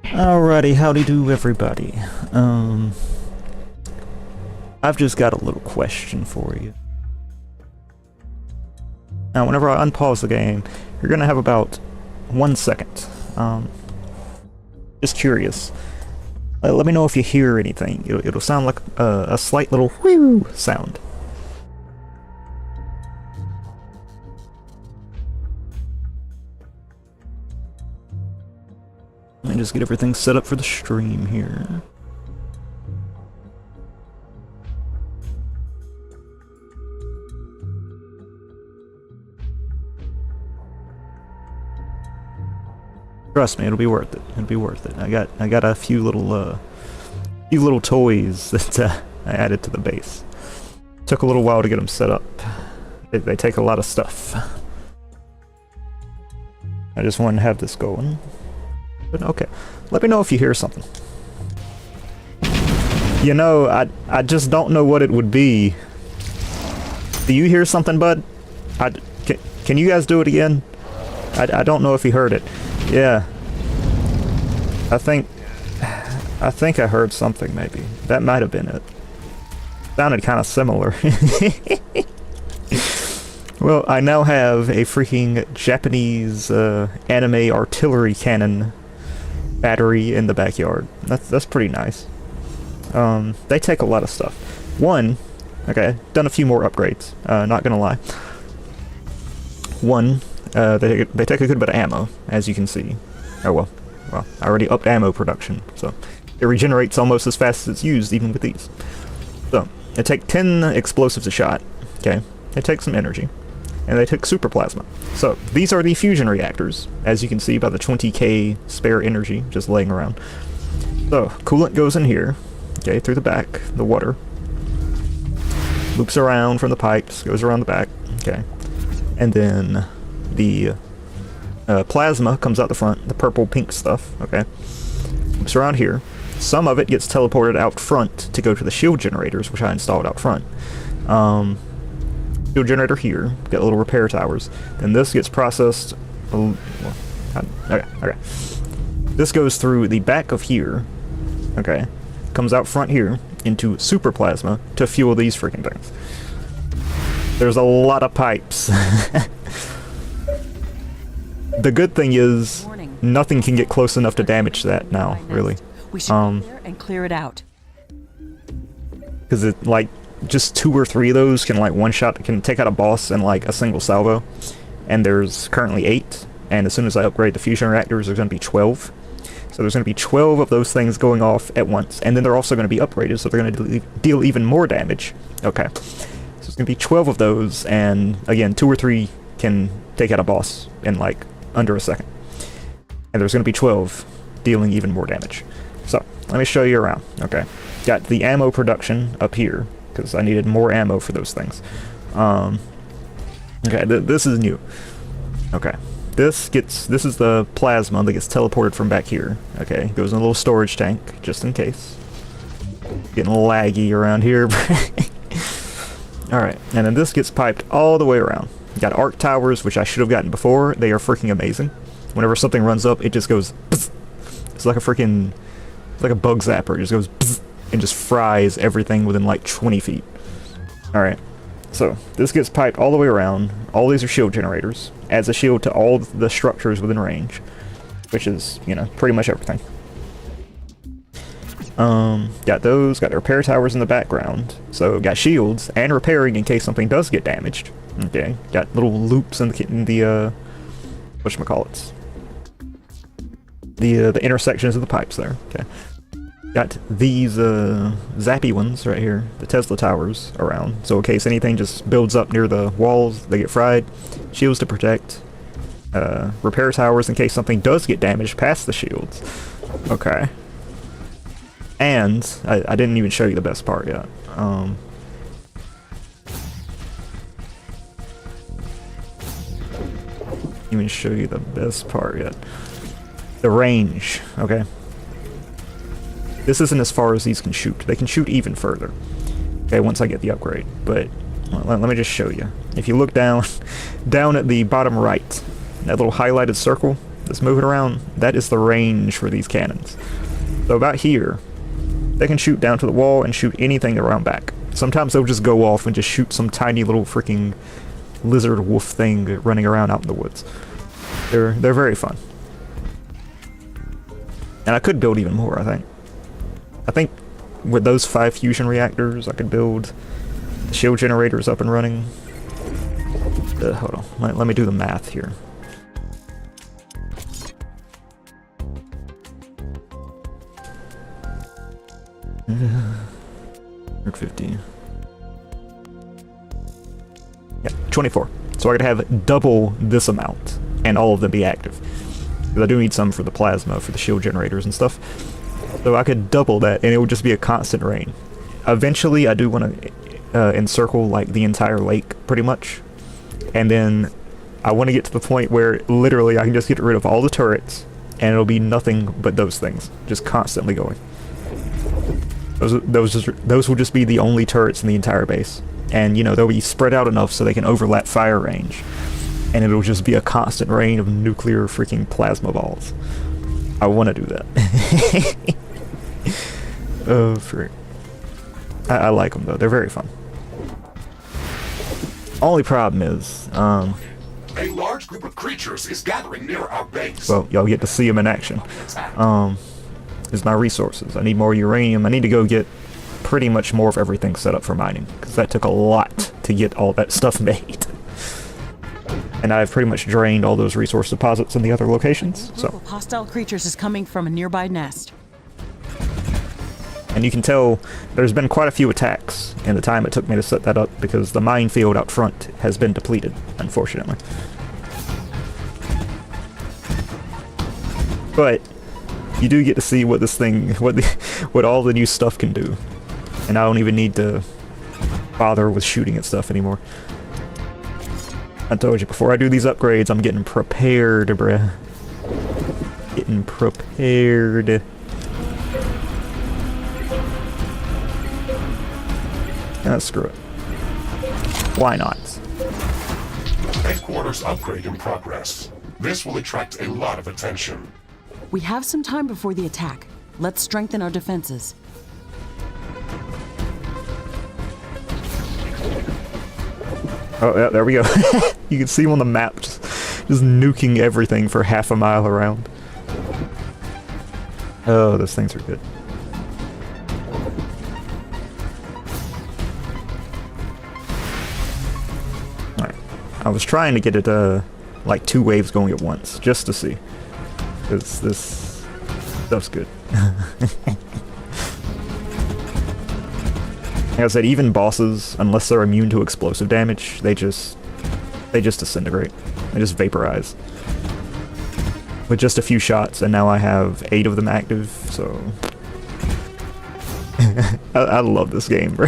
Alrighty, howdy do everybody. I've just got a little question for you. Now, whenever I unpause the game, you're gonna have about 1 second. Just curious. Let me know if you hear anything. It'll sound like a slight little whew sound. Let me just get everything set up for the stream here. Trust me, it'll be worth it. It'll be worth it. I got a few little toys that I added to the base. Took a little while to get them set up. They take a lot of stuff. I just wanted to have this going. But okay, let me know if you hear something. You know, I just don't know what it would be. Do you hear something, bud? Can you guys do it again? I don't know if you heard it. Yeah. I think I heard something, maybe. That might have been it. Sounded kind of similar. Well, I now have a freaking Japanese anime artillery cannon battery in the backyard. That's pretty nice. They take a lot of stuff. One, okay, done a few more upgrades, not gonna lie. One, they take a good bit of ammo, as you can see. Oh well, I already upped ammo production, so it regenerates almost as fast as it's used, even with these. So, they take 10 explosives a shot, okay? They take some energy, and they take super plasma. So, these are the fusion reactors, as you can see by the 20k spare energy just laying around. So, coolant goes in here, okay, through the back, the water. Loops around from the pipes, goes around the back, okay. And then the plasma comes out the front, the purple-pink stuff, okay. Loops around here. Some of it gets teleported out front to go to the shield generators, which I installed out front. Shield generator here, got little repair towers. Then this gets processed. Okay. This goes through the back of here, okay. Comes out front here into super plasma to fuel these freaking things. There's a lot of pipes. The good thing is, nothing can get close enough to damage that now, really. We should go there and clear it out. Because it, like, just 2 or 3 of those can, like, can take out a boss in, like, a single salvo. And there's currently 8, and as soon as I upgrade the fusion reactors, there's going to be 12. So there's going to be 12 of those things going off at once, and then they're also going to be upgraded, so they're going to deal even more damage. Okay. So it's going to be 12 of those, and again, 2 or 3 can take out a boss in, like, under a second. And there's going to be 12 dealing even more damage. So, let me show you around. Okay. Got the ammo production up here, because I needed more ammo for those things. Okay, this is new. Okay. This is the plasma that gets teleported from back here. Okay, goes in a little storage tank, just in case. Getting laggy around here. Alright, and then this gets piped all the way around. Got arc towers, which I should have gotten before. They are freaking amazing. Whenever something runs up, it just goes pss. It's like a freaking, it's like a bug zapper. It just goes pss, and just fries everything within like 20 feet. Alright, so this gets piped all the way around. All these are shield generators. Adds a shield to all the structures within range, which is, you know, pretty much everything. Got those, got the repair towers in the background. So got shields and repairing in case something does get damaged. Okay, got little loops in the whatchamacallits. The intersections of the pipes there. Okay. Got these zappy ones right here, the Tesla towers around. So in case anything just builds up near the walls, they get fried. Shields to protect. Repair towers in case something does get damaged past the shields. Okay. And I didn't even show you the best part yet. Even show you the best part yet. The range. Okay. This isn't as far as these can shoot. They can shoot even further. Okay, once I get the upgrade. But let me just show you. If you look down at the bottom right, that little highlighted circle, Just move it around. That is the range for these cannons. So about here, they can shoot down to the wall and shoot anything around back. Sometimes they'll just go off and just shoot some tiny little freaking lizard wolf thing running around out in the woods. They're very fun. And I could build even more, I think. I think with those 5 fusion reactors, I could build the shield generators up and running. Hold on, let me do the math here. Uh, 150. Yeah, 24. So I could have double this amount, and all of them be active. Because I do need some for the plasma, for the shield generators and stuff. So I could double that, and it would just be a constant rain. Eventually, I do want to encircle like the entire lake, pretty much. And then I want to get to the point where literally I can just get rid of all the turrets, and it'll be nothing but those things, just constantly going. Those will just be the only turrets in the entire base. And, you know, they'll be spread out enough so they can overlap fire range. And it'll just be a constant rain of nuclear freaking plasma balls. I want to do that. Oh, frick. I like them, though. They're very fun. Only problem is, a large group of creatures is gathering near our base. well, y'all get to see them in action. Is my resources. I need more uranium. I need to go get pretty much more of everything set up for mining, because that took a lot to get all that stuff made. And I've pretty much drained all those resource deposits in the other locations, A so. group of hostile creatures is coming from a nearby nest. And you can tell there's been quite a few attacks in the time it took me to set that up, because the minefield out front has been depleted, unfortunately. But you do get to see what this thing, what all the new stuff can do. And I don't even need to bother with shooting at stuff anymore. I told you, before I do these upgrades, I'm getting prepared, bruh. Getting prepared. Screw it. Why not? Headquarters upgrade in progress. This will attract a lot of attention. We have some time before the attack. Let's strengthen our defenses. Oh, yeah, there we go. You can see him on the map, just nuking everything for half a mile around. Oh, those things are good. Alright. I was trying to get it, like 2 waves going at once, just to see. Because this stuff's good. Like I said, even bosses, unless they're immune to explosive damage, they just disintegrate. They just vaporize. With just a few shots, and now I have 8 of them active, so... I love this game, bro.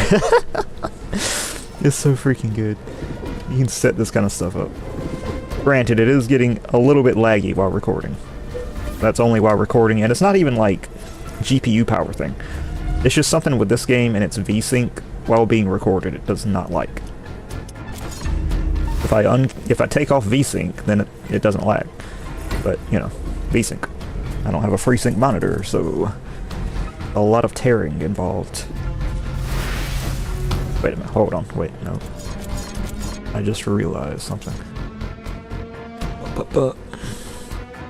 It's so freaking good. You can set this kind of stuff up. Granted, it is getting a little bit laggy while recording. That's only while recording, and it's not even like GPU power thing. It's just something with this game and its VSync while being recorded it does not like. If I take off VSync, then it doesn't lag. But, you know, VSync. I don't have a FreeSync monitor, so a lot of tearing involved. Wait a minute, hold on, wait, no. I just realized something.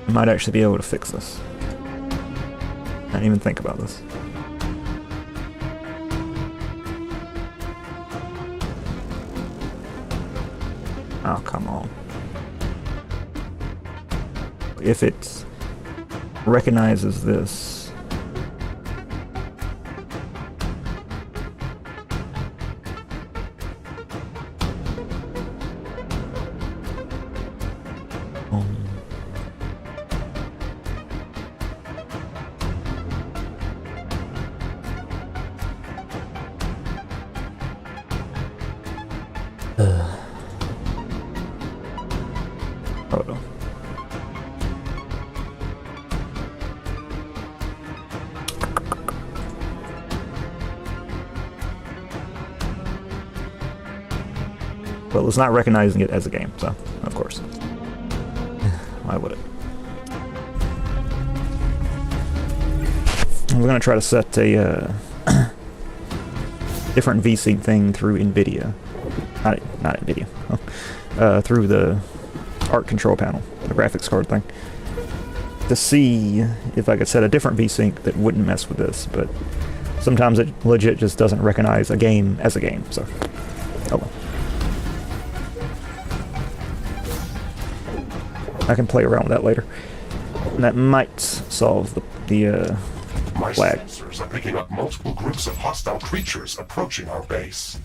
I might actually be able to fix this. I didn't even think about this. Oh, come on. If it recognizes this... Hold on. Well, it's not recognizing it as a game, so, of course. Why would it? we're gonna try to set a different VSync thing through NVIDIA. Not NVIDIA. Through the art control panel, the graphics card thing, to see if I could set a different VSync that wouldn't mess with this, but sometimes it legit just doesn't recognize a game as a game, so oh well. I can play around with that later. And that might solve the My lag. sensors are picking up multiple groups of hostile creatures approaching our base.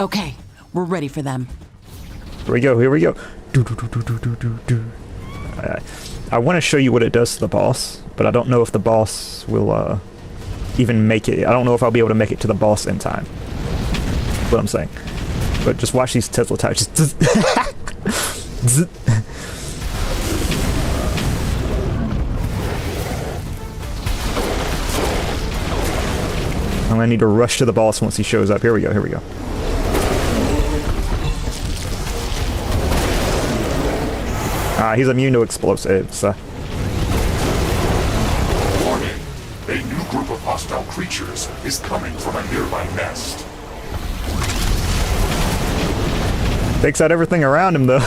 Okay, we're ready for them. Here we go, here we go. I want to show you what it does to the boss, but I don't know if the boss will even make it. I don't know if I'll be able to make it to the boss in time. That's what I'm saying. But just watch these Tesla tires. Just I'm gonna need to rush to the boss once he shows up. Here we go, here we go. He's immune to explosives. Warning! A new group of hostile creatures is coming from a nearby nest. Takes out everything around him, though.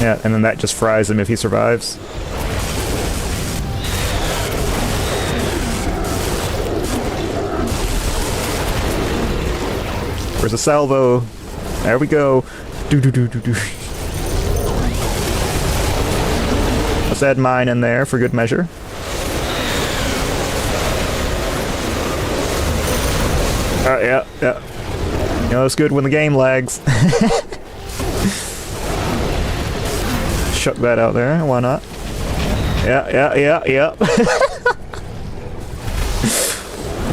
Yeah, and then that just fries him if he survives. Where's the salvo? There we go. Do. Let's add mine in there for good measure. Yeah. You know, it's good when the game lags. Chuck that out there, why not? Yeah.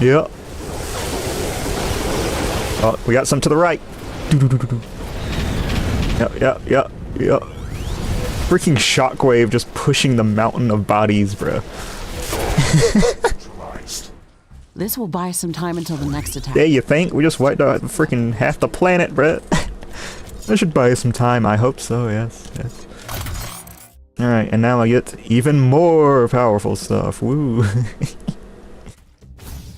Yep. Oh, we got some to the right. Yep. Freaking shockwave just pushing the mountain of bodies, bro. This will buy us some time until the next attack. Yeah, you think? We just wiped out freaking half the planet, bro. That should buy us some time. I hope so, yes. Alright, and now I get even more powerful stuff. Woo.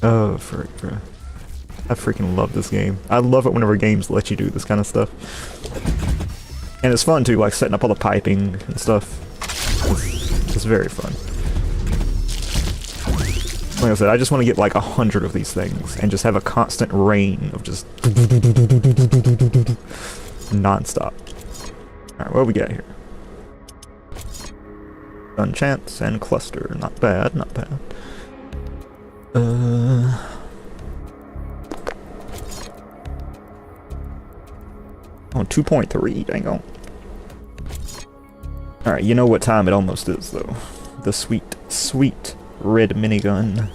Oh, frick, bro. I freaking love this game. I love it whenever games let you do this kind of stuff. And it's fun too, like setting up all the piping and stuff. It's very fun. Like I said, I just want to get like 100 of these things and just have a constant rain of just non-stop. Alright, what do we got here? Gun chance and cluster. Not bad, not bad. Oh, 2.3, dang on. Alright, you know what time it almost is, though. The sweet, sweet red minigun.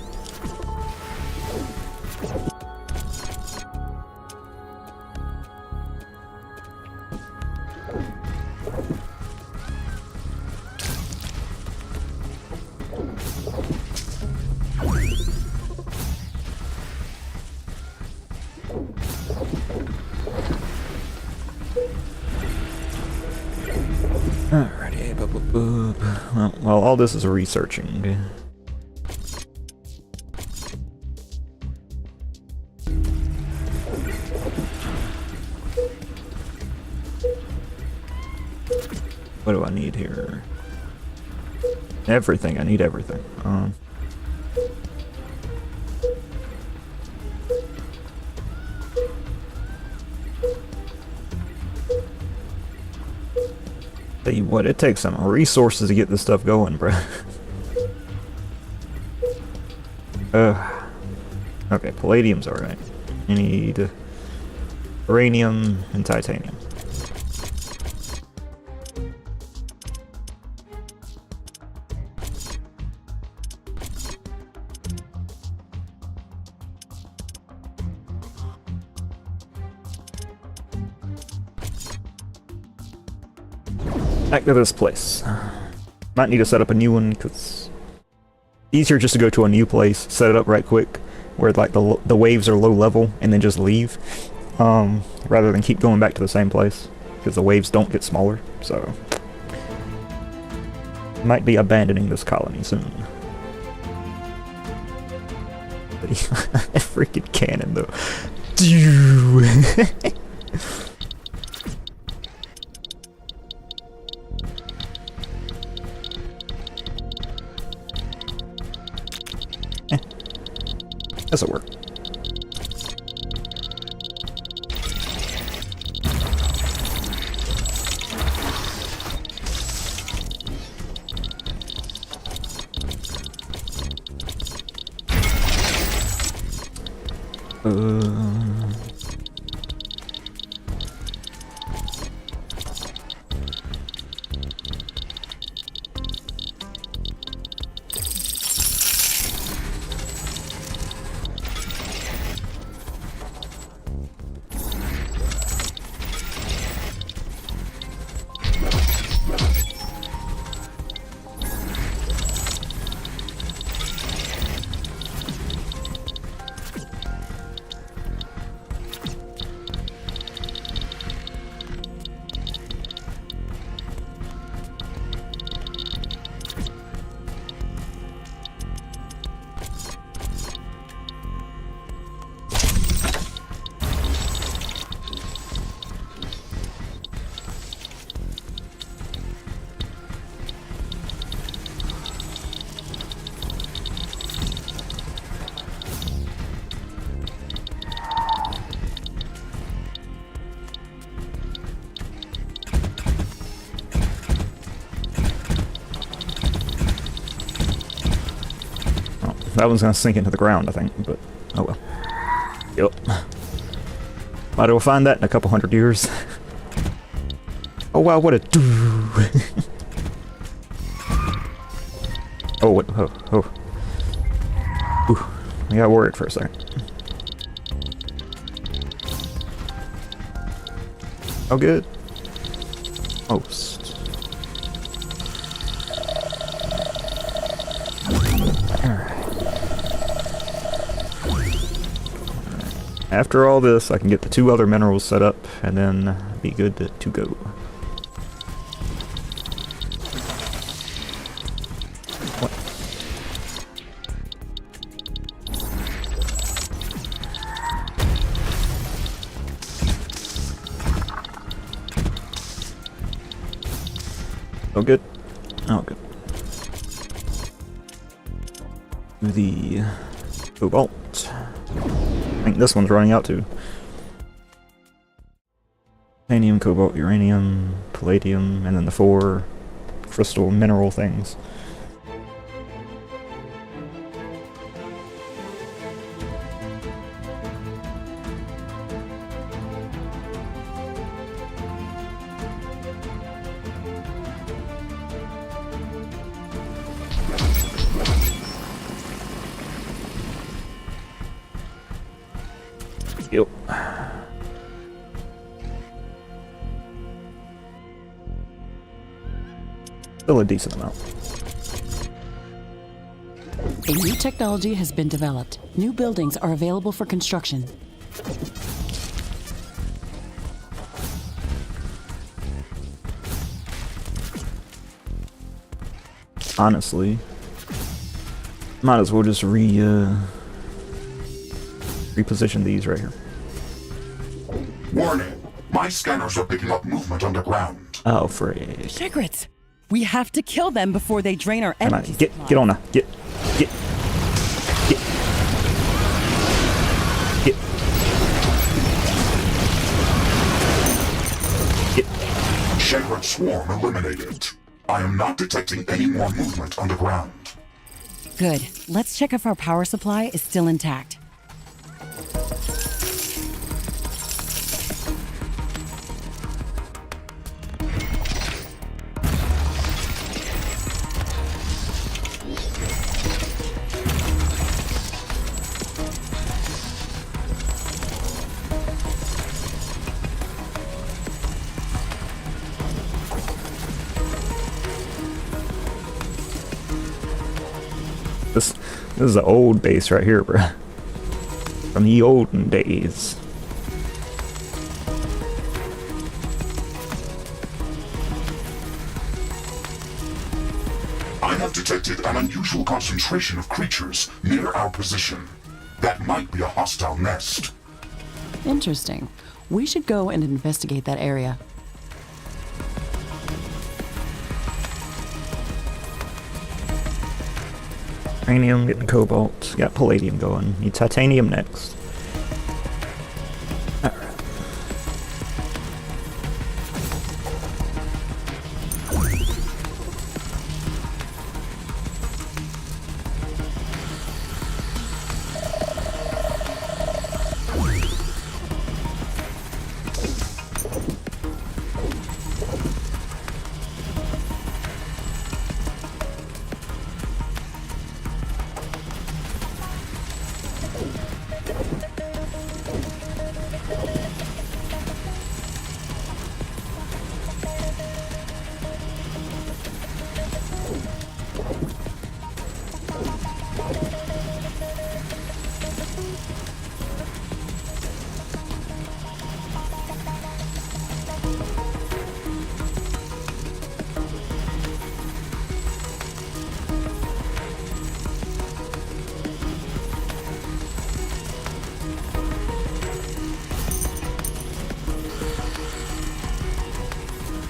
Alrighty, well, all this is researching. What do I need here? Everything. I need everything. Tell you what, it takes some resources to get this stuff going, bruh. Okay, palladium's alright. You need uranium and titanium. Back to this place. Might need to set up a new one, because easier just to go to a new place, set it up right quick, where like the waves are low level, and then just leave, rather than keep going back to the same place, because the waves don't get smaller, so. Might be abandoning this colony soon. A freaking cannon, though. This'll work. That one's gonna sink into the ground, I think, but oh well. Yep. Might as well find that in a couple hundred years. Oh wow, what a doo! Oh, what? Oh. Ooh, I got worried for a second. Oh, good. Most. After all this, I can get the 2 other minerals set up, and then be good to go. What? Oh, good. Oh, good. The cobalt. I think this one's running out too. Titanium, cobalt, uranium, palladium, and then the 4 crystal mineral things. Yep. Still a decent amount. A new technology has been developed. New buildings are available for construction. Honestly, might as well just reposition these right here. Warning! My scanners are picking up movement underground. Oh, frick. Secrets! We have to kill them before they drain our Come on, energy get supply. on now. Get. Sacred Swarm eliminated. I am not detecting any more movement underground. Good. Let's check if our power supply is still intact. This is the old base right here, bruh. From the olden days. detected an unusual concentration of creatures near our position. That might be a hostile nest. Interesting. We should go and investigate that area. Uranium, getting cobalt. Got palladium going. Need titanium next. Alright.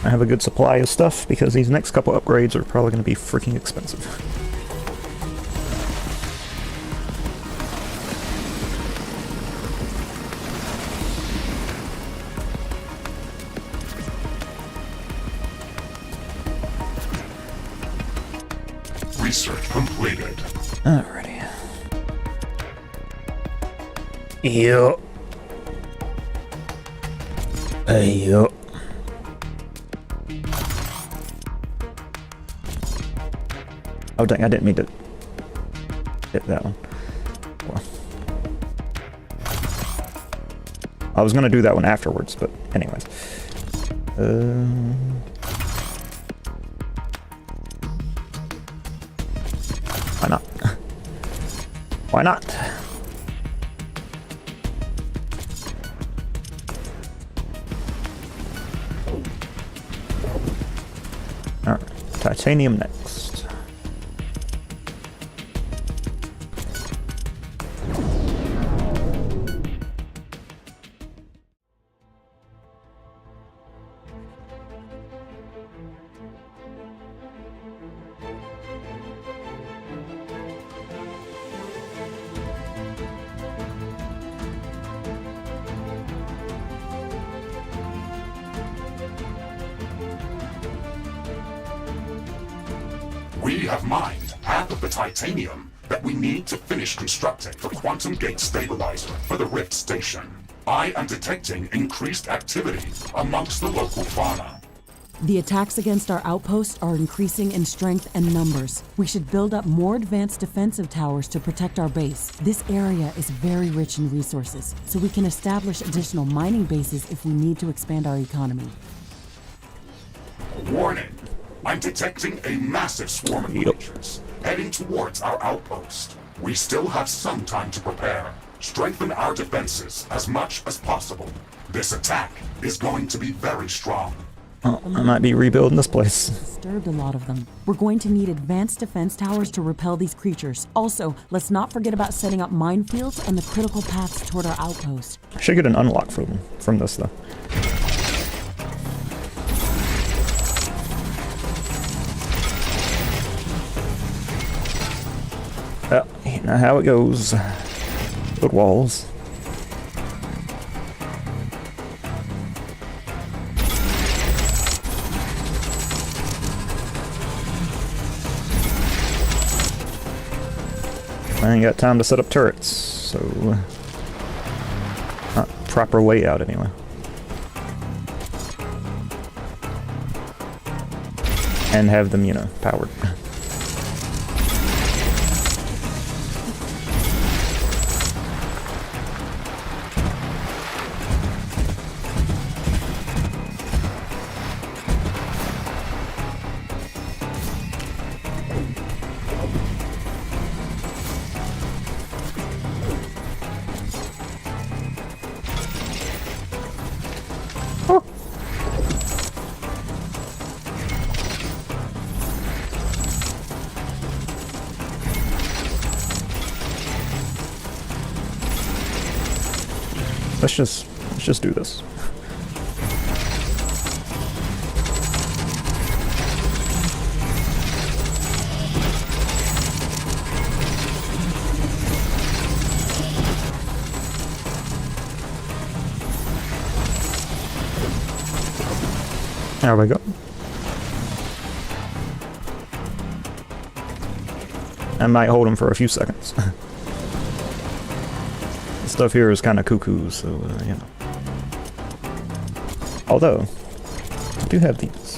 I have a good supply of stuff because these next couple upgrades are probably going to be freaking expensive. Research completed. Alrighty. Yup. Yup. Oh dang, I didn't mean to hit that one. Well, I was gonna do that one afterwards, but anyways. Why not? Why not? Alright, titanium next. We have mined half of the titanium that we need to finish constructing the quantum gate stabilizer for the Rift station. I am detecting increased activity amongst the local fauna. The attacks against our outposts are increasing in strength and numbers. We should build up more advanced defensive towers to protect our base. This area is very rich in resources, so we can establish additional mining bases if we need to expand our economy. Warning! I'm detecting a massive swarm of creatures heading towards our outpost. We still have some time to prepare. Strengthen our defenses as much as possible. This attack is going to be very strong. Oh, I might be rebuilding this place. Disturbed a lot of them. We're going to need advanced defense towers to repel these creatures. Also, let's not forget about setting up minefields and the critical paths toward our outpost. I should get an unlock from this though. Well, you know how it goes. Good walls. I ain't got time to set up turrets, so not proper layout anyway. And have them, you know, powered. let's just do this. There we go. I might hold him for a few seconds. The stuff here is kind of cuckoo, so, you know. Although, I do have these.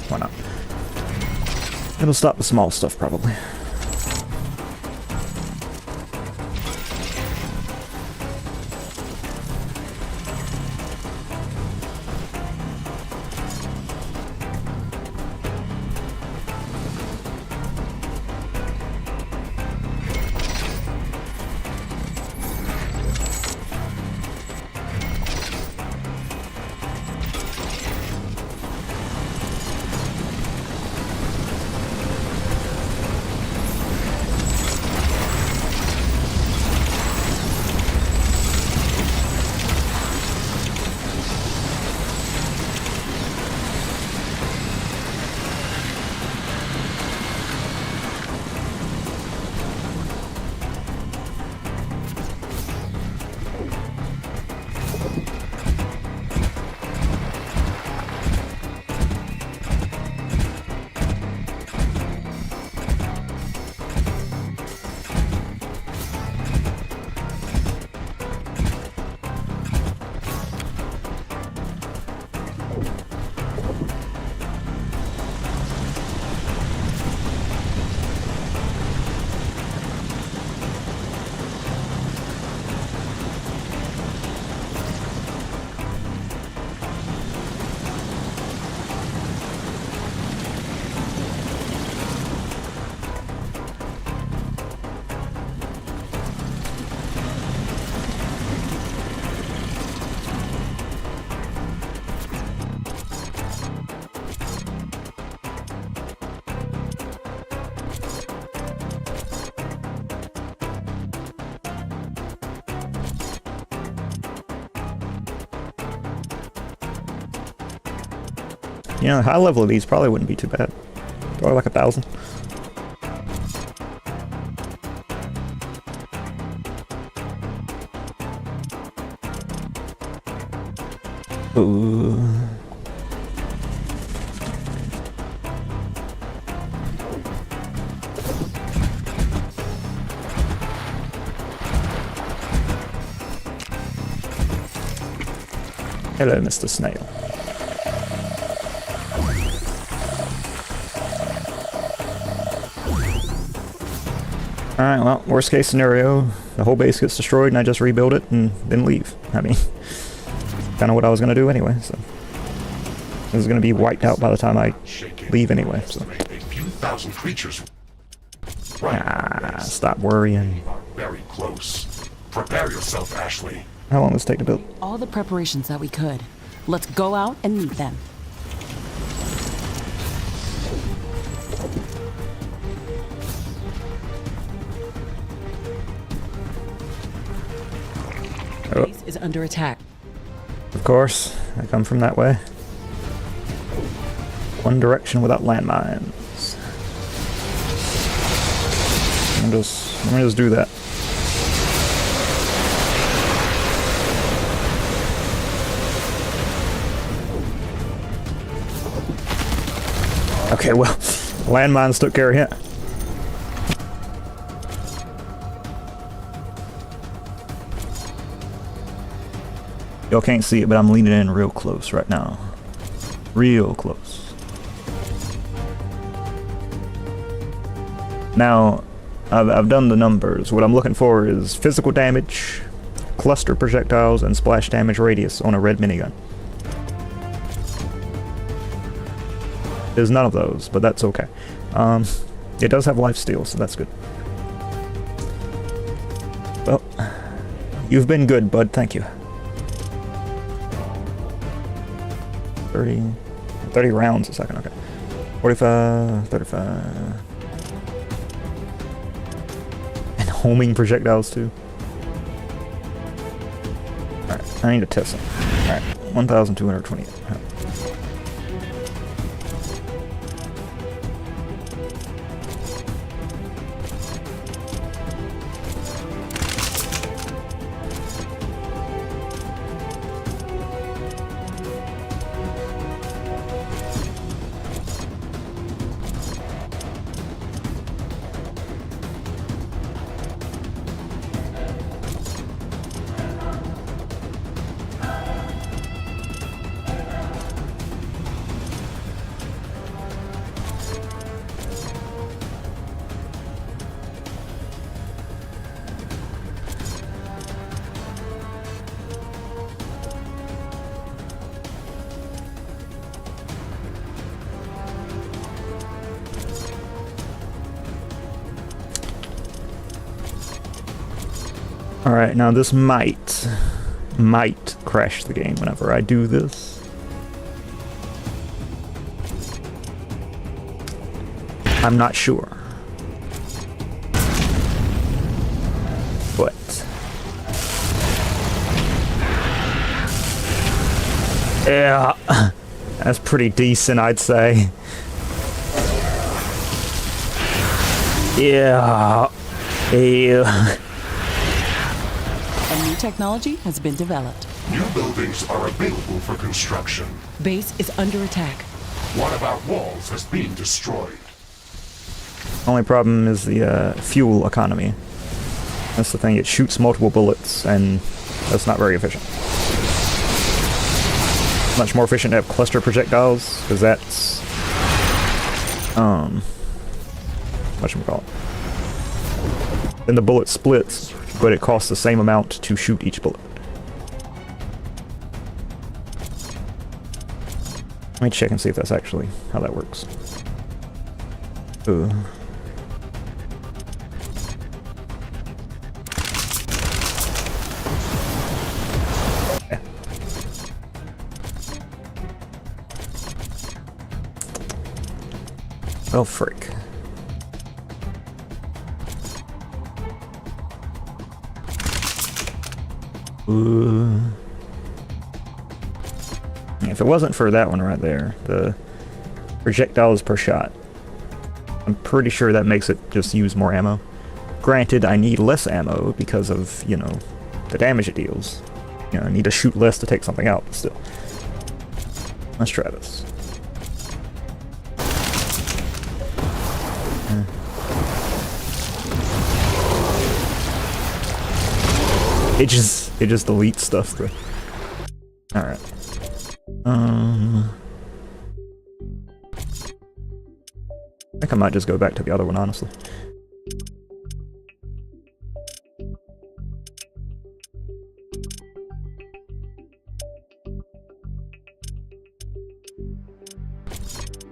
Why not? It'll stop the small stuff, probably. You know, high level of these probably wouldn't be too bad. Probably like 1,000. Ooh. Hello, Mr. Snail. Alright, well, worst case scenario, the whole base gets destroyed and I just rebuild it and then leave. I mean, kind of what I was going to do anyway, so. This is going to be wiped out by the time I leave anyway, so. A few thousand creatures. Stop worrying. Very close. Prepare yourself, Ashley. How long does it take to build? All the preparations that we could. Let's go out and meet them. Oh. Base is under attack. Of course, I come from that way. One direction without landmines. Let me just do that. Okay, well, landmines took care of him. Y'all can't see it, but I'm leaning in real close right now. Real close. Now, I've done the numbers. What I'm looking for is physical damage, cluster projectiles, and splash damage radius on a red minigun. There's none of those, but that's okay. It does have lifesteal, so that's good. Well, you've been good, bud. Thank you. 30 rounds a second, okay. 45, 35. homing projectiles too. Alright, I need to test them. Alright, 1,228. Alright, now this might crash the game whenever I do this. I'm not sure. But yeah, that's pretty decent, I'd say. Yeah. Yeah. A new technology has been developed. New buildings are available for construction. Base is under attack. One of our walls has been destroyed. Only problem is the fuel economy. That's the thing, it shoots multiple bullets, and that's not very efficient. Much more efficient to have cluster projectiles, because that's... whatchamacallit. Then the bullet splits, but it costs the same amount to shoot each bullet. Let me check and see if that's actually how that works. Ooh. Yeah. Well, frick. If it wasn't for that one right there, the projectiles per shot, I'm pretty sure that makes it just use more ammo. Granted, I need less ammo because of, you know, the damage it deals. You know, I need to shoot less to take something out, but still. Let's try this. It just deletes stuff though. Alright. I think I might just go back to the other one, honestly.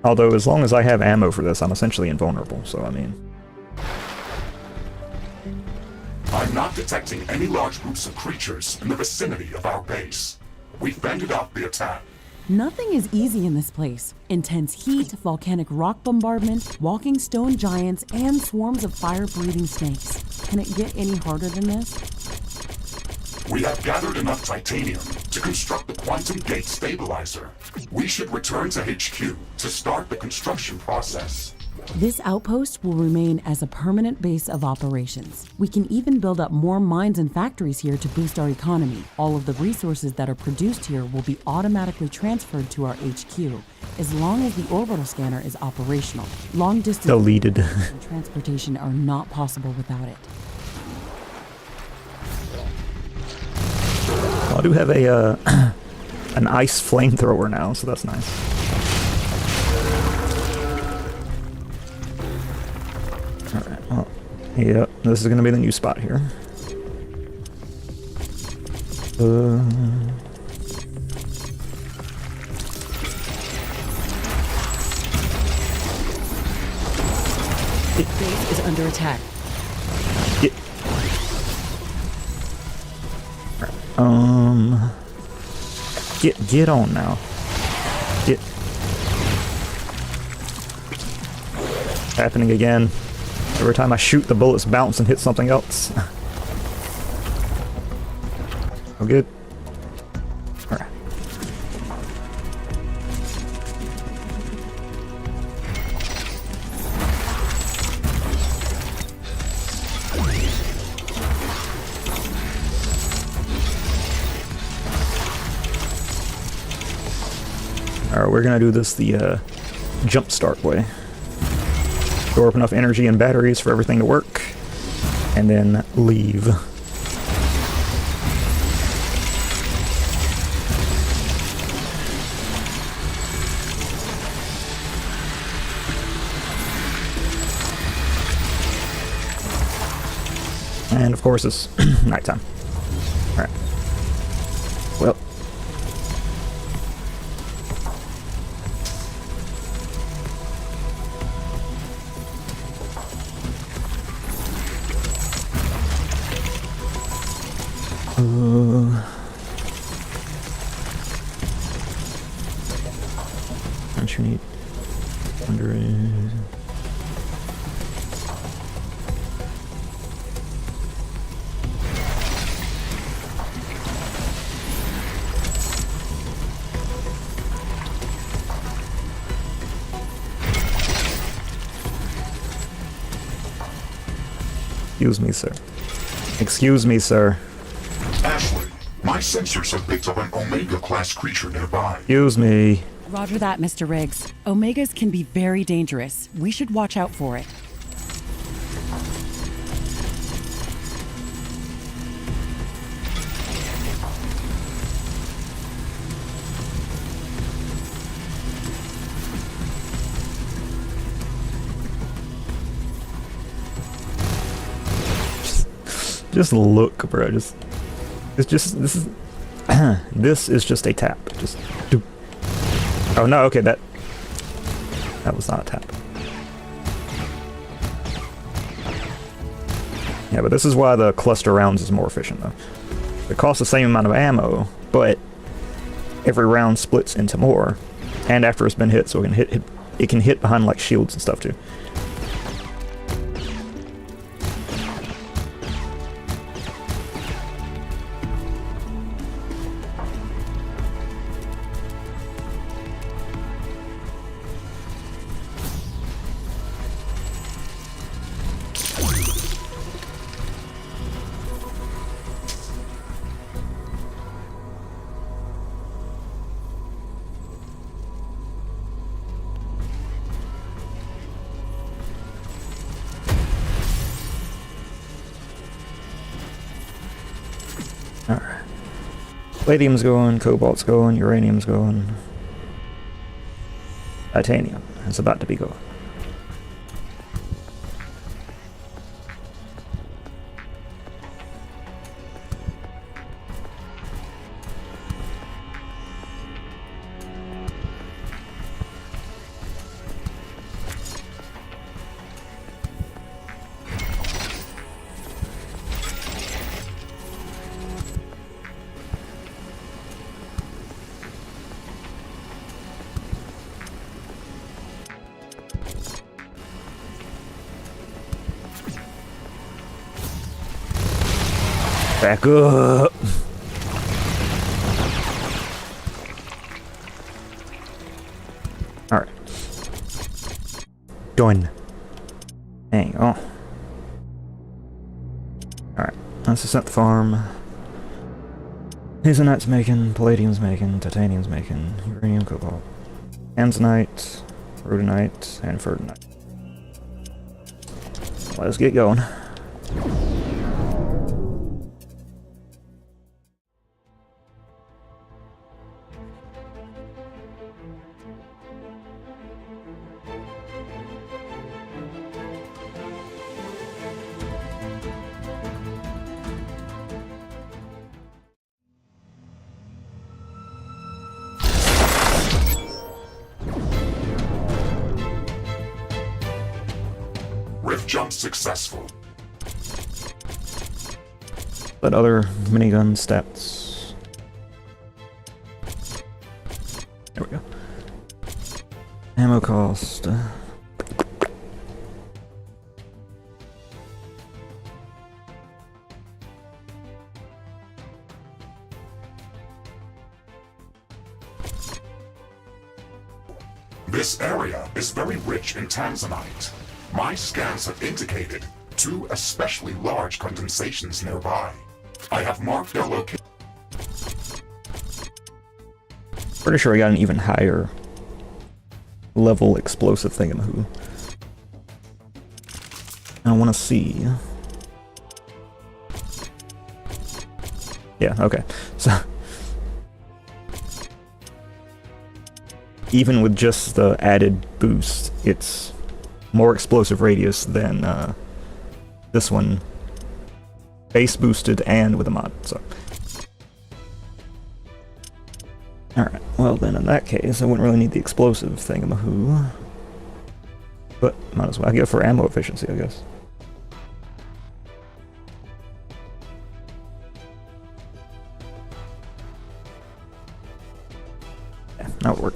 Although, as long as I have ammo for this, I'm essentially invulnerable, so I mean... I'm not detecting any large groups of creatures in the vicinity of our base. We've fended off the attack. Nothing is easy in this place. Intense heat, volcanic rock bombardment, walking stone giants, and swarms of fire-breathing snakes. Can it get any harder than this? We have gathered enough titanium to construct the quantum gate stabilizer. We should return to HQ to start the construction process. This outpost will remain as a permanent base of operations. We can even build up more mines and factories here to boost our economy. All of the resources that are produced here will be automatically transferred to our HQ, as long as the orbital scanner is operational. Long distance Deleted. and transportation are not possible without it. I do have a an ice flamethrower now, so that's nice. Alright, well, yeah, this is gonna be the new spot here. Base is under attack. Get on now. Happening again. Every time I shoot, the bullets bounce and hit something else. Oh, good. Alright. Alright, we're gonna do this the jump start way. Store up enough energy and batteries for everything to work, and then leave. And of course it's nighttime. Alright. Well. Don't you need 100? Excuse me, sir. Excuse me, sir. Ashley, my sensors have picked up an Omega-class creature nearby. Excuse me. Roger that, Mr. Riggs. Omegas can be very dangerous. We should watch out for it. Just look, bro. This is this is just a tap. Just doop. Oh no, okay, that was not a tap. Yeah, but this is why the cluster rounds is more efficient though. It costs the same amount of ammo, but every round splits into more. And after it's been hit, so it can hit behind like shields and stuff too. Alright. Palladium's going, cobalt's going, uranium's going. Titanium is about to be going. Back up. Alright. Done. Hang on. Alright. That's the synth farm. Hazelnite's making, palladium's making, titanium's making, uranium, cobalt, anzonite, rhodonite, and ferronite. Let's get going. Rift jump successful. But other minigun stats. There we go. Ammo cost. This area is very rich in tanzanite. My scans have indicated 2 especially large condensations nearby. I have marked their location. Pretty sure I got an even higher level explosive thingamahoo. I want to see. Yeah, okay. So even with just the added boost, it's more explosive radius than this one. Base boosted and with a mod, so. Alright, well then in that case, I wouldn't really need the explosive thingamahoo. But might as well. I get it for ammo efficiency, I guess. Yeah, that would work.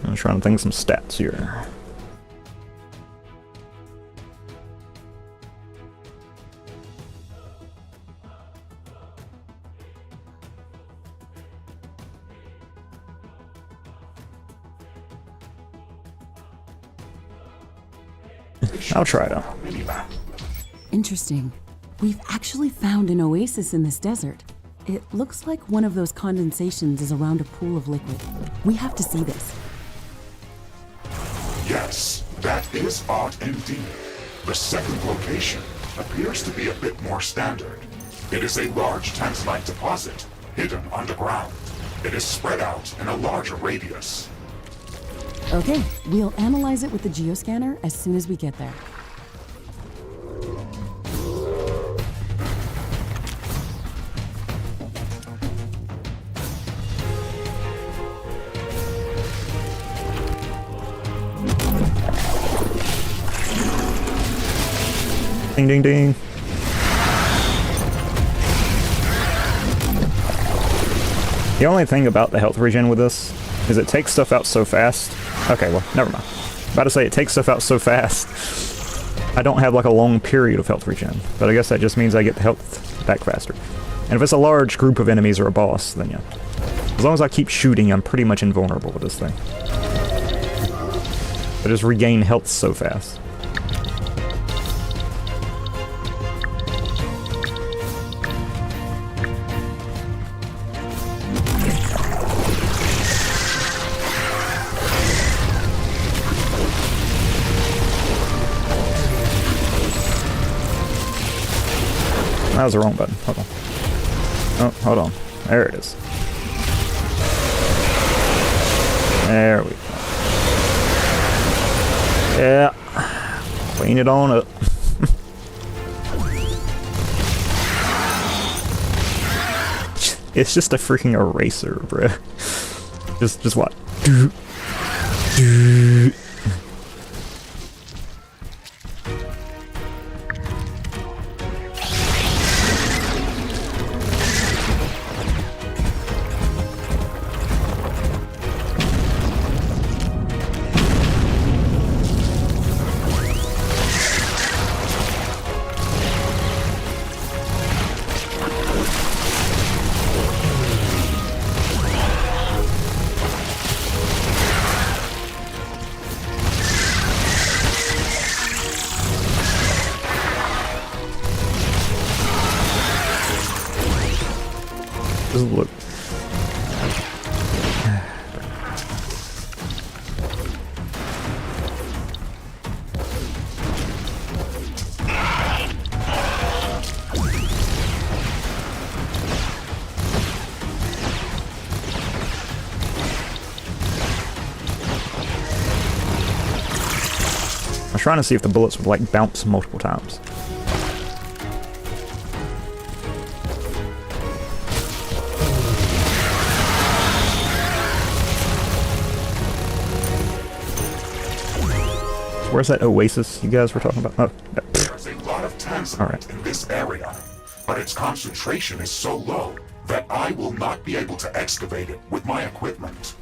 I'm trying to think of some stats here. I'll try it out. Interesting. We've actually found an oasis in this desert. It looks like one of those condensations is around a pool of liquid. We have to see this. Yes, that is odd indeed. The second location appears to be a bit more standard. It is a large tanzanite deposit, hidden underground. It is spread out in a larger radius. Okay, we'll analyze it with the geoscanner as soon as we get there. Ding ding ding. The only thing about the health regen with this is it takes stuff out so fast. Okay, well, never mind. About to say it takes stuff out so fast. I don't have like a long period of health regen, but I guess that just means I get the health back faster. And if it's a large group of enemies or a boss, then yeah. As long as I keep shooting, I'm pretty much invulnerable with this thing. I just regain health so fast. That was the wrong button. Hold on. Oh, hold on. There it is. There we go. Yeah. Clean it on up. It's just a freaking eraser, bro. Just what? Just look. I was trying to see if the bullets would like bounce multiple times. Where's that oasis you guys were talking about? Oh, There's a lot of tanzanite in this area, but its concentration is so low that I will not be able to excavate it with my equipment.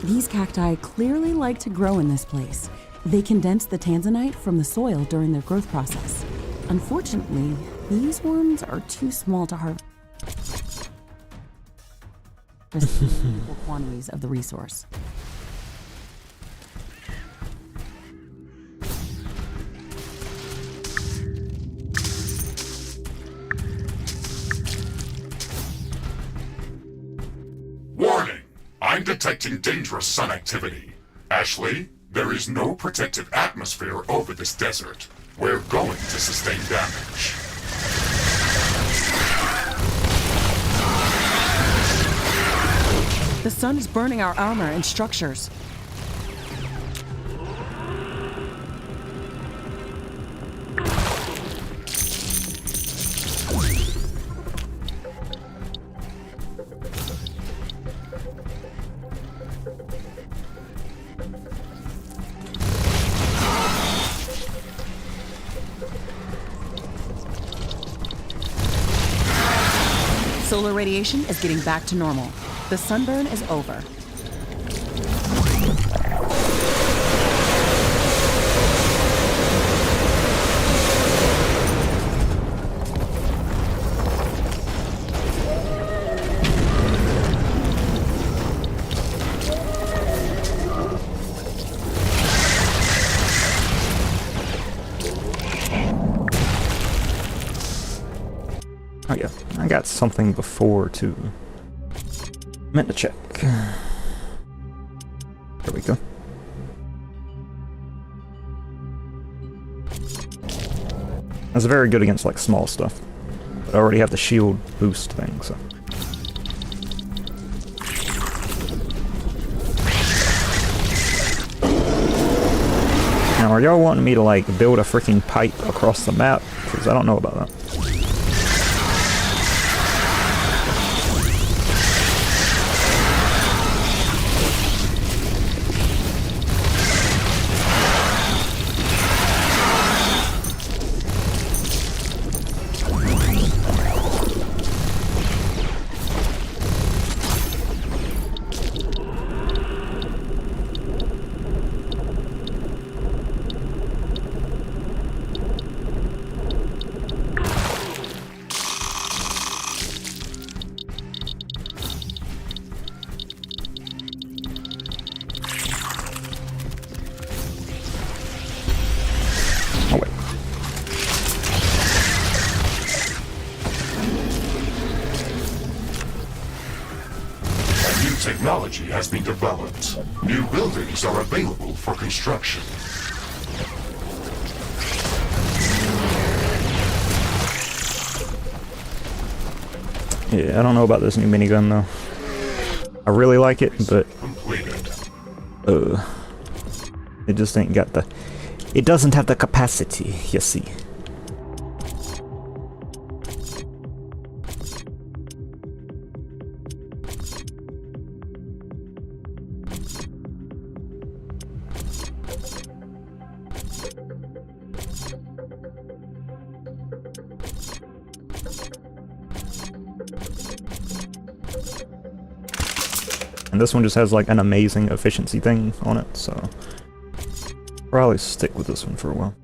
These cacti clearly like to grow in this place. They condense the tanzanite from the soil during their growth process. Unfortunately, these worms are too small to harvest equal quantities of the resource. Warning! I'm detecting dangerous sun activity. Ashley, there is no protective atmosphere over this desert. We're going to sustain damage. The sun is burning our armor and structures. Solar radiation is getting back to normal. The sunburn is over. Oh yeah, I got something before too. Meant to check. There we go. That's very good against like small stuff. But I already have the shield boost thing, so. Now are y'all wanting me to like build a freaking pipe across the map? Because I don't know about that. Oh wait. A new technology has been developed. New buildings are available for construction. Yeah, I don't know about this new minigun though. I really like it, but Completed. it just ain't got the. It doesn't have the capacity, you see. And this one just has like an amazing efficiency thing on it, so probably stick with this one for a while.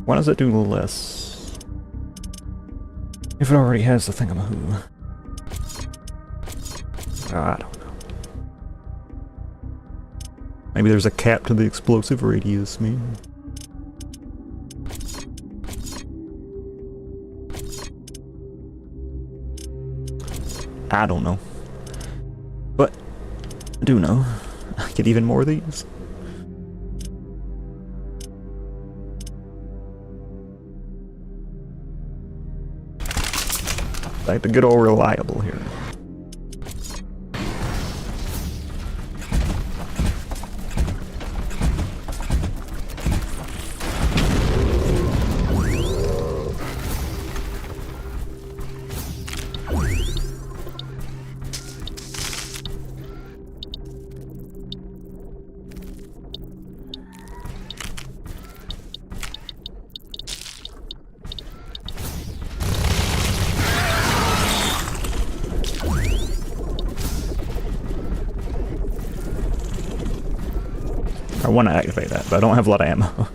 Why does it do less? If it already has the thingamahoo. I don't know. Maybe there's a cap to the explosive radius, man. I don't know. But I do know. I get even more of these. Like the good old reliable here. I want to activate that, but I don't have a lot of ammo.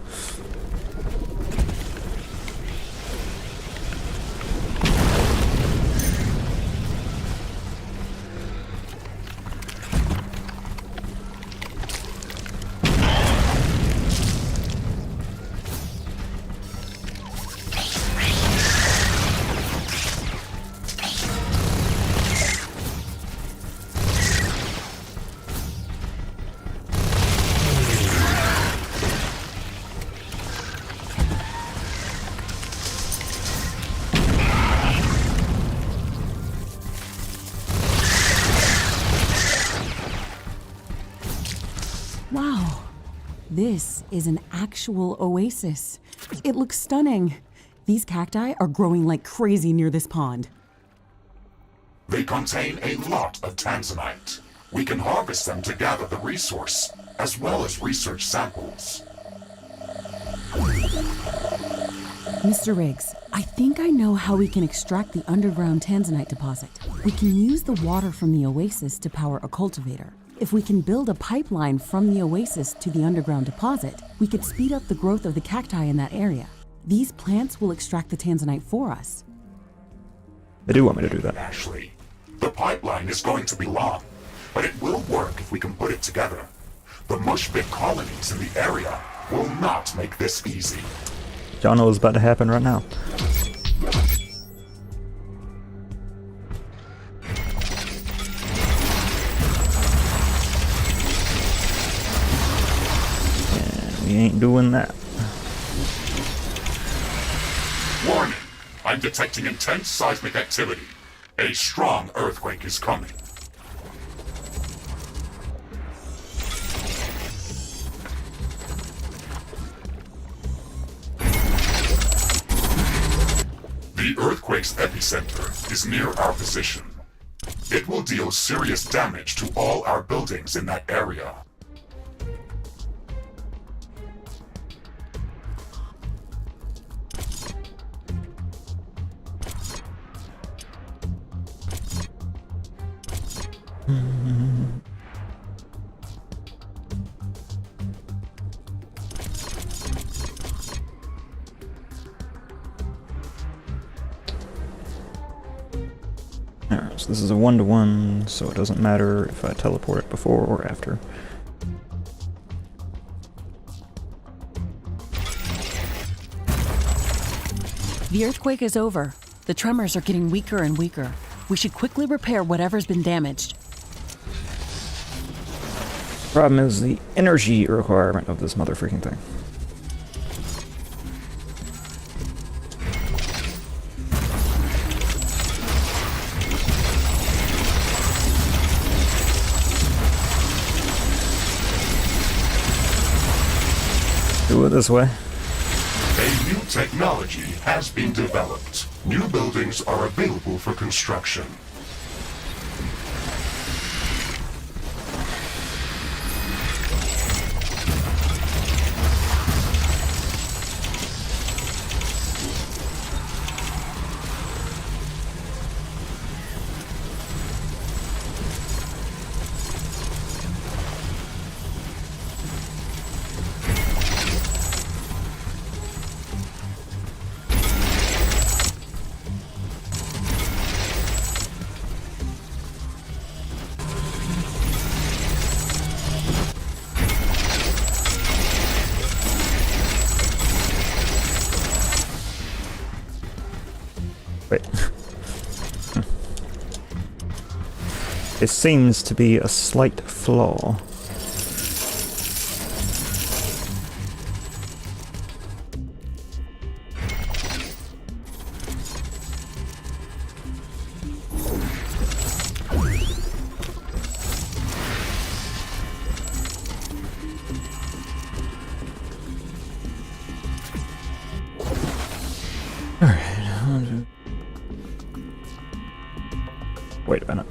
Wow, this is an actual oasis. It looks stunning. These cacti are growing like crazy near this pond. They contain a lot of tanzanite. We can harvest them to gather the resource, as well as research samples. Mr. Riggs, I think I know how we can extract the underground tanzanite deposit. We can use the water from the oasis to power a cultivator. If we can build a pipeline from the oasis to the underground deposit, we could speed up the growth of the cacti in that area. These plants will extract the tanzanite for us. They do want me to do that. Ashley, the pipeline is going to be long, but it will work if we can put it together. The mushbit colonies in the area will not make this easy. Y'all know what's about to happen right now. And we ain't doing that. Warning! I'm detecting intense seismic activity. A strong earthquake is coming. The earthquake's epicenter is near our position. It will deal serious damage to all our buildings in that area. Alright, so this is a 1-to-1, so it doesn't matter if I teleport it before or after. The earthquake is over. The tremors are getting weaker and weaker. We should quickly repair whatever's been damaged. Problem is the energy requirement of this motherfucking thing. Do it this way. A new technology has been developed. New buildings are available for construction. Wait. It seems to be a slight flaw. Wait a minute.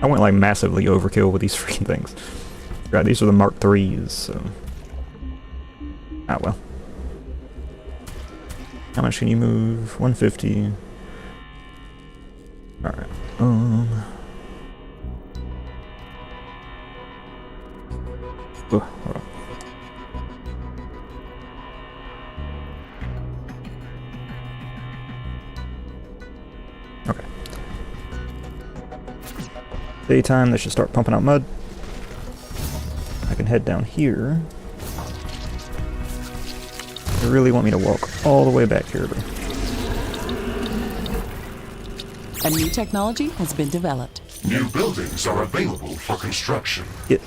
I went like massively overkill with these freaking things. God, these are the Mark IIIs, so... Ah, well. How much can you move? 150. Alright. Hold on. Okay. Daytime, they should start pumping out mud. I can head down here. They really want me to walk all the way back here, though. A new technology has been developed. New buildings are available for construction. Yeah.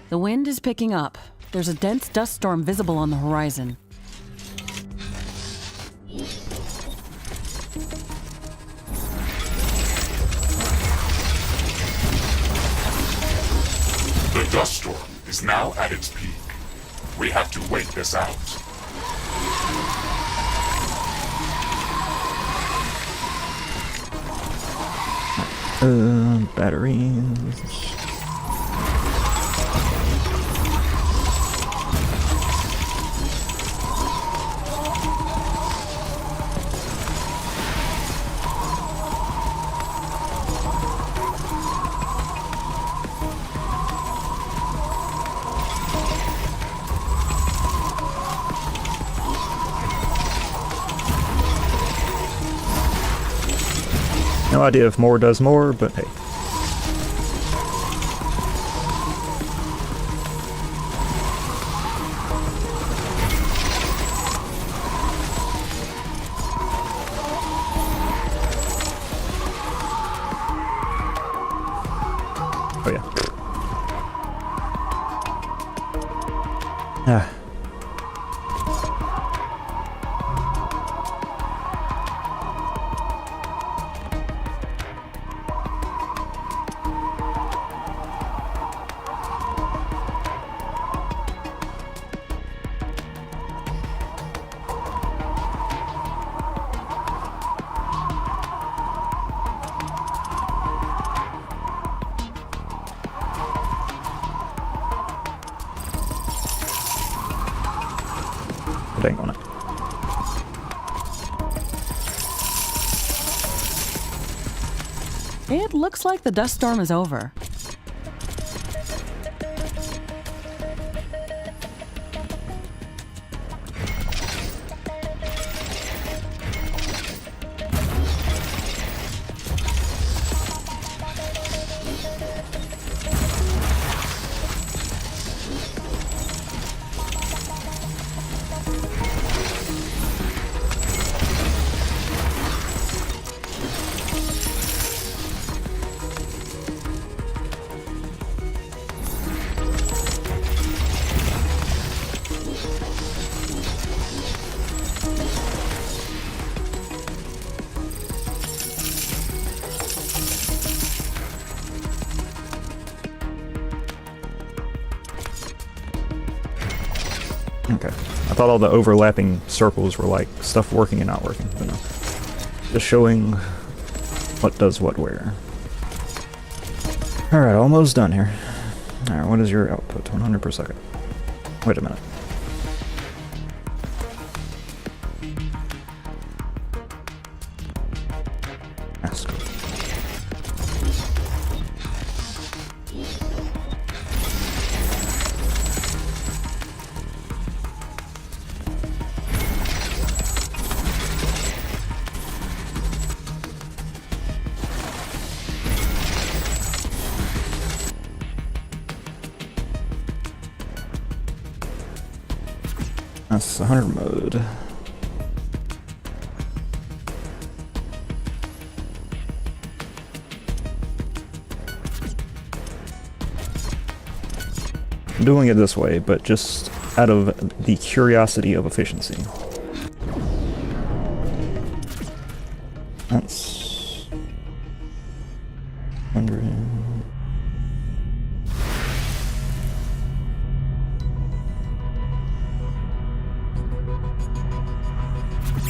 The wind is picking up. There's a dense dust storm visible on the horizon. The dust storm is now at its peak. We have to wait this out. Batteries. No idea if more does more, but hey. Oh yeah. Ah. Dang on it. It looks like the dust storm is over. Okay. I thought all the overlapping circles were like stuff working and not working, but no. Just showing what does what where. Alright, almost done here. Alright, what is your output? 100 per second. Wait a minute. Ask. That's 100 mode. I'm doing it this way, but just out of the curiosity of efficiency. That's 100.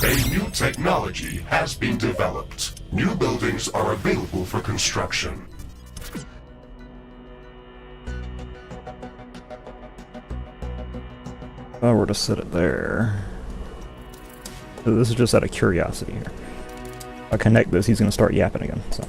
A new technology has been developed. New buildings are available for construction. If I were to set it there. So this is just out of curiosity here. If I connect this, he's going to start yapping again, so.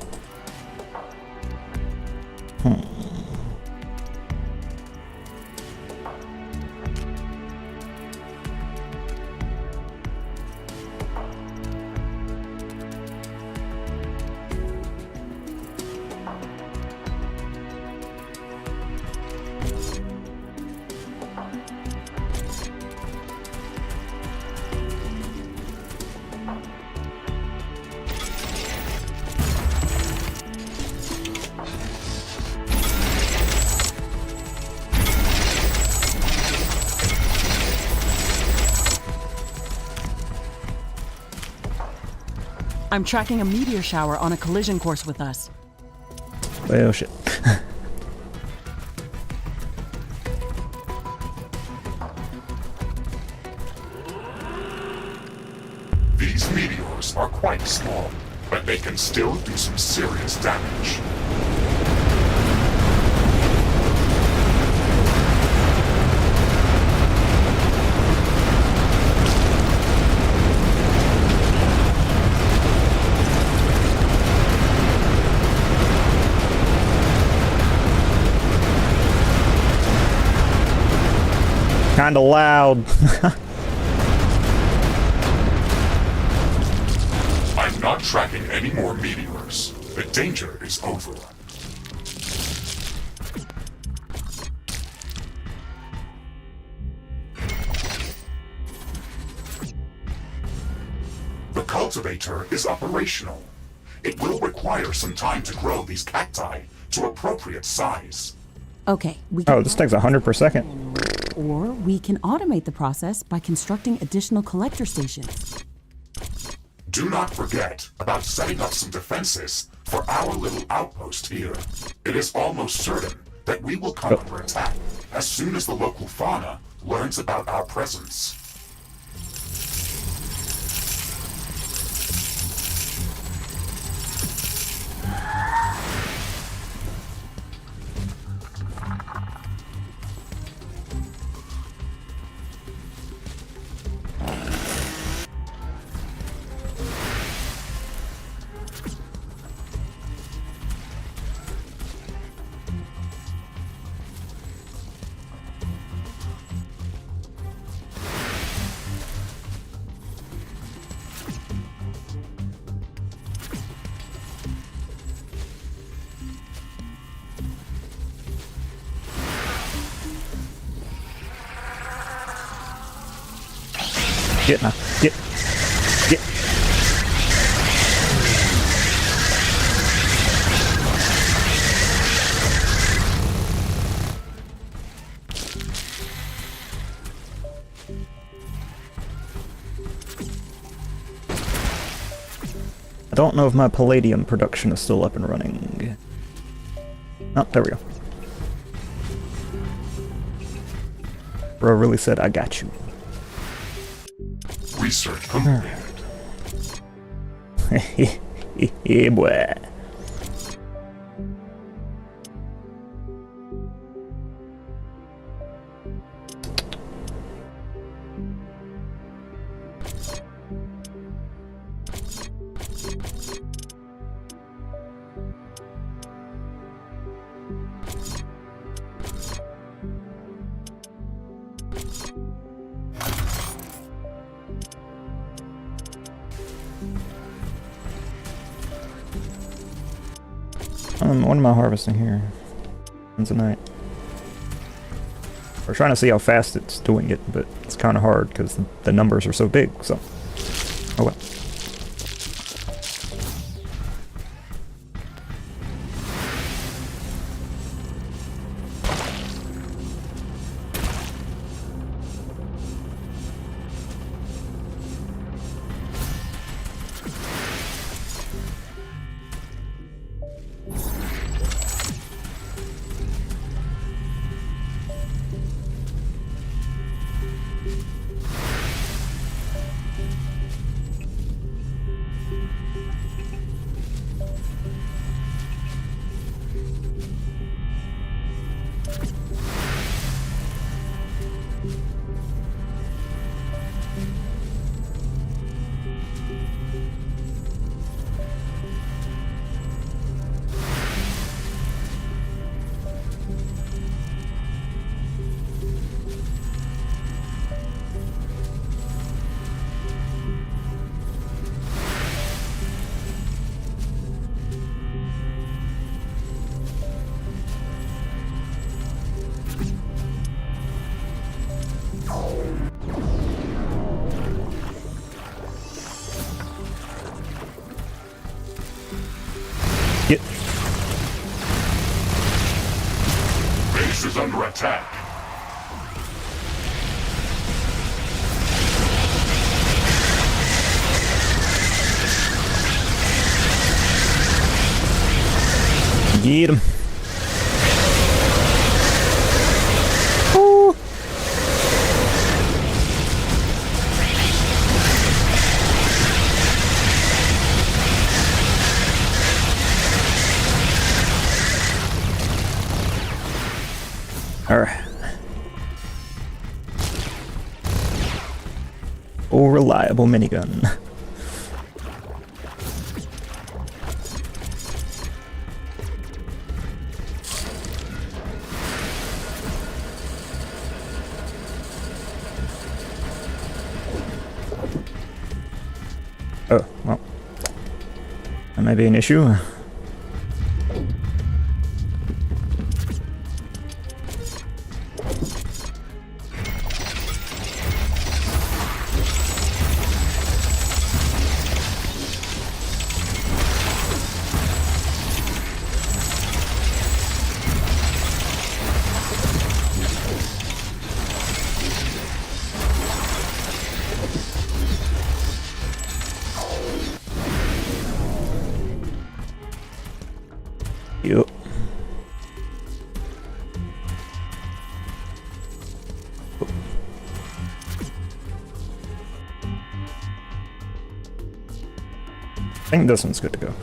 I'm tracking a meteor shower on a collision course with us. Oh shit. These meteors are quite small, but they can still do some serious damage. Kinda loud. I'm not tracking any more meteors. The danger is over. The cultivator is operational. It will require some time to grow these cacti to appropriate size. Okay, we Oh, this takes 100 per second. Or we can automate the process by constructing additional collector stations. Do not forget about setting up some defenses for our little outpost here. It is almost certain that we will come under attack as soon as the local fauna learns about our presence. Get now. Get. Get. I don't know if my palladium production is still up and running. Oh, there we go. Bro really said, I got you. Research completed. Yeah, boy. What am I harvesting here? Tonight. We're trying to see how fast it's doing it, but it's kind of hard because the numbers are so big, so. Oh well. Get. Base is under attack. Get him. Ooh. Alright. Oh, reliable minigun. Oh, well. That may be an issue. Yup. I think this one's good to go.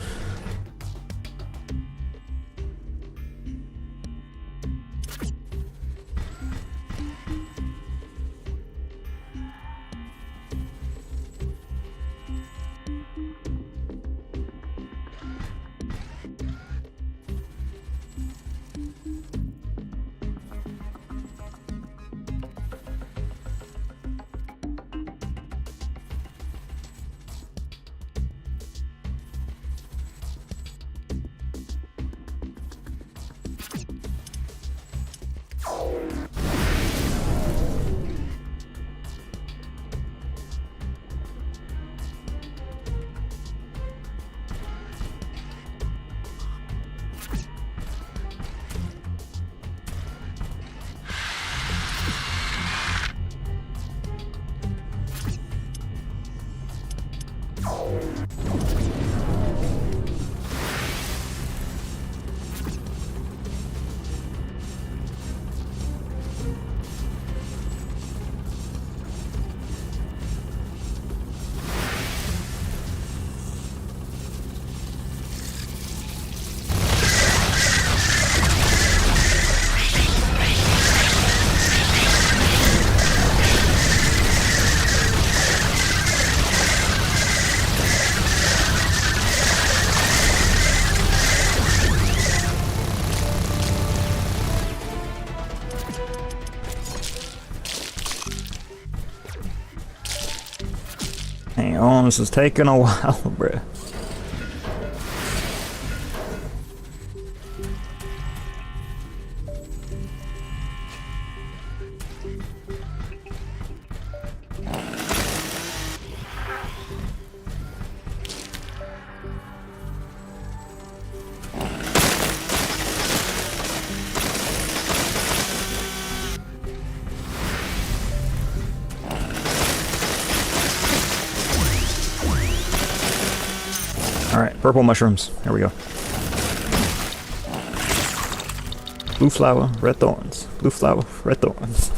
Hang on, this is taking a while, bruh. Alright, purple mushrooms. There we go. Blue flower, red thorns. Blue flower, red thorns.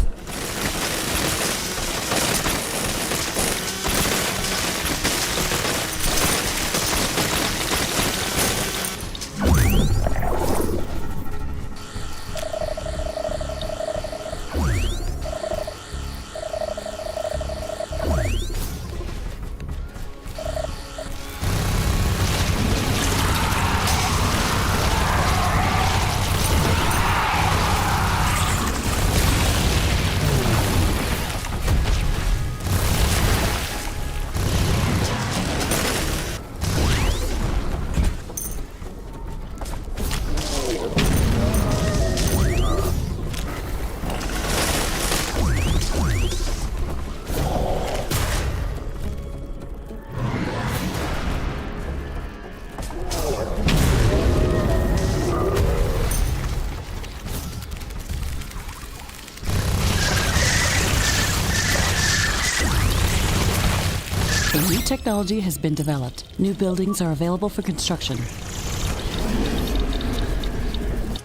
A new technology has been developed. New buildings are available for construction.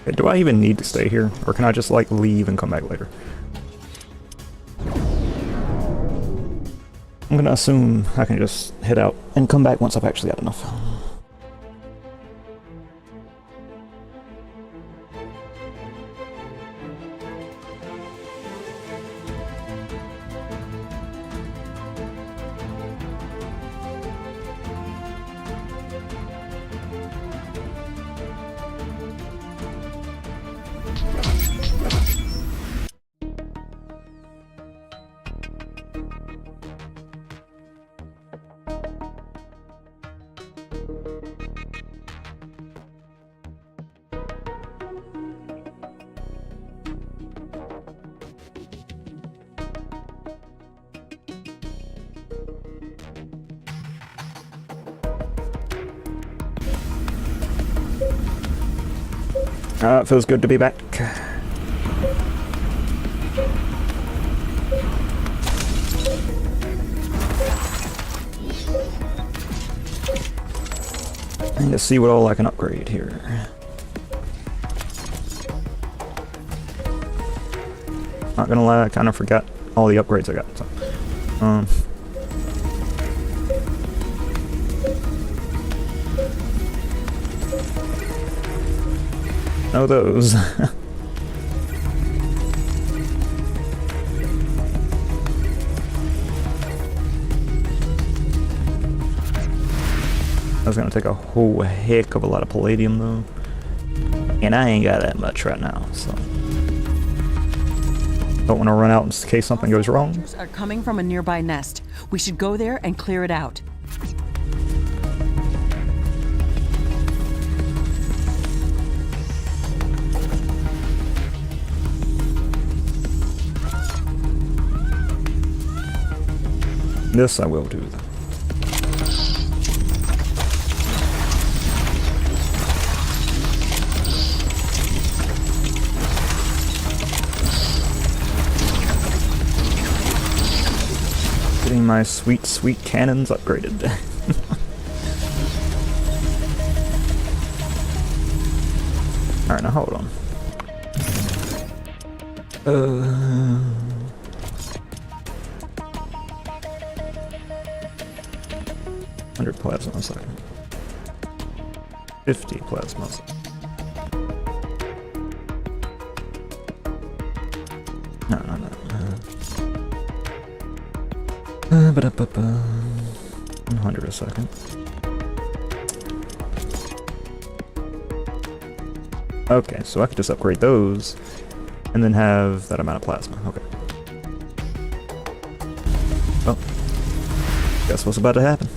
Okay, do I even need to stay here? Or can I just, like, leave and come back later? I'm gonna assume I can just head out and come back once I've actually had enough. It feels good to be back. And to see what all I can upgrade here. Not gonna lie, I kind of forgot all the upgrades I got. So, know those. That's gonna take a whole heck of a lot of palladium though. And I ain't got that much right now, so. Don't want to run out in case something goes wrong. Soldiers are coming from a nearby nest. We should go there and clear it out. This I will do though. Getting my sweet, sweet cannons upgraded. Alright, now hold on. 100 plasma a second. 50 plasma a second. No. 100 a second. Okay, so I could just upgrade those and then have that amount of plasma. Okay. Oh. Guess what's about to happen.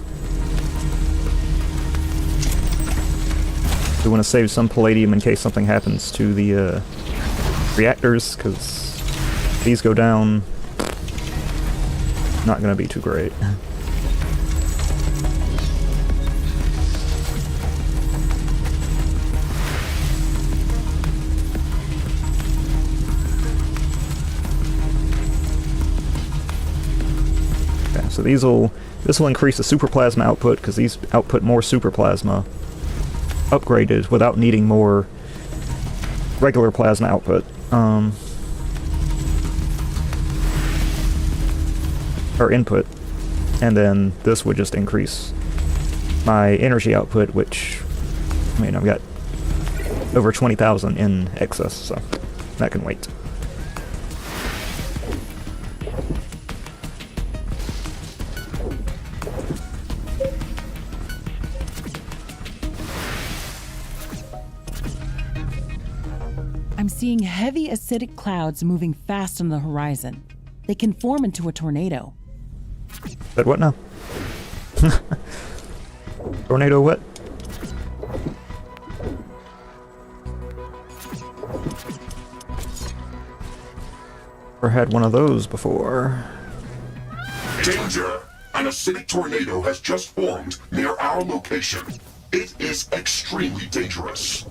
We want to save some palladium in case something happens to the reactors, because these go down. Not gonna be too great. Okay, so this will increase the super plasma output, because these output more super plasma upgraded without needing more regular plasma output. Or input, and then this would just increase my energy output, which, I mean, I've got over 20,000 in excess, so that can wait. I'm seeing heavy acidic clouds moving fast on the horizon. They can form into a tornado. But what now? Tornado what? Or had one of those before. Danger! An acidic tornado has just formed near our location. It is extremely dangerous.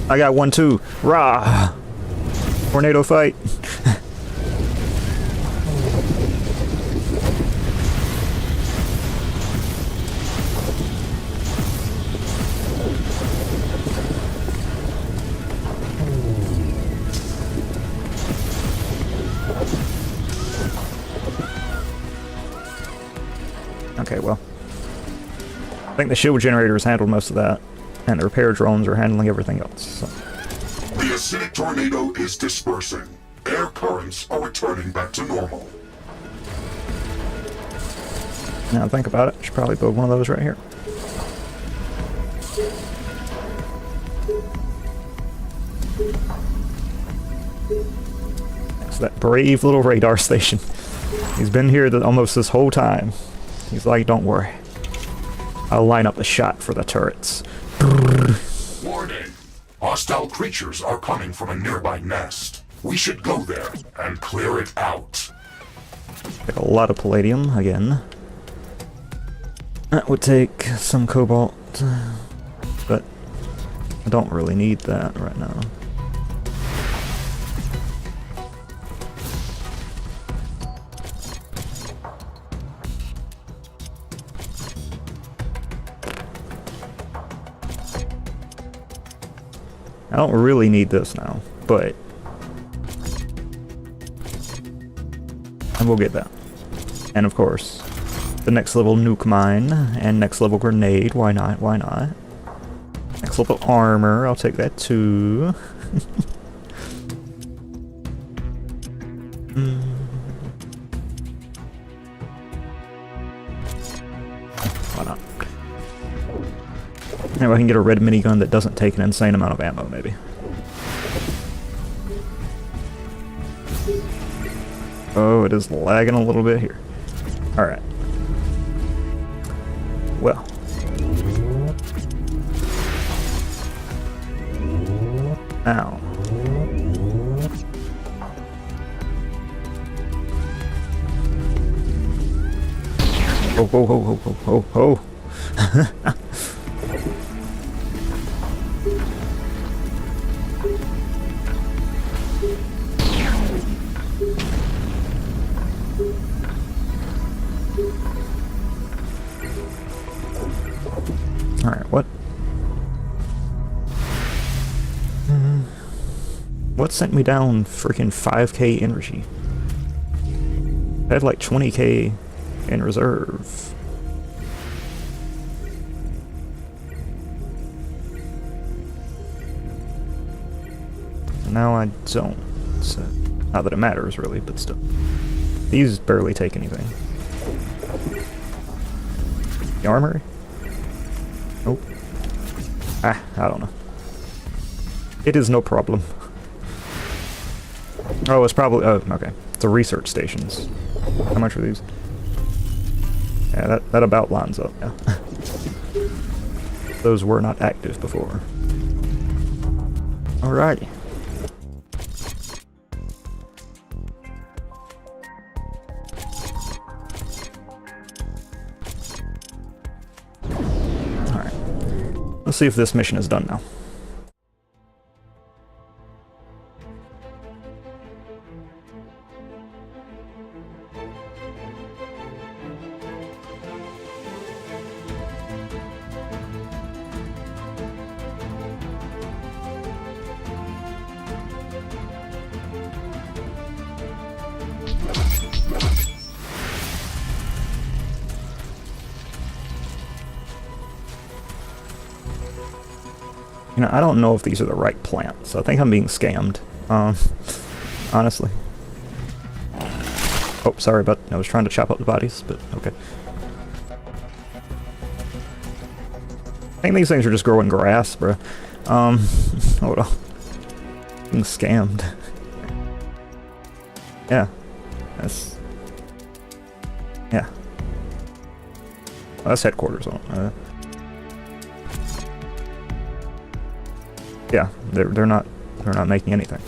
I got one too. Rah! Tornado fight. Okay, well, I think the shield generators handled most of that, and the repair drones are handling everything else. So. The acidic tornado is dispersing. Air currents are returning back to normal. Now think about it, I should probably build one of those right here. It's that brave little radar station. He's been here almost this whole time. He's like, don't worry. I'll line up the shot for the turrets. Warning! Hostile creatures are coming from a nearby nest. We should go there and clear it out. Take a lot of palladium again. That would take some cobalt, but I don't really need that right now. I don't really need this now, but and we'll get that. And of course, the next level nuke mine and next level grenade. Why not? Why not? Next level armor. I'll take that too. Why not? Now I can get a red minigun that doesn't take an insane amount of ammo, maybe. Oh, it is lagging a little bit here. Alright. Well. Ow. Oh, oh, oh, oh, oh, oh, oh. Alright, what? What sent me down freaking 5k energy? I had like 20k in reserve. Now I don't. So, not that it matters really, but still. These barely take anything. The armory? Nope. Ah, I don't know. It is no problem. Oh, it's probably... Oh, okay. It's the research stations. How much are these? Yeah, that about lines up, yeah. Those were not active before. Alrighty. Alright. Let's see if this mission is done now. You know, I don't know if these are the right plants. I think I'm being scammed. Honestly. Oh, sorry, but I was trying to chop up the bodies, but okay. I think these things are just growing grass, bro. Hold on. Being scammed. Yeah. Yeah. Well, that's headquarters on. Yeah, they're not making anything.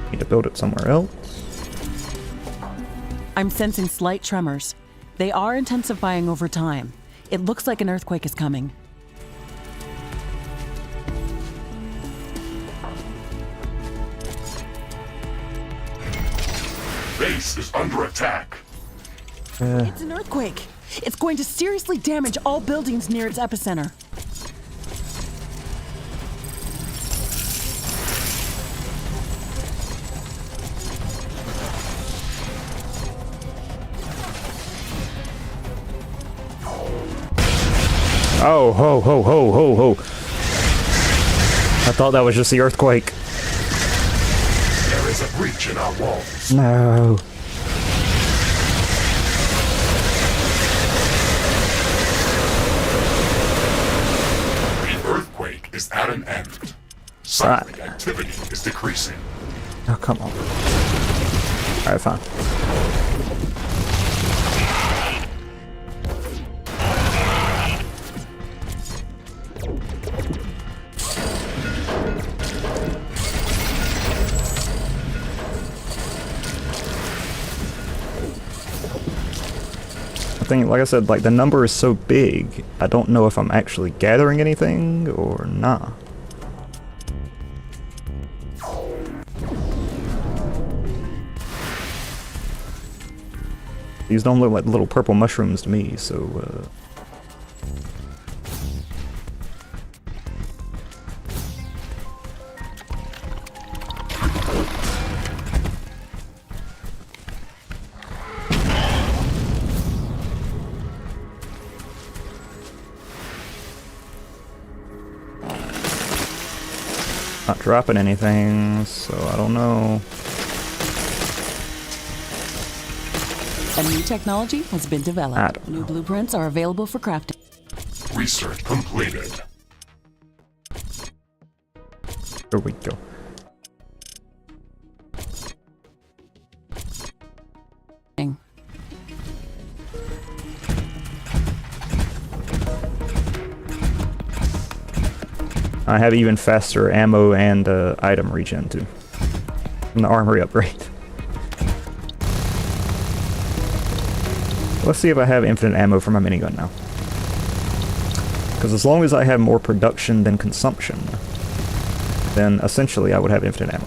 Need to build it somewhere else. I'm sensing slight tremors. They are intensifying over time. It looks like an earthquake is coming. Base is under attack. It's an earthquake. It's going to seriously damage all buildings near its epicenter. Oh, ho, ho, ho, ho, ho. I thought that was just the earthquake. There is a breach in our walls. No. Is at an end. Seismic activity is decreasing. Oh, come on. Alright, fine. I think, like I said, like the number is so big, I don't know if I'm actually gathering anything or not. These don't look like little purple mushrooms to me, so not dropping anything, so I don't know. A new technology has been developed. New blueprints are available for crafting. Research completed. There we go. I have even faster ammo and item regen too. From the armory upgrade. Let's see if I have infinite ammo for my minigun now. Because as long as I have more production than consumption, then essentially I would have infinite ammo.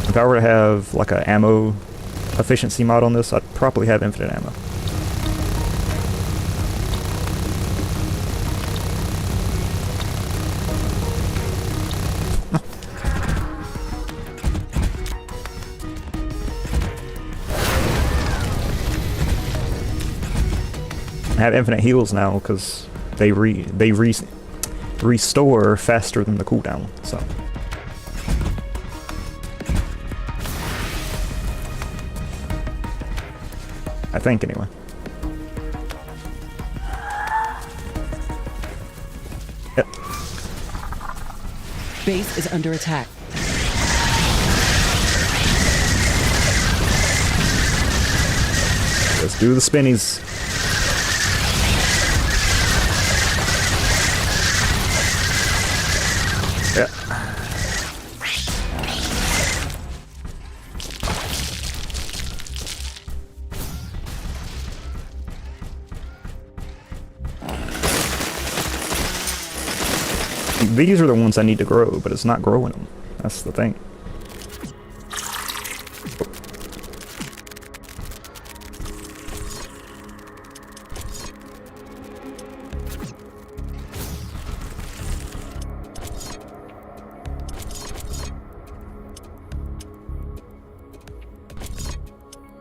If I were to have like an ammo efficiency mod on this, I'd probably have infinite ammo. I have infinite heals now because they restore faster than the cooldown, so. I think anyway. Yep. Base is under attack. Let's do the spinnies. Yeah. These are the ones I need to grow, but it's not growing them. That's the thing.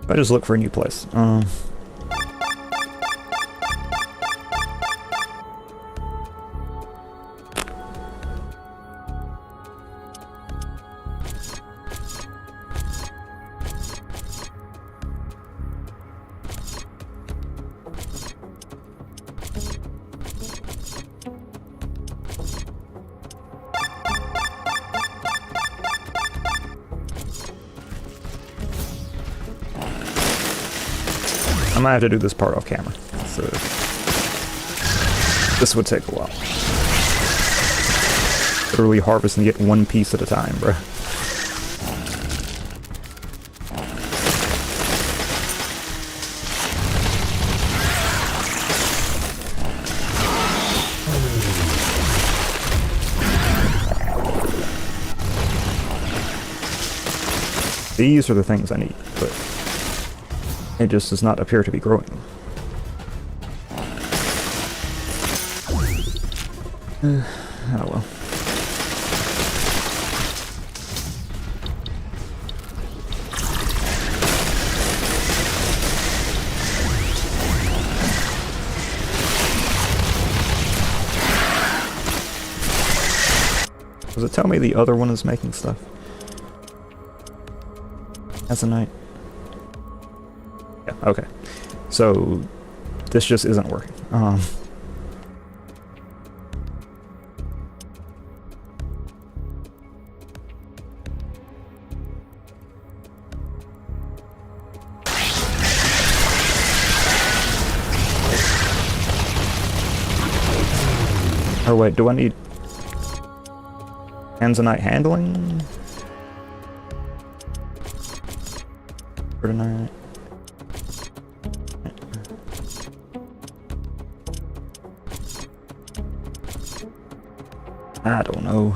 I just look for a new place. I might have to do this part off camera. So this would take a while. Literally harvest and get one piece at a time, bruh. These are the things I need, but it just does not appear to be growing. Oh well. Does it tell me the other one is making stuff? As a night. Yeah, okay. So this just isn't working. Oh wait, do I need Tanzanite handling? For tonight. I don't know.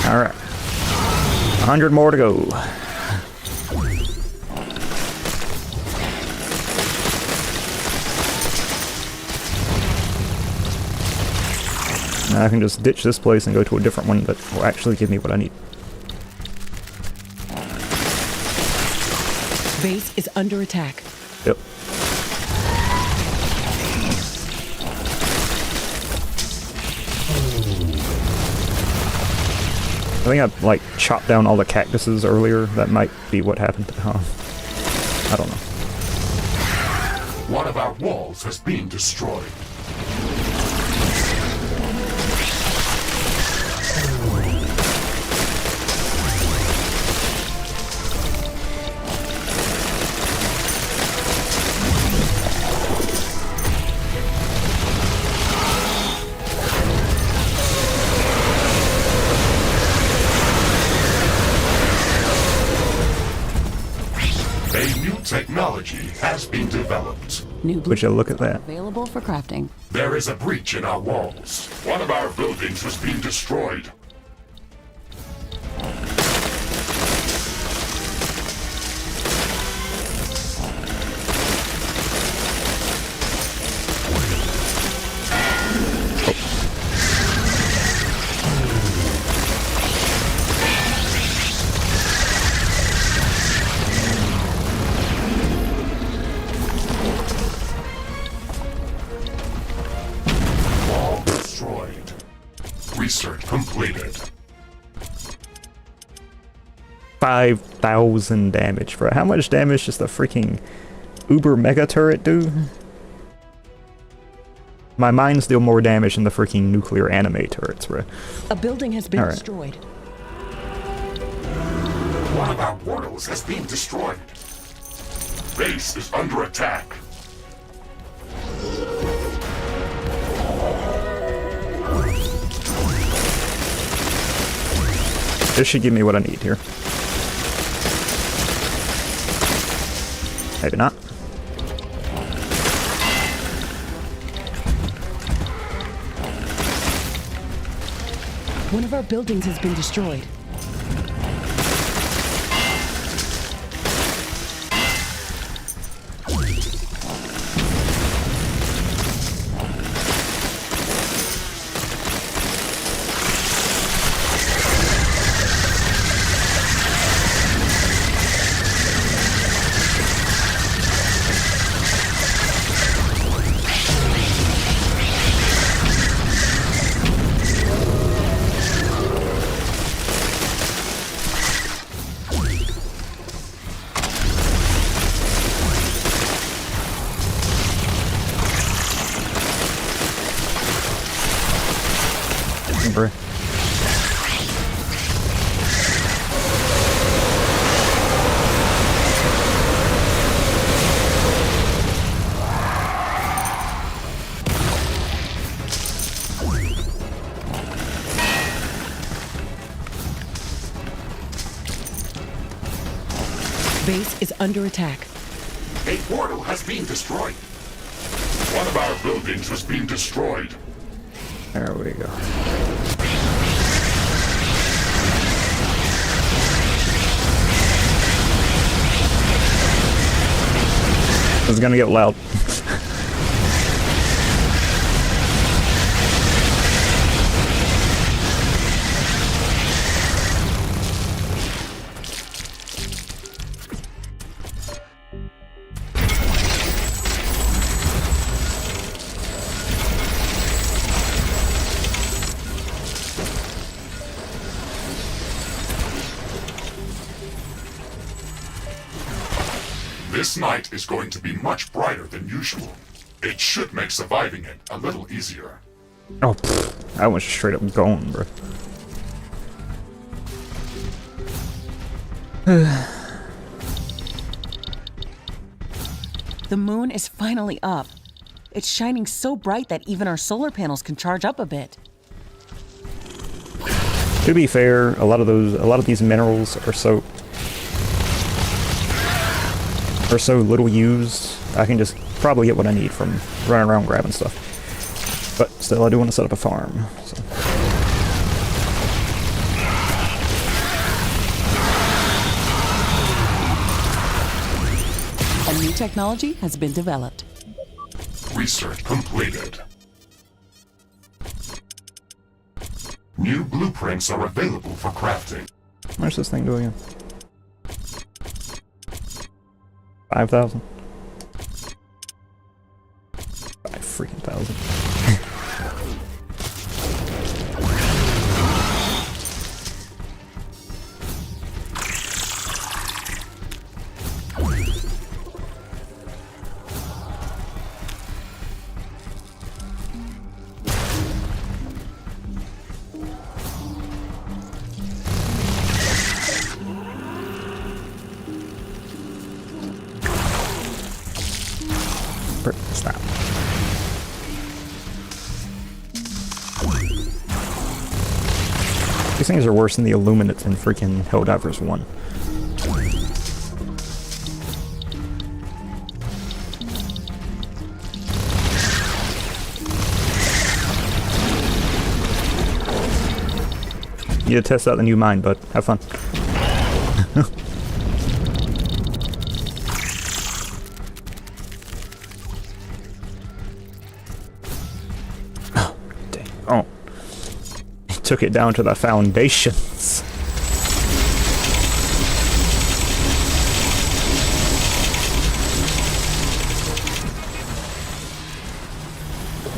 Alright. 100 more to go. Now I can just ditch this place and go to a different one that will actually give me what I need. Base is under attack. Yep. I think I, like, chopped down all the cactuses earlier. That might be what happened. I don't know. One of our walls has been destroyed. A new technology has been developed. New Would you look at blueprints that? are available for crafting. There is a breach in our walls. One of our buildings was being destroyed. Wall destroyed. Research completed. 5,000 damage, bro. How much damage does the freaking Uber Mega Turret do? My mind's deal more damage than the freaking nuclear anime turrets, bro. A building has been All right. destroyed. One of our portals has been destroyed. Base is under attack. This should give me what I need here. Maybe not. One of our buildings has been destroyed. Bro. Base is under attack. A portal has been destroyed. One of our buildings was being destroyed. There we go. This is gonna get loud. This night is going to be much brighter than usual. It should make surviving it a little easier. Oh, pfft. I was just straight up going, bro. The moon is finally up. It's shining so bright that even our solar panels can charge up a bit. To be fair, a lot of these minerals are so little used. I can just probably get what I need from running around grabbing stuff. But still, I do want to set up a farm. So. A new technology has been developed. Research completed. New blueprints are available for crafting. How much does this thing do again? 5,000? 5 freaking thousand. Stop. These things are worse than the Illuminates in freaking Helldivers 1. You test out the new mine, bud. Have fun. Oh, dang. Oh. He took it down to the foundations.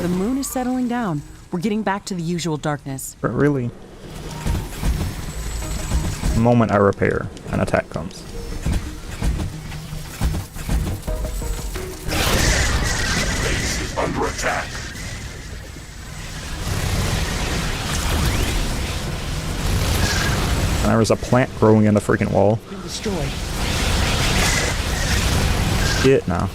The moon is settling down. We're getting back to the usual darkness. But really, the moment I repair, an attack comes. Base is under attack. And there was a plant growing in the freaking wall. Destroyed. Shit, no.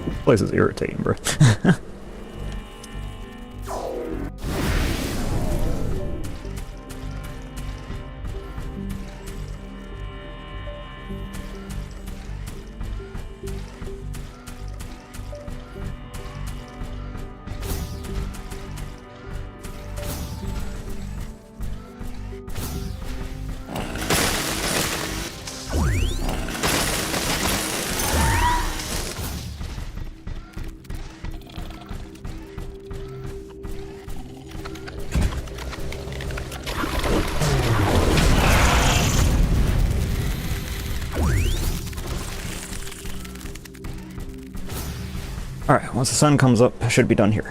This place is irritating, bro. Alright, once the sun comes up, I should be done here.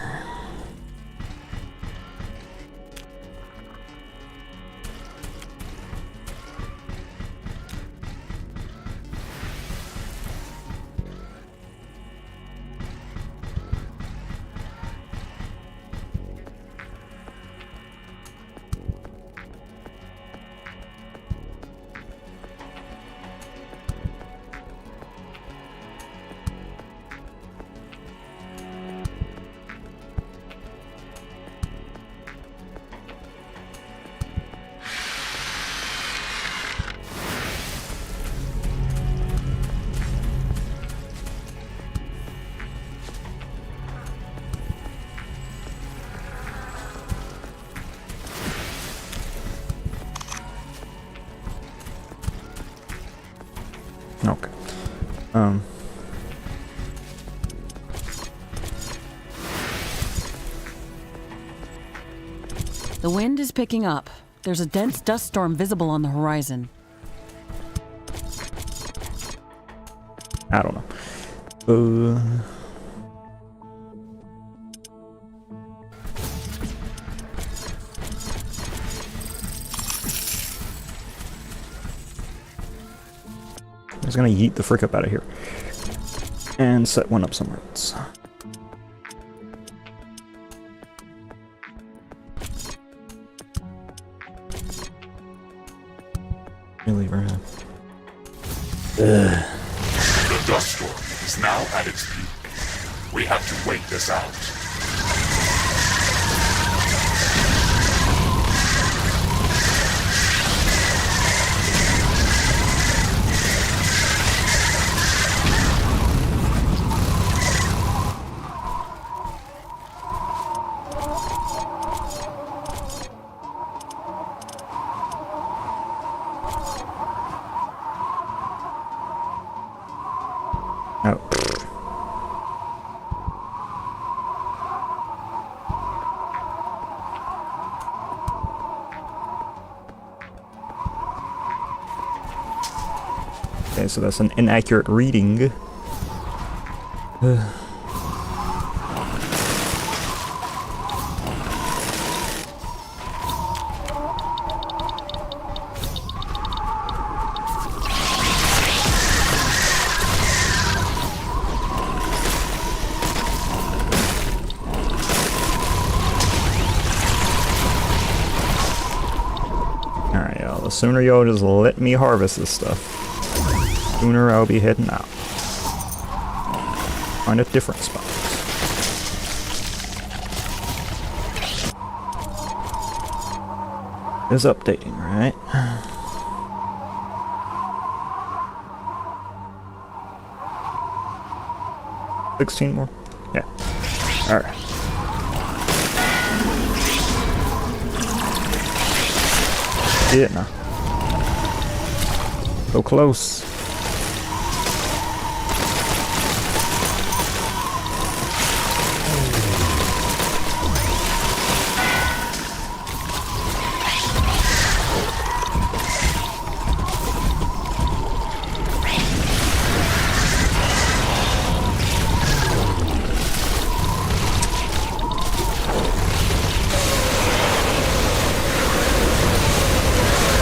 Okay. The wind is picking up. There's a dense dust storm visible on the horizon. I don't know. I'm just gonna yeet the frick up out of here. And set one up somewhere else. Really, bro. The dust storm is now at its peak. We have to wait this out. Oh. Okay, so that's an inaccurate reading. The sooner y'all just let me harvest this stuff, the sooner I'll be heading out. Find a different spot. Is updating, right? $16 more? Yeah. Alright. Yeah, no. So close.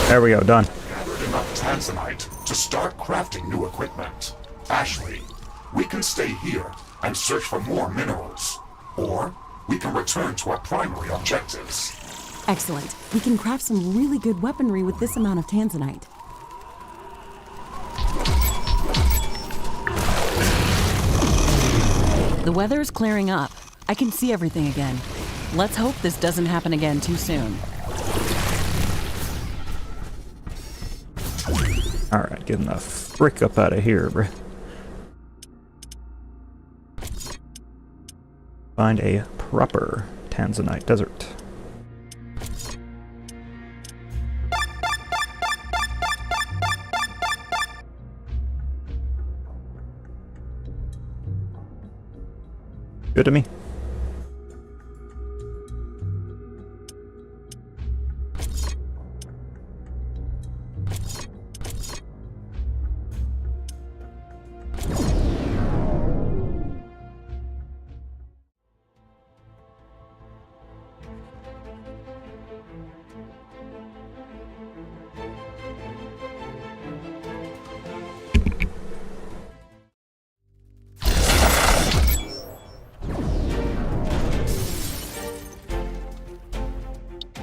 There we go, done. Gathered enough tanzanite to start crafting new equipment. Ashley, we can stay here and search for more minerals. Or we can return to our primary objectives. Excellent. We can craft some really good weaponry with this amount of tanzanite. The weather is clearing up. I can see everything again. Let's hope this doesn't happen again too soon. Alright, get enough frick up out of here, bruh. Find a proper tanzanite desert. Good to me.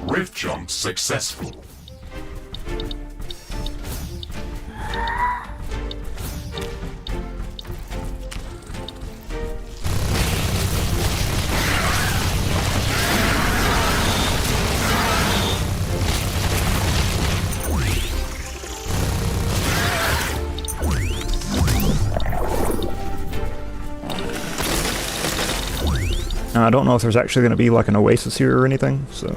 Rift jump successful. Now, I don't know if there's actually going to be like an oasis here or anything, so...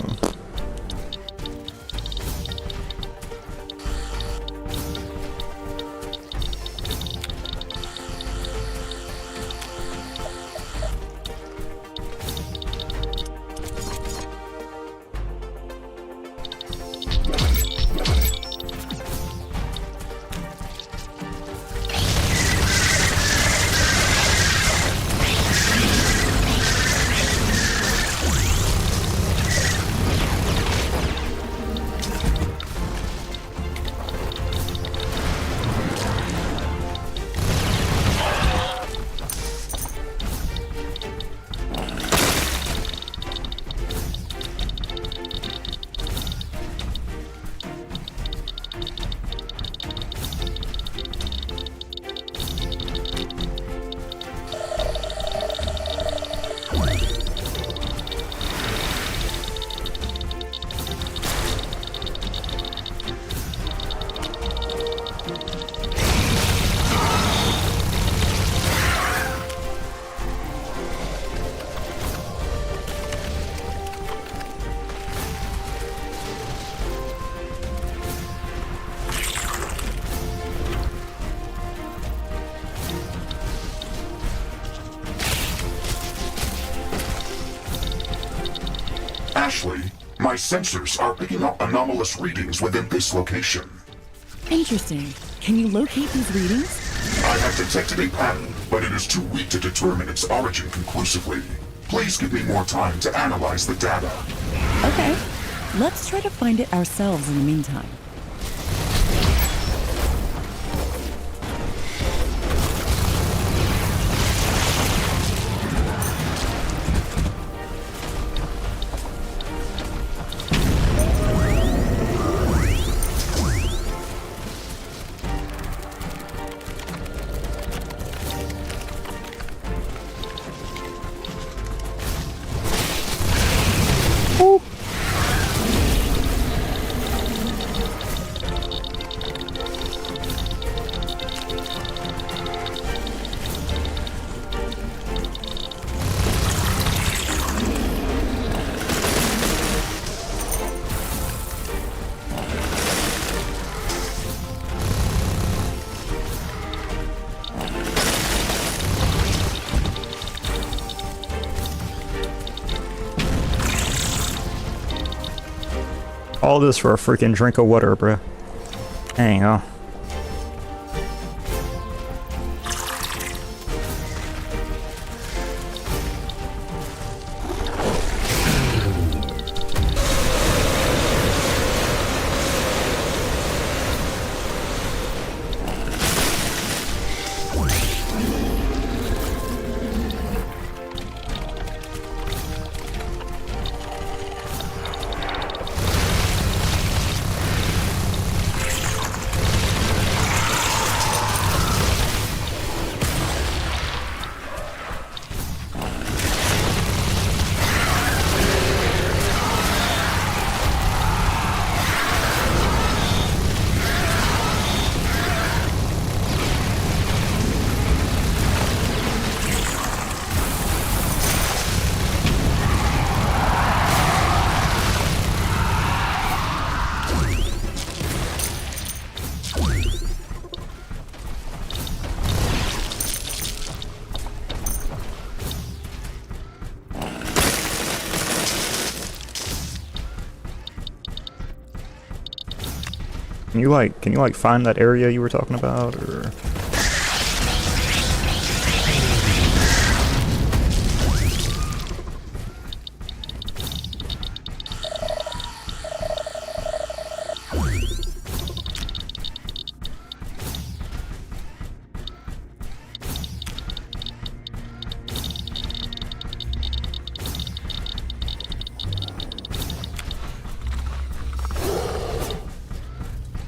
Ashley, my sensors are picking up anomalous readings within this location. Interesting. Can you locate these readings? I have detected a pattern, but it is too weak to determine its origin conclusively. Please give me more time to analyze the data. Okay. Let's try to find it ourselves in the meantime. All this for a freaking drink of water, bruh. There you go. Can you like find that area you were talking about, or?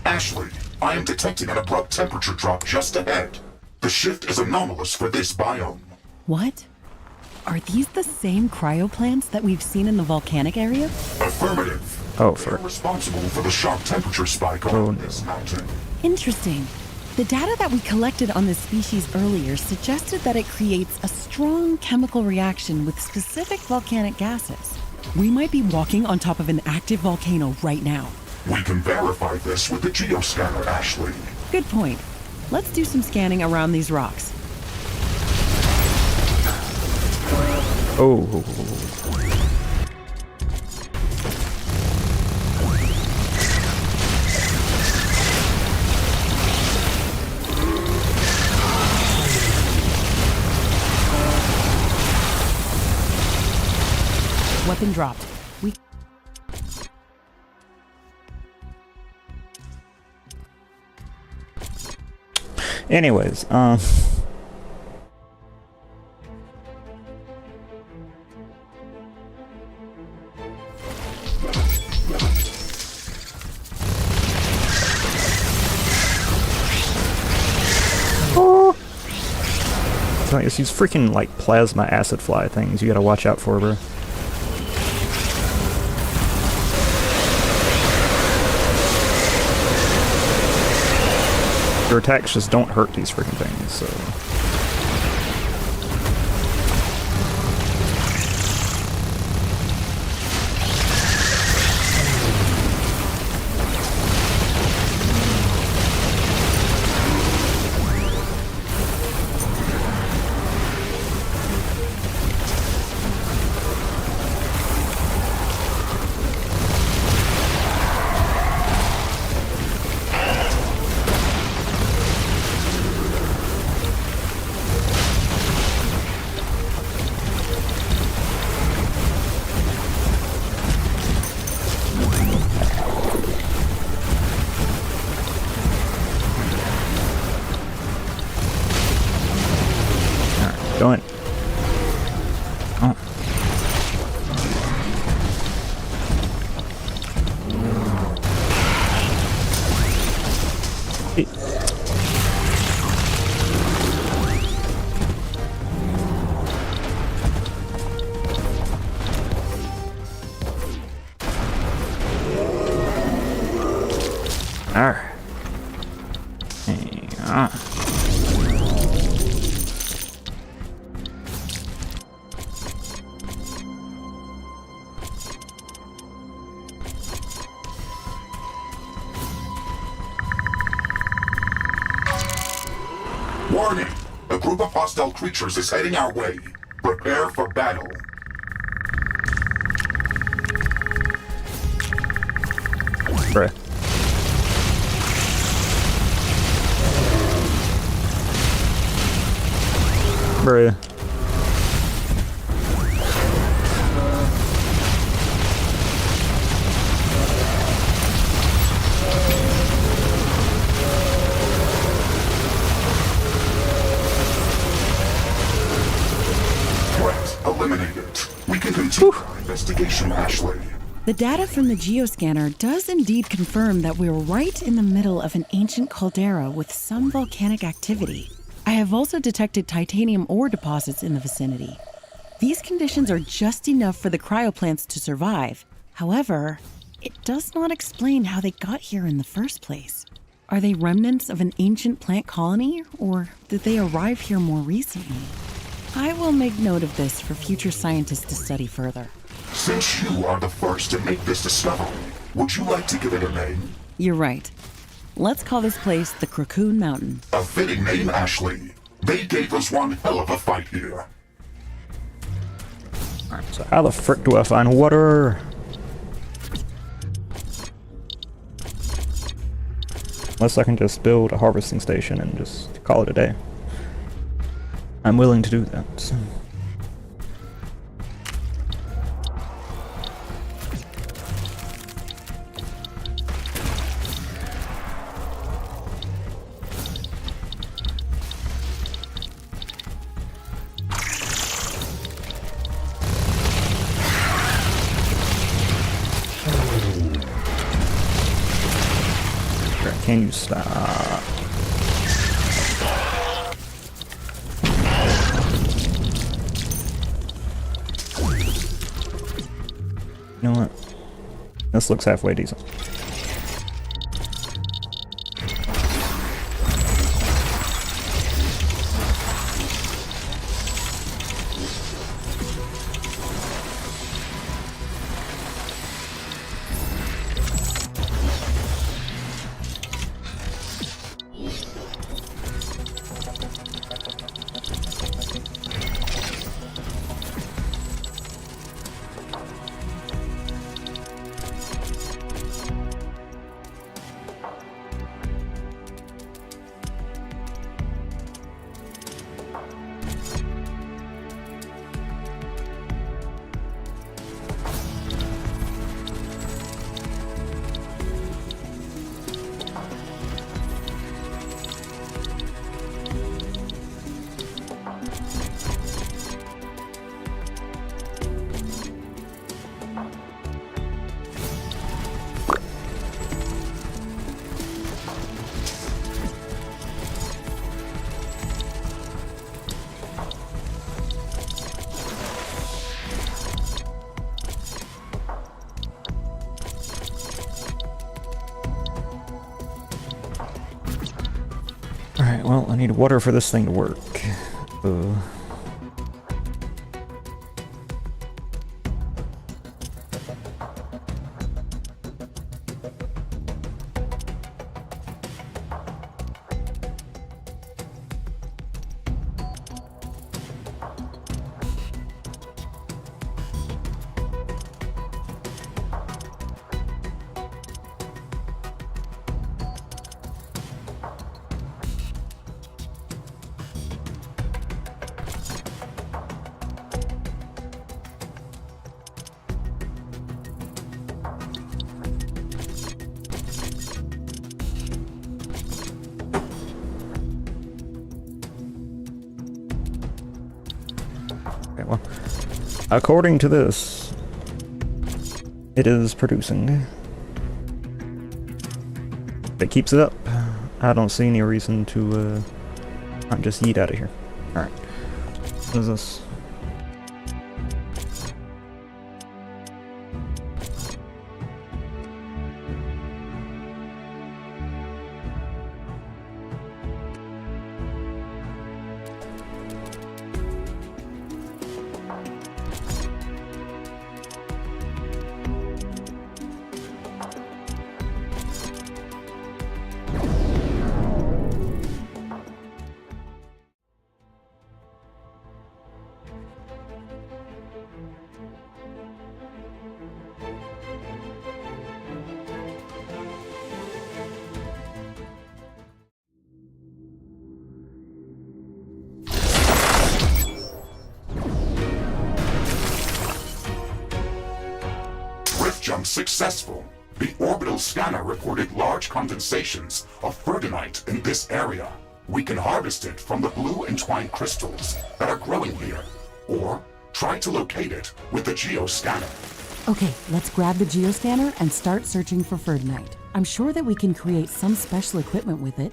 Ashley, I am detecting an abrupt temperature drop just ahead. The shift is anomalous for this biome. What? Are these the same cryoplants that we've seen in the volcanic area? Affirmative. Oh, They're responsible for the sharp temperature spike Oh, on no. this mountain. Interesting. The data that we collected on this species earlier suggested that it creates a strong chemical reaction with specific volcanic gases. We might be walking on top of an active volcano right now. We can verify this with the geoscanner, Ashley. Good point. Let's do some scanning around these rocks. Oh. Weapon dropped. We... Anyways, so it's these freaking like plasma acid fly things you gotta watch out for, bro. Your attacks just don't hurt these freaking things, so... Going. Oh. Hey. Arr. Hang on. Warning! A group of hostile creatures is heading our way. Prepare for battle. Bruh. Bruh. Threat eliminated. We can continue our investigation, Ashley. The data from the geoscanner does indeed confirm that we're right in the middle of an ancient caldera with some volcanic activity. I have also detected titanium ore deposits in the vicinity. These conditions are just enough for the cryoplants to survive. However, it does not explain how they got here in the first place. Are they remnants of an ancient plant colony, or did they arrive here more recently? I will make note of this for future scientists to study further. Since you are the first to make this discovery, would you like to give it a name? You're right. Let's call this place the Cocoon Mountain. A fitting name, Ashley. They gave us one hell of a fight here. Alright, so how the frick do I find water? Unless I can just build a harvesting station and just call it a day. I'm willing to do that. So. Can you stop? You know what? This looks halfway decent. Alright, well, I need water for this thing to work. Okay, well, according to this, it is producing. If it keeps it up, I don't see any reason to not just eat out of here. Alright. What is this? jump successful. The orbital scanner reported large condensations of Ferdinite in this area. We can harvest it from the blue entwined crystals that are growing here, or try to locate it with the geoscanner. Okay, let's grab the geoscanner and start searching for Ferdinite. I'm sure that we can create some special equipment with it.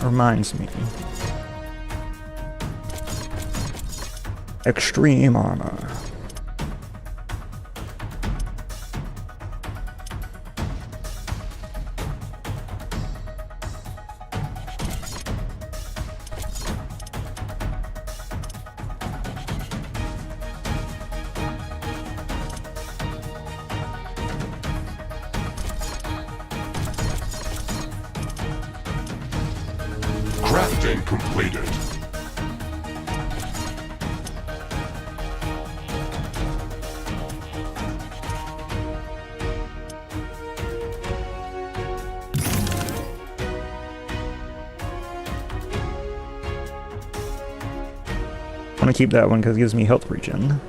Reminds me. Extreme armor. Crafting completed. I want to keep that one because it gives me health regen.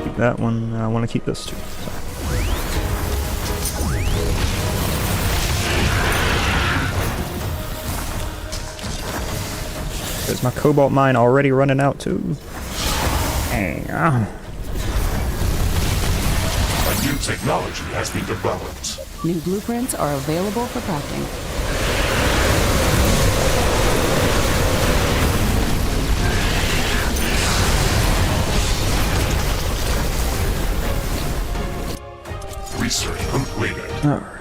Keep that one. I want to keep this too. Is my cobalt mine already running out too? Dang. A new technology has been developed. New blueprints are available for crafting. Research completed. Alright.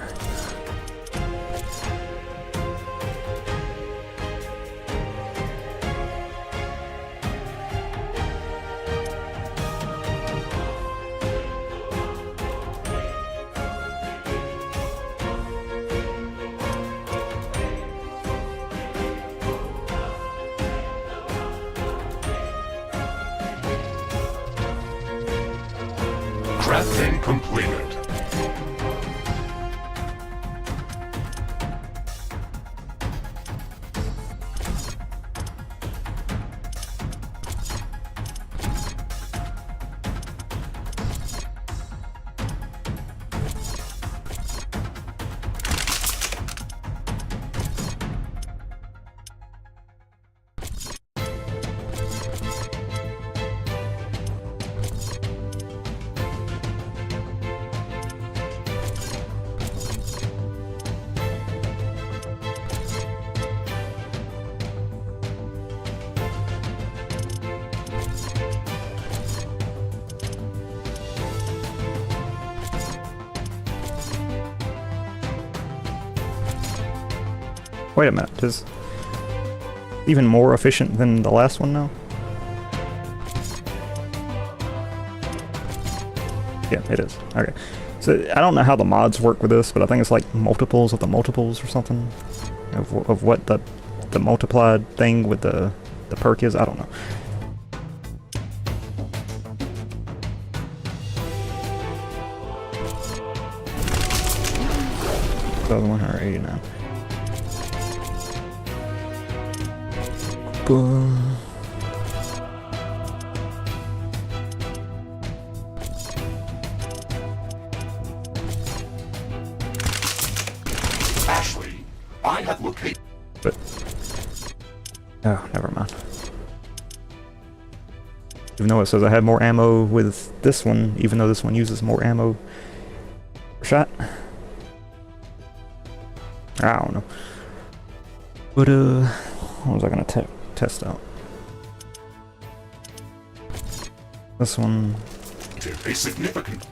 Crafting completed. Wait a minute, is even more efficient than the last one now? Yeah, it is. Okay. So I don't know how the mods work with this, but I think it's like multiples of the multiples or something of what the multiplied thing with the perk is. I don't know. The other one, or 89. Boom. Ashley, I have located. But oh, never mind. Even though it says I have more ammo with this one, even though this one uses more ammo per shot. I don't know. But what was I gonna test out? This one. A significant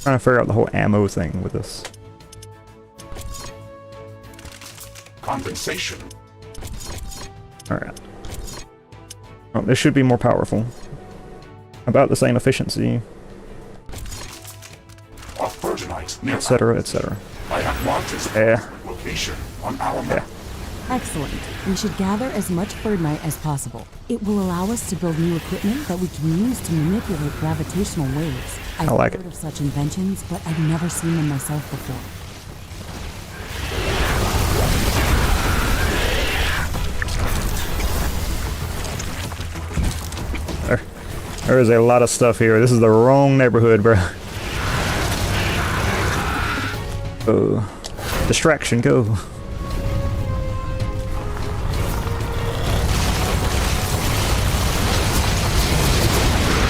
Trying to figure out the whole ammo thing with this. compensation. Alright. Oh, this should be more powerful. About the same efficiency, Of Virginite near etc., etc. I have marked its Yeah. location on our map. Excellent. We should gather as much Birdnite as possible. It will allow us to build new equipment that we can use to manipulate gravitational waves. I've like heard it. of such inventions, but I've never seen them myself before. There is a lot of stuff here. This is the wrong neighborhood, bro. Oh. Distraction, go.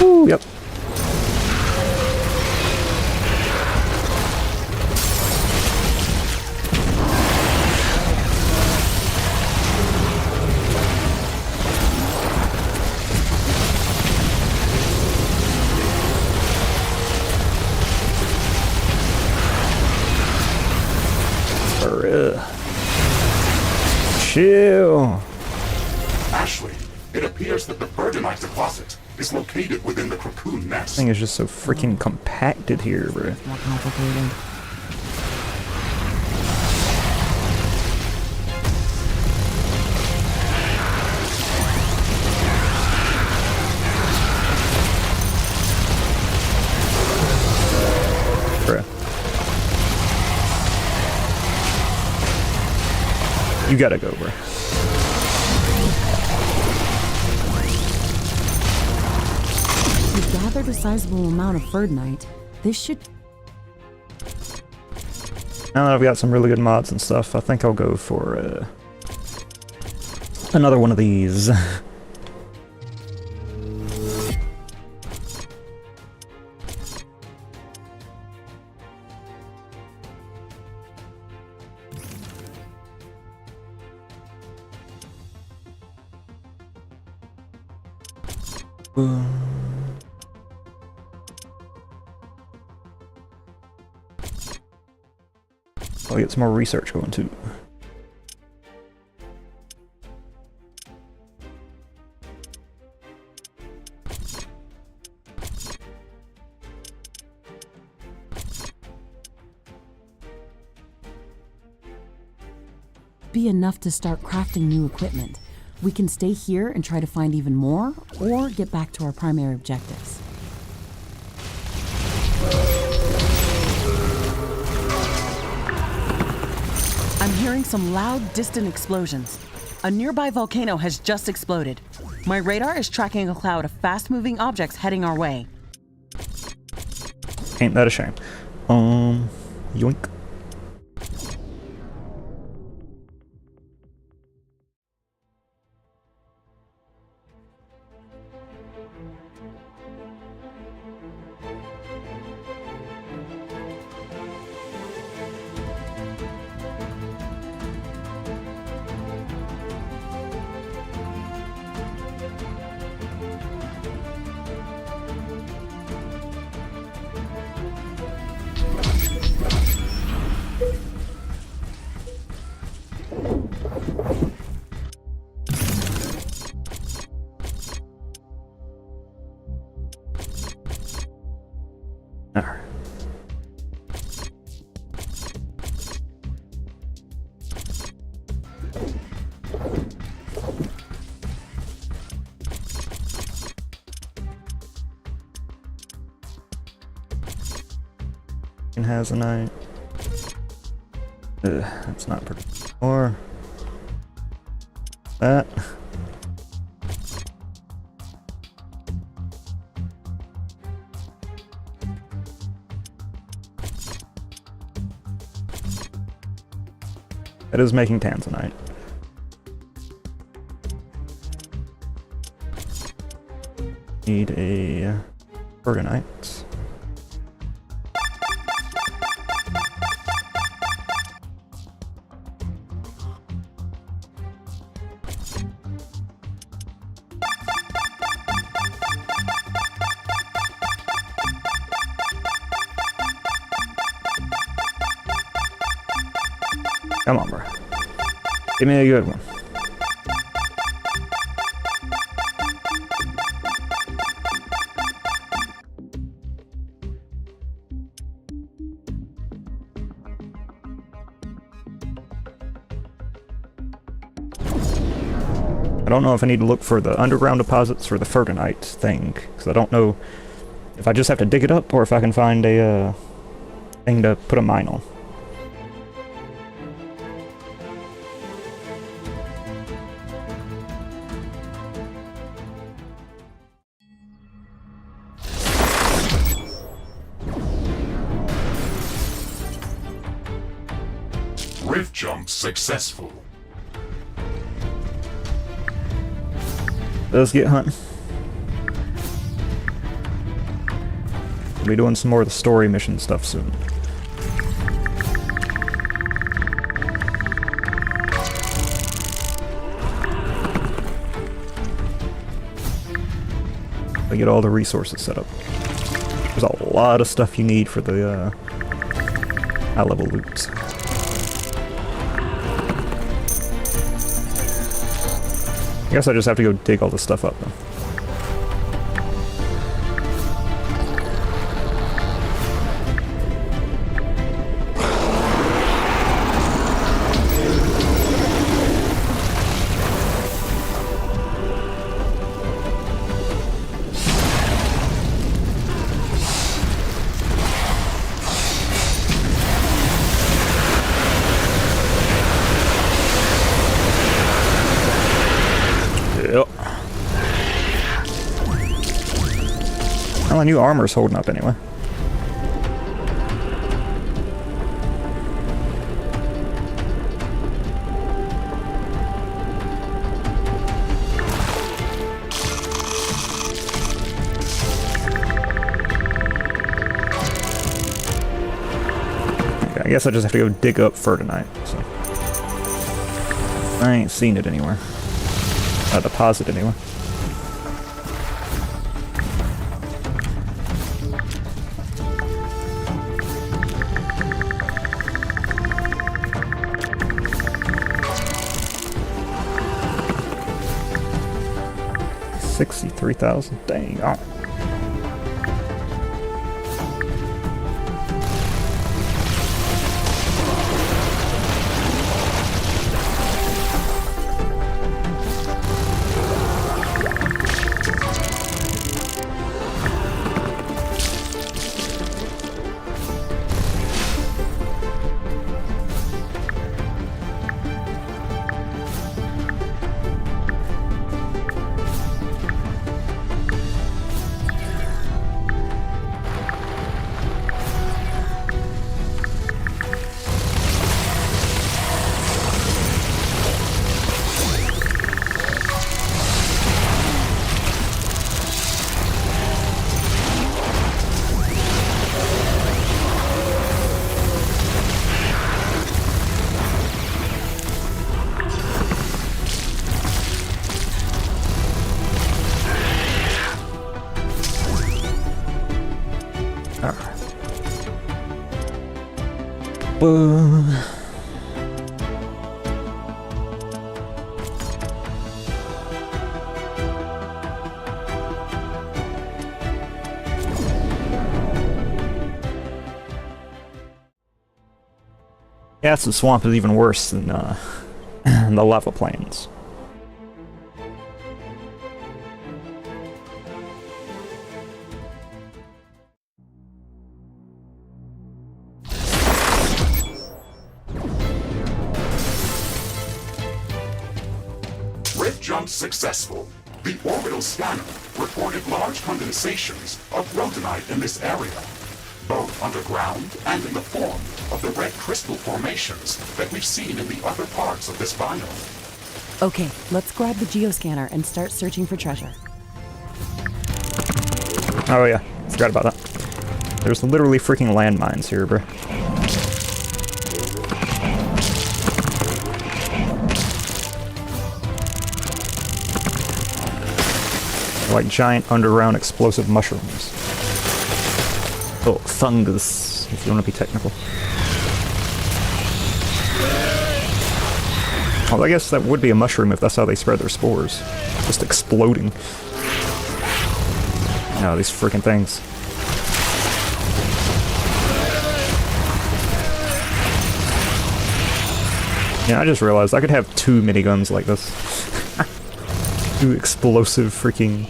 Ooh, yep. Chill. Ashley, it appears that the Virginite deposit is located within the cocoon nest. This thing is just so freaking compacted here, bro. More complicated. Bruh. You gotta go, bro. We've gathered a sizable amount of Birdnite. This should... Now that I've got some really good mods and stuff, I think I'll go for another one of these. I'll get some more research going too. be enough to start crafting new equipment. We can stay here and try to find even more, or get back to our primary objectives. I'm hearing some loud, distant explosions. A nearby volcano has just exploded. My radar is tracking a cloud of fast-moving objects heading our way. Ain't that a shame? Yoink. Alright. Has a night. That's not pretty. Or That. That is making tanzanite. Need a organite. Come on, bro. Give me a good one. I don't know if I need to look for the underground deposits for the fertinite thing, because I don't know if I just have to dig it up or if I can find a thing to put a mine on. Rift jump successful. Let's get hunting. We'll be doing some more of the story mission stuff soon. We get all the resources set up. There's a lot of stuff you need for the high level loot. I guess I just have to go dig all this stuff up then. Yep. Well, the new armor's holding up anyway. Okay, I guess I just have to go dig up fertinite, so. I ain't seen it anywhere. A deposit anyway. $63,000. Dang. Oh. Whoa. Yes, the swamp is even worse than the lava plains. unsuccessful. The orbital scanner reported large condensations of rhodonite in this area, both underground and in the form of the red crystal formations that we've seen in the other parts of this biome. Okay, let's grab the geoscanner and start searching for treasure. Oh yeah, forgot about that. There's literally freaking landmines here, bro. Like giant underground explosive mushrooms. Oh, fungus, if you want to be technical. Well, I guess that would be a mushroom if that's how they spread their spores. Just exploding. No, these freaking things. Yeah, I just realized I could have 2 miniguns like this. 2 explosive freaking...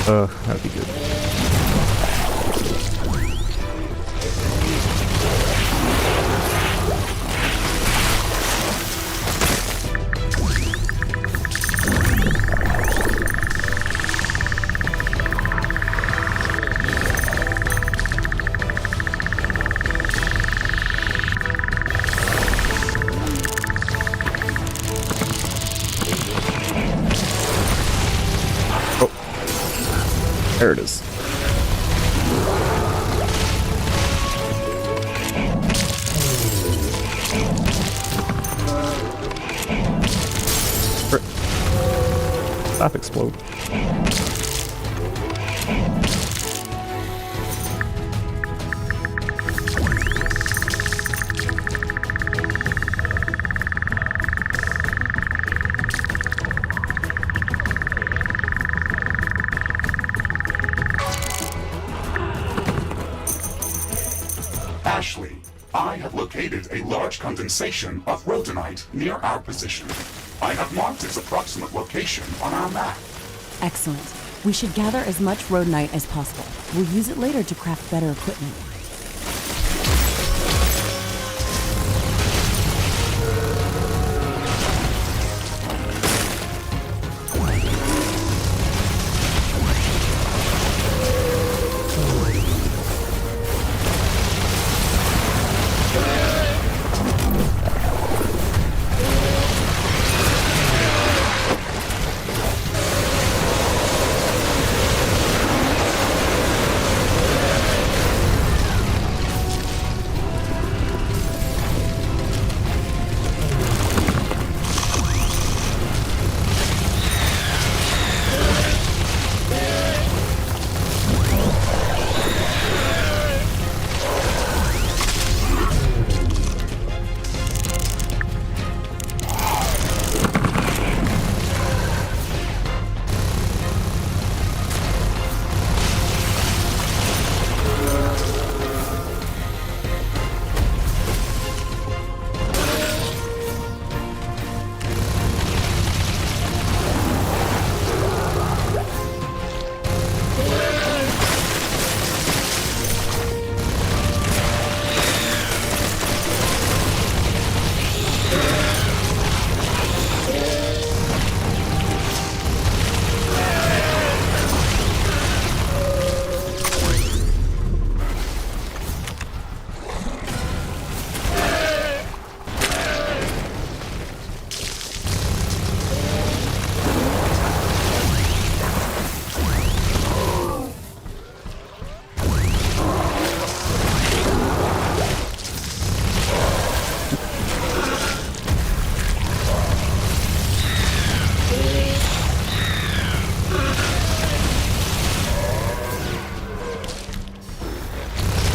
that'd be good. There it is. Stop explode. Ashley, I have located a large condensation of rhodonite near our position. I have marked its approximate location on our map. Excellent. We should gather as much rhodonite as possible. We'll use it later to craft better equipment.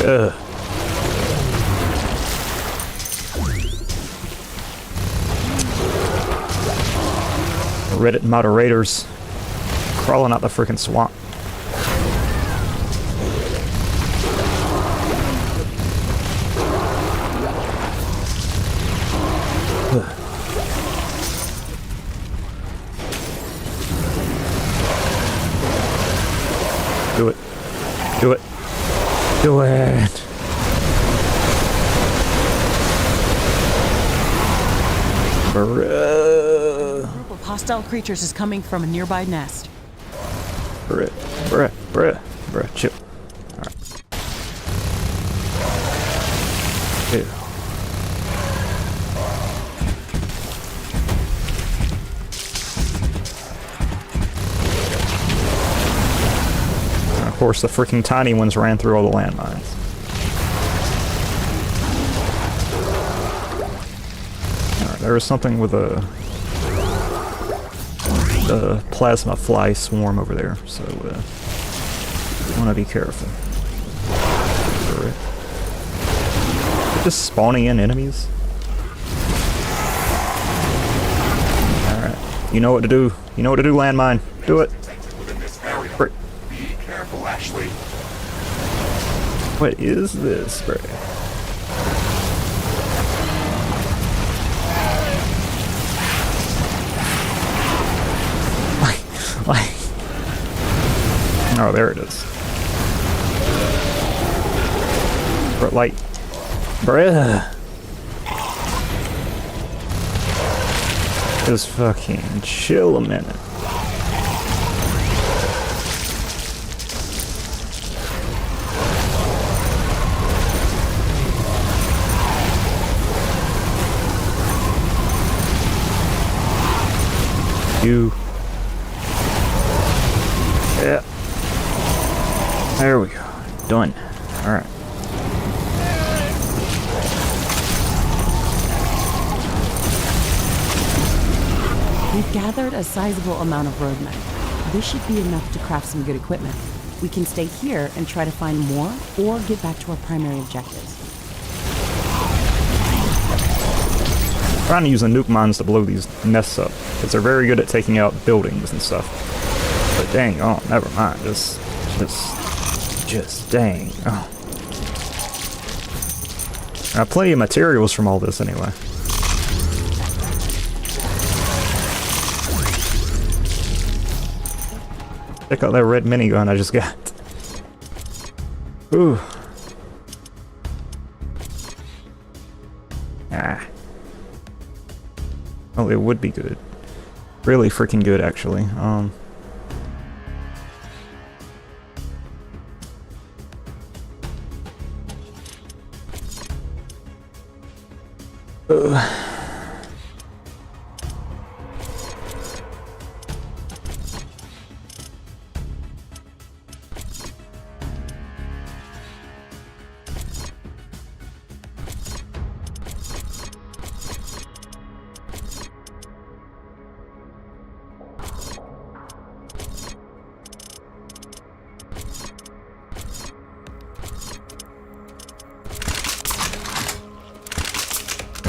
Ugh. Reddit moderators crawling out the freaking swamp. Do it. Do it. Do it. Group of hostile creatures is coming from a nearby nest. Bruh, chill. Alright. Ew. And of course, the freaking tiny ones ran through all the landmines. Alright, there was something with a plasma fly swarm over there, so want to be careful. They're just spawning in enemies. Alright, you know what to do. You know what to do, landmine. Do it. Frick. Be careful, Ashley. What is this, bro? Oh, there it is. But like, bruh. Just fucking chill a minute. You. Yeah. There we go. Done. Alright. We've gathered a sizable amount of road mech. This should be enough to craft some good equipment. We can stay here and try to find more, or get back to our primary objectives. I'm trying to use the nuke mines to blow these nests up, because they're very good at taking out buildings and stuff. But dang, oh, never mind. Just dang. Oh. I have plenty of materials from all this anyway. Check out that red minigun I just got. Ooh. Ah. Oh, it would be good. Really freaking good, actually.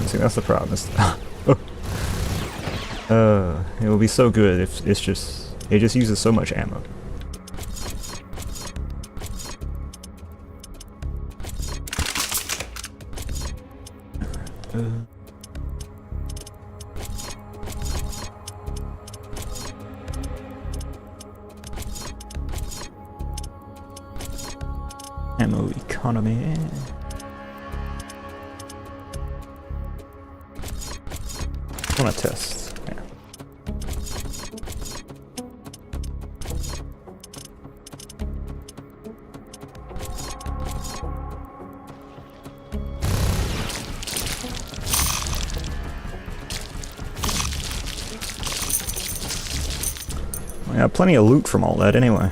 See, that's the problem. It will be so good if it just uses so much ammo. Ammo economy. I want to test. Yeah. I got plenty of loot from all that anyway.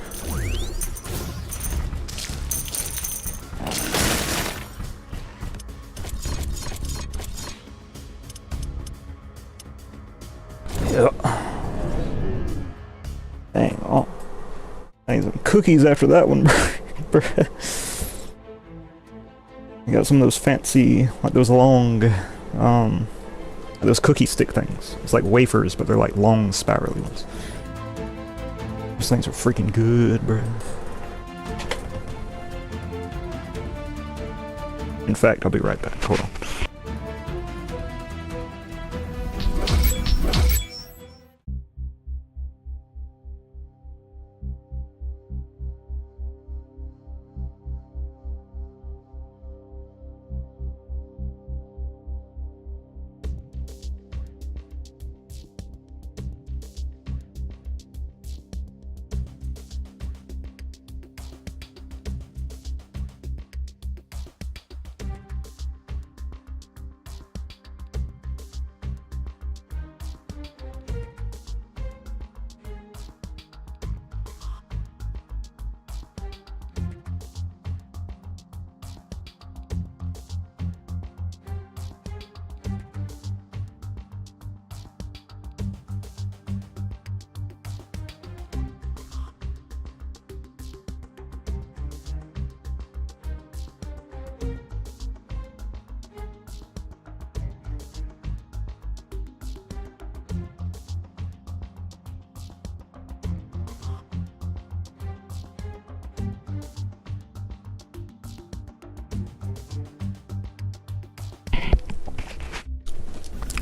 Dang, oh. I need some cookies after that one, bruh. I got some of those fancy, like those long, those cookie stick things. It's like wafers, but they're like long, spirally ones. Those things are freaking good, bruh. In fact, I'll be right back. Hold on.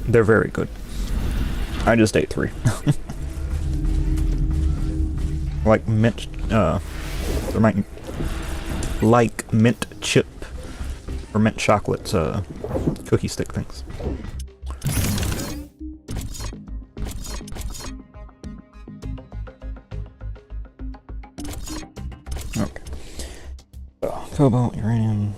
They're very good. I just ate 3. Like mint, like mint chip or mint chocolate cookie stick things. Okay. Cobalt, uranium.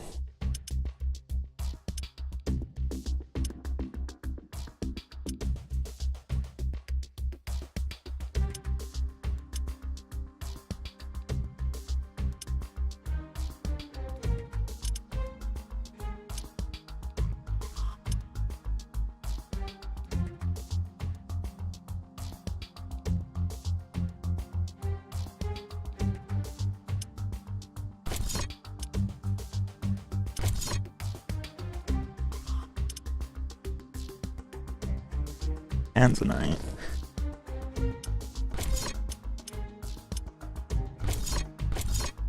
Tanzanite.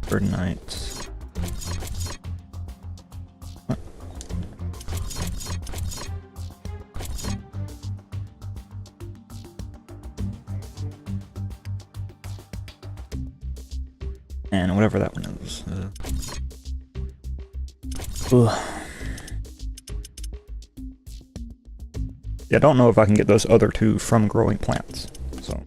Birdnite. What? And whatever that one is. Ugh. Yeah, I don't know if I can get those other 2 from growing plants, so.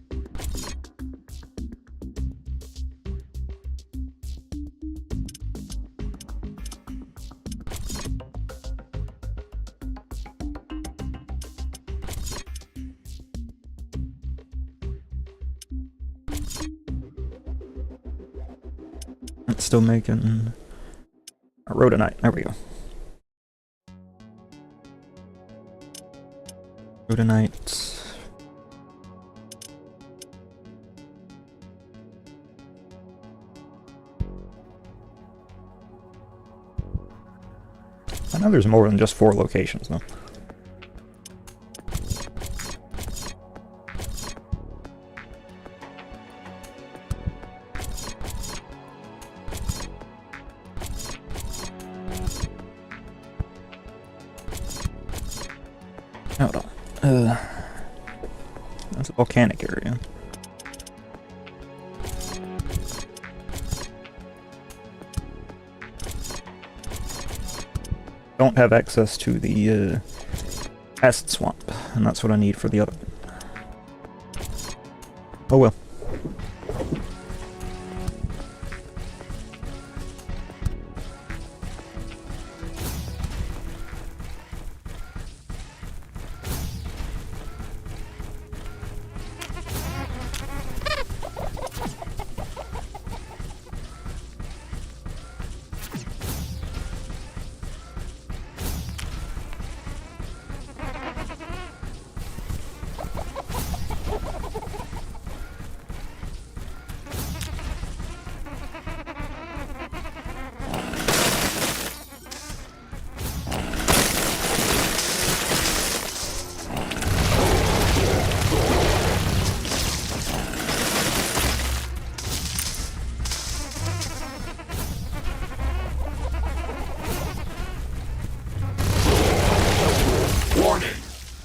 It's still making a rhodonite. There we go. Rhodonite. I know there's more than just 4 locations, though. Hold on. That's a volcanic area. Don't have access to the acid swamp, and that's what I need for the other one. Oh well.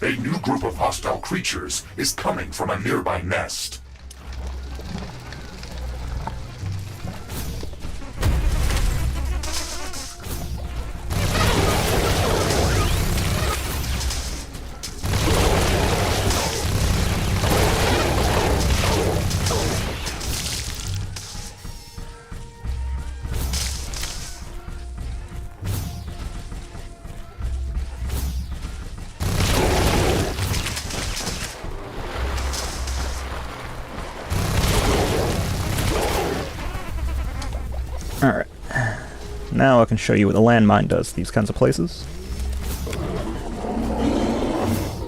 A new group of hostile creatures is coming from a nearby nest. Alright. Now I can show you what the landmine does to these kinds of places.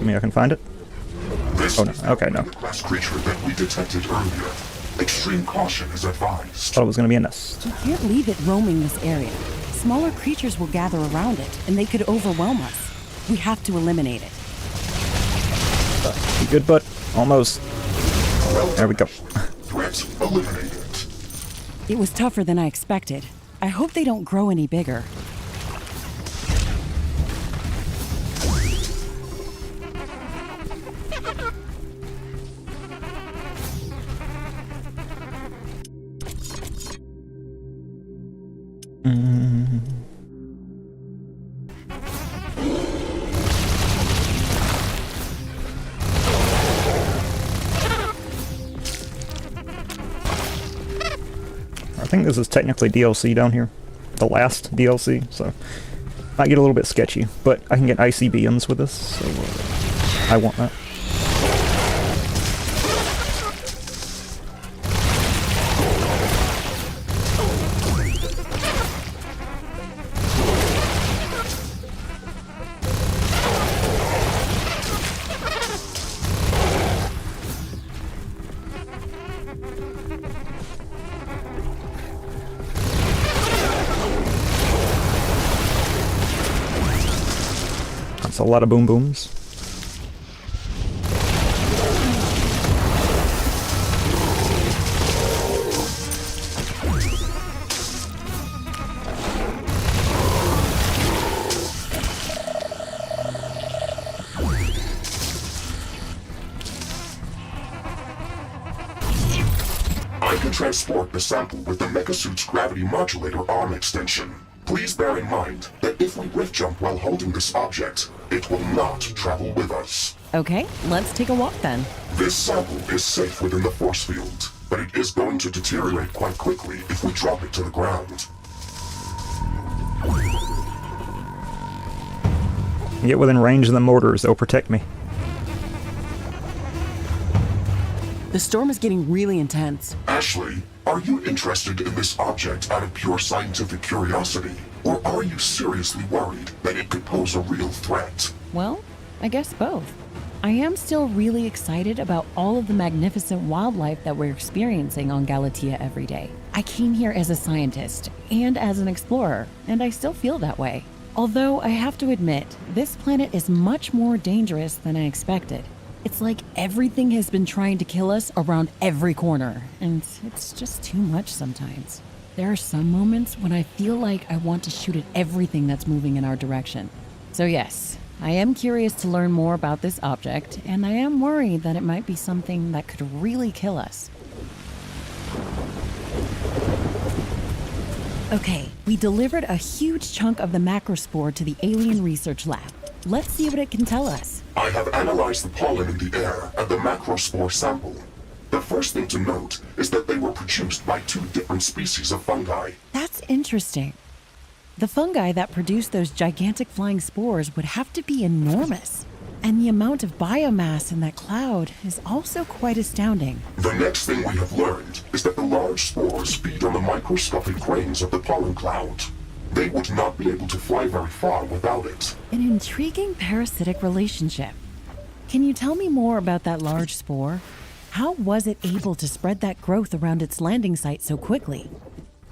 Maybe I can find it? This Oh no, is okay, no. last creature that we detected earlier. Extreme caution is advised. Thought it was gonna be a nest. We can't leave it roaming this area. Smaller creatures will gather around it, and they could overwhelm us. We have to eliminate it. Be good, but almost. There we go. Threat eliminated. It was tougher than I expected. I hope they don't grow any bigger. I think this is technically DLC down here. The last DLC, so might get a little bit sketchy, but I can get icy beams with this, so I want that. That's a lot of boom booms. I can transport the sample with the Megasuit's gravity modulator arm extension. Please bear in mind that if we rift jump while holding this object, it will not travel with us. Okay, let's take a walk then. This sample is safe within the force field, but it is going to deteriorate quite quickly if we drop it to the ground. Get within range of the mortars, they'll protect me. The storm is getting really intense. Ashley, are you interested in this object out of pure scientific curiosity? Or are you seriously worried that it could pose a real threat? Well, I guess both. I am still really excited about all of the magnificent wildlife that we're experiencing on Galatea every day. I came here as a scientist and as an explorer, and I still feel that way. Although I have to admit, this planet is much more dangerous than I expected. It's like everything has been trying to kill us around every corner, and it's just too much sometimes. There are some moments when I feel like I want to shoot at everything that's moving in our direction. So yes, I am curious to learn more about this object, and I am worried that it might be something that could really kill us. Okay, we delivered a huge chunk of the macrospore to the alien research lab. Let's see what it can tell us. I have analyzed the pollen in the air and the macrospore sample. The first thing to note is that they were produced by two different species of fungi. That's interesting. The fungi that produce those gigantic flying spores would have to be enormous. And the amount of biomass in that cloud is also quite astounding. The next thing we have learned is that the large spores feed on the microscopic grains of the pollen cloud. They would not be able to fly very far without it. An intriguing parasitic relationship. Can you tell me more about that large spore? How was it able to spread that growth around its landing site so quickly?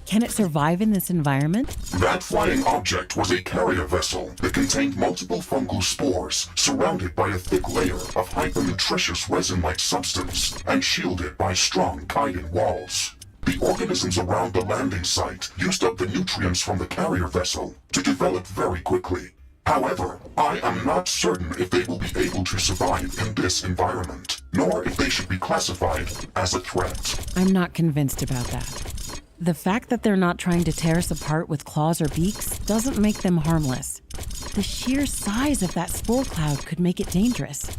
Can it survive in this environment? That flying object was a carrier vessel that contained multiple fungal spores, surrounded by a thick layer of hypernutritious resin-like substance, and shielded by strong chitin walls. The organisms around the landing site used up the nutrients from the carrier vessel to develop very quickly. However, I am not certain if they will be able to survive in this environment, nor if they should be classified as a threat. I'm not convinced about that. The fact that they're not trying to tear us apart with claws or beaks doesn't make them harmless. The sheer size of that spore cloud could make it dangerous.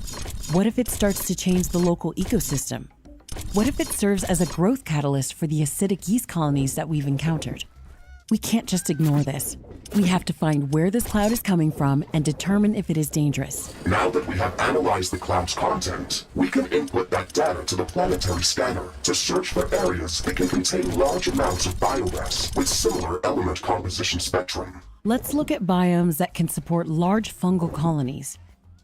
What if it starts to change the local ecosystem? What if it serves as a growth catalyst for the acidic yeast colonies that we've encountered? We can't just ignore this. We have to find where this cloud is coming from and determine if it is dangerous. Now that we have analyzed the cloud's content, we can input that data to the planetary scanner to search for areas that can contain large amounts of biomass with similar element composition spectrum. Let's look at biomes that can support large fungal colonies,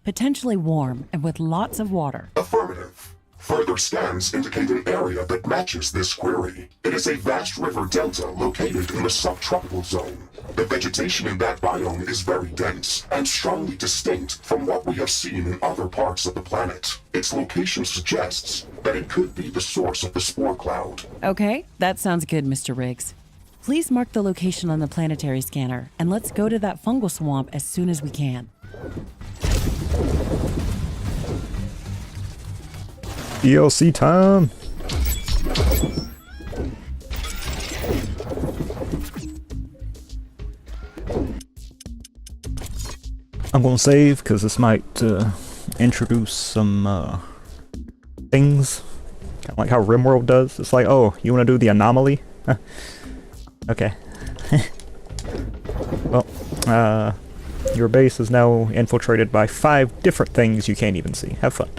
potentially warm and with lots of water. Affirmative. Further scans indicate an area that matches this query. It is a vast river delta located in the subtropical zone. The vegetation in that biome is very dense and strongly distinct from what we have seen in other parts of the planet. Its location suggests that it could be the source of the spore cloud. Okay, that sounds good, Mr. Riggs. Please mark the location on the planetary scanner, and let's go to that fungal swamp as soon as we can. DLC time! I'm gonna save, because this might introduce some things. Kind of like how RimWorld does. It's like, oh, you want to do the anomaly? Okay. Well, your base is now infiltrated by 5 different things you can't even see. Have fun.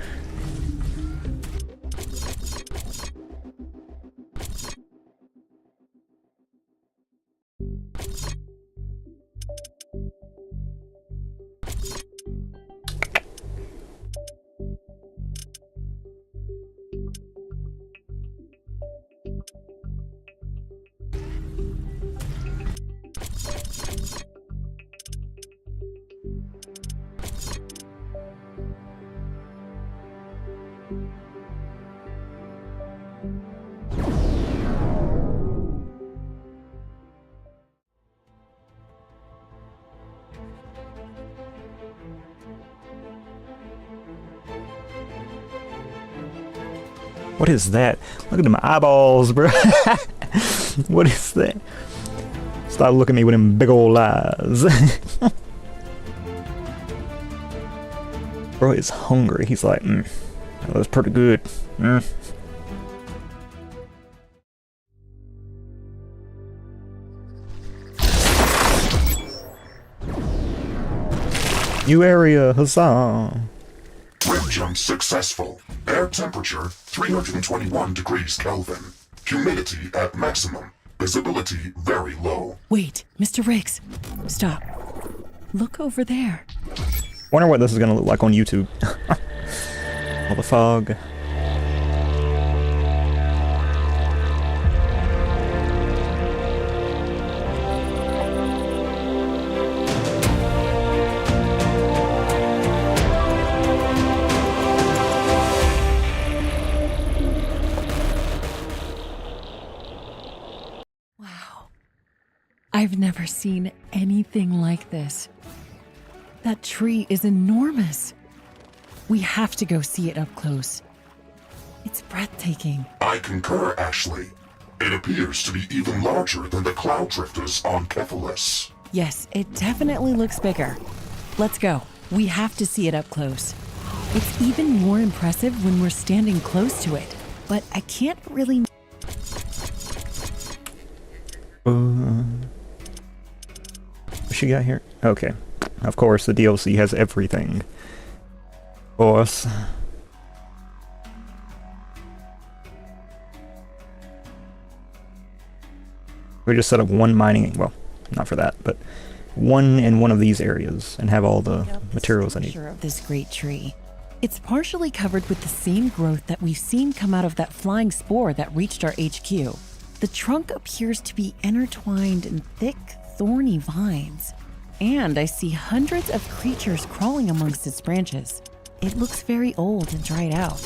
What is that? Look at them eyeballs, bro. What is that? Stop looking at me with them big old eyes. Bro is hungry. He's like, that was pretty good. New area, huzzah! Rim jump successful. Air temperature 321 degrees Kelvin. Humidity at maximum. Visibility very low. Wait, Mr. Riggs. Stop. Look over there. Wonder what this is gonna look like on YouTube. All the fog. I've never seen anything like this. That tree is enormous. We have to go see it up close. It's breathtaking. I concur, Ashley. It appears to be even larger than the cloud drifters on Cephalus. Yes, it definitely looks bigger. Let's go. We have to see it up close. It's even more impressive when we're standing close to it, but I can't really... What she got here? Okay. Of course, the DLC has everything. Boss. We just set up one mining, well, not for that, but one in one of these areas and have all the materials I need. Of this great tree. It's partially covered with the same growth that we've seen come out of that flying spore that reached our HQ. The trunk appears to be intertwined in thick, thorny vines. And I see hundreds of creatures crawling amongst its branches. It looks very old and dried out.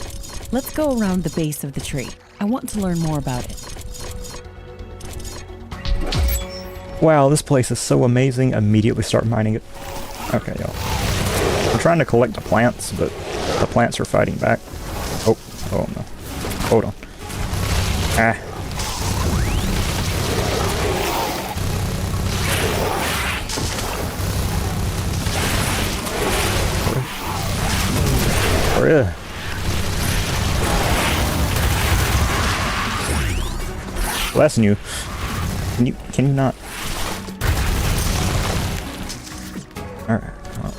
Let's go around the base of the tree. I want to learn more about it. Wow, this place is so amazing. Immediately start mining it. Okay, y'all. I'm trying to collect the plants, but the plants are fighting back. Oh no. Hold on. Ah. Yeah. Blessing you. Can you not? Alright. Well,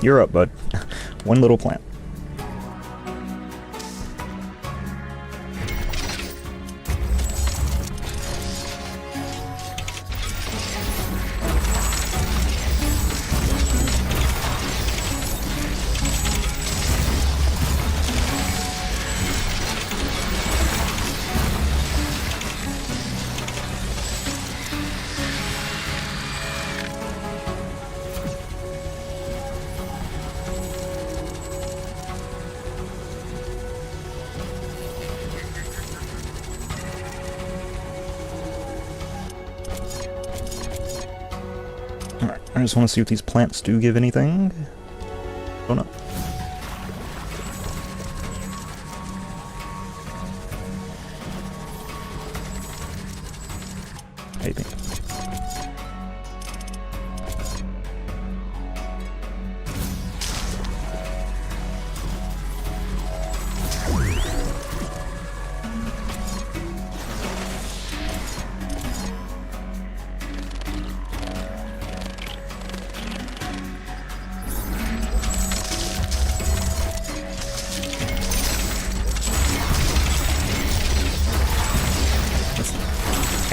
you're up, bud. One little plant. I just want to see if these plants do give anything. Oh no.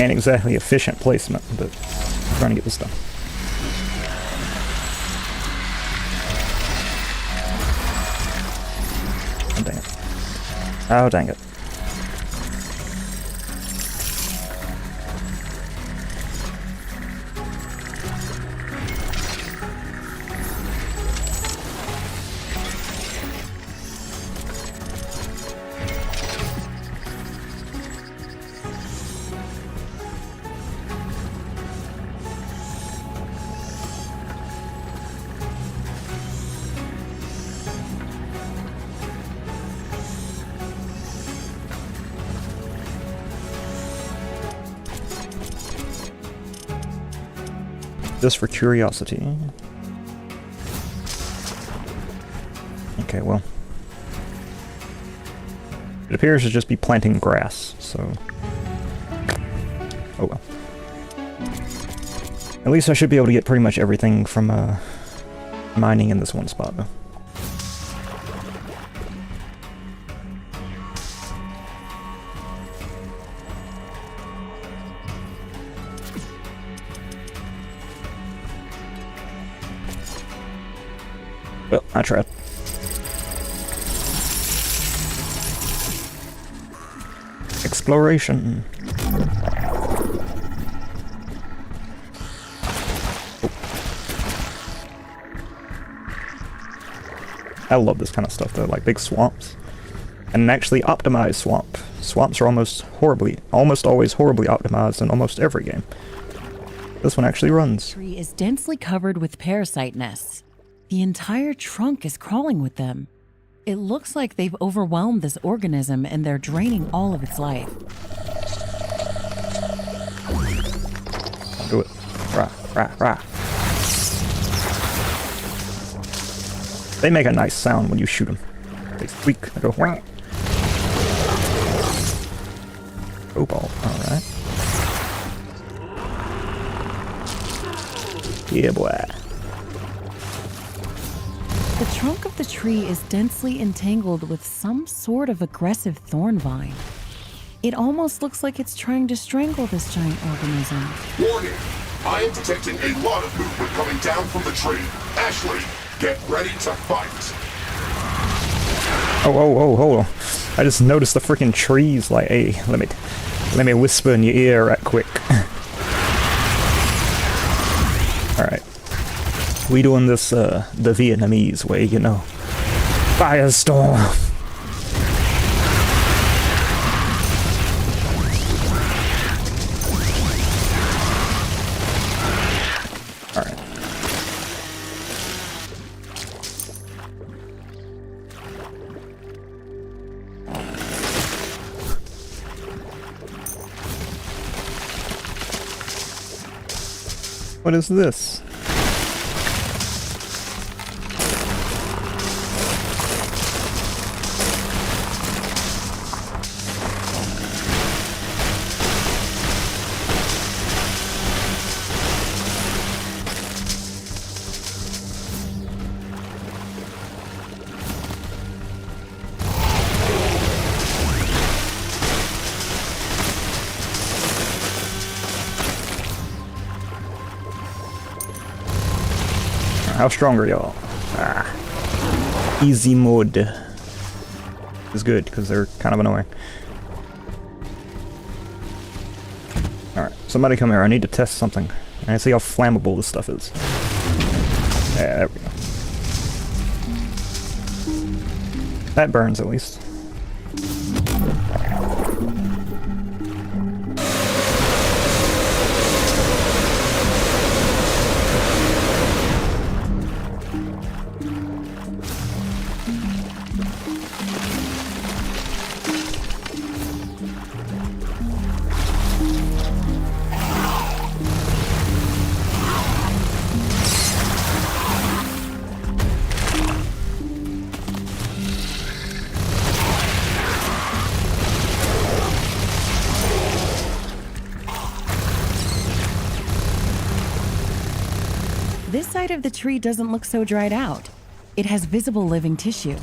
Ain't exactly efficient placement, but I'm trying to get this done. Oh, dang it. Oh, dang it. Just for curiosity. Okay, well. It appears to just be planting grass, so... Oh well. At least I should be able to get pretty much everything from mining in this one spot, though. Well, I tried. Exploration. Oh. I love this kind of stuff though, like big swamps. And an actually optimized swamp. Swamps are almost always horribly optimized in almost every game. This one actually runs. The tree is densely covered with parasite nests. The entire trunk is crawling with them. It looks like they've overwhelmed this organism and they're draining all of its life. Do it. Rah, rah, rah. They make a nice sound when you shoot them. They squeak. They go whack. Cobalt. Alright. Yeah, boy. The trunk of the tree is densely entangled with some sort of aggressive thorn vine. It almost looks like it's trying to strangle this giant organism. Warning! I am detecting a lot of movement coming down from the tree. Ashley, get ready to fight. Oh, hold on. I just noticed the freaking trees. Like, hey, let me whisper in your ear right quick. Alright. We doing this, the Vietnamese way, you know. Firestorm! Alright. What is this? How strong are y'all? Ah. Easy mode is good because they're kind of annoying. Alright, somebody come here. I need to test something. I see how flammable this stuff is. Yeah, there we go. That burns at least. This side of the tree doesn't look so dried out. It has visible living tissue.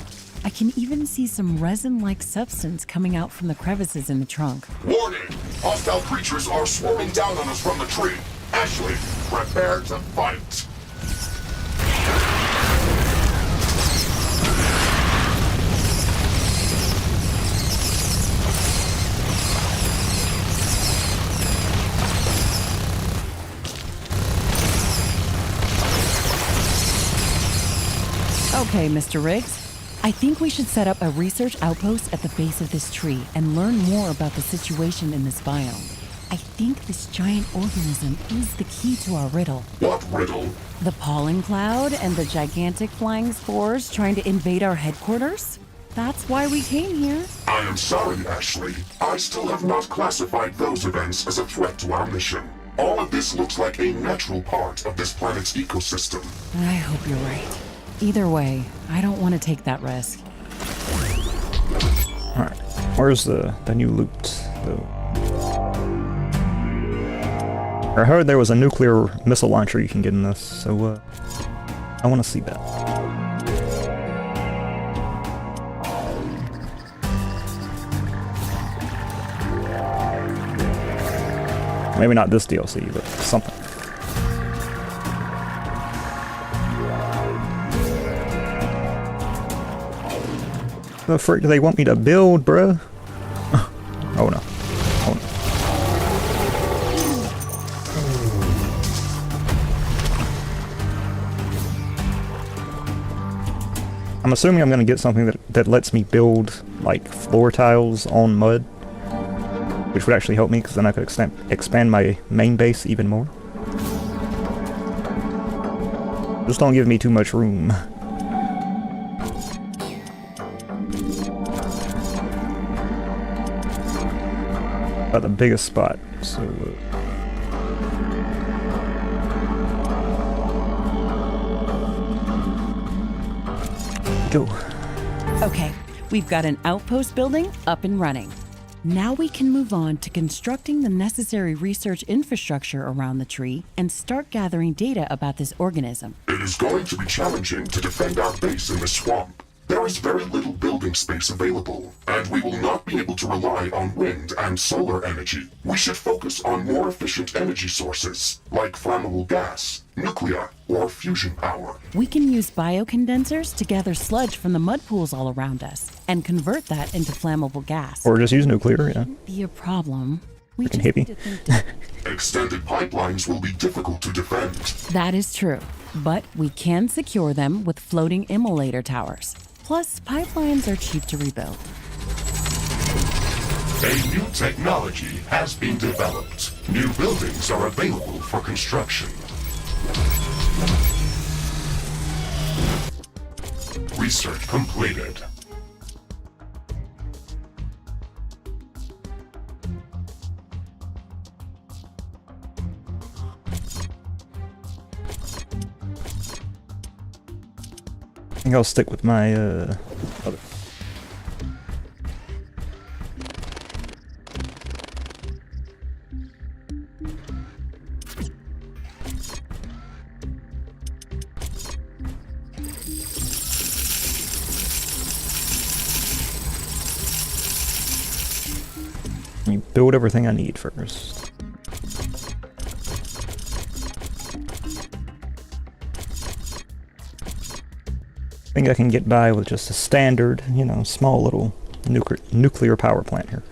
I can even see some resin-like substance coming out from the crevices in the trunk. Warning! Hostile creatures are swarming down on us from the tree. Ashley, prepare to fight. Okay, Mr. Riggs. I think we should set up a research outpost at the base of this tree and learn more about the situation in this biome. I think this giant organism is the key to our riddle. What riddle? The pollen cloud and the gigantic flying spores trying to invade our headquarters? That's why we came here. I am sorry, Ashley. I still have not classified those events as a threat to our mission. All of this looks like a natural part of this planet's ecosystem. I hope you're right. Either way, I don't want to take that risk. Alright, where's the new loot, though? I heard there was a nuclear missile launcher you can get in this, so, I want to see that. Maybe not this DLC, but something. The frick do they want me to build, bruh? Oh no. Oh no. I'm assuming I'm gonna get something that lets me build, like, floor tiles on mud. Which would actually help me, because then I could expand my main base even more. Just don't give me too much room. About the biggest spot, so go. Okay, we've got an outpost building up and running. Now we can move on to constructing the necessary research infrastructure around the tree and start gathering data about this organism. It is going to be challenging to defend our base in the swamp. There is very little building space available, and we will not be able to rely on wind and solar energy. We should focus on more efficient energy sources, like flammable gas, nuclear, or fusion power. We can use biocondensers to gather sludge from the mud pools all around us and convert that into flammable gas. Or just use nuclear, yeah. Be a problem. We Freaking just need hippie. to think Extended pipelines will be difficult to defend. That is true, but we can secure them with floating immolator towers. Plus, pipelines are cheap to rebuild. A new technology has been developed. New buildings are available for construction. Research completed. I think I'll stick with my other. You build everything I need first. I think I can get by with just a standard, you know, small little nuclear power plant here.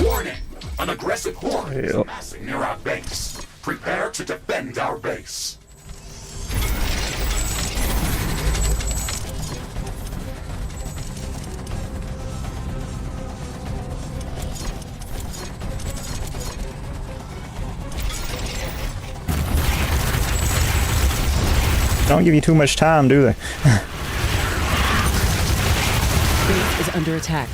Warning! An aggressive horde is Yep. amassing near our base. Prepare to defend our base. Don't give you too much time, do they? Base is under attack.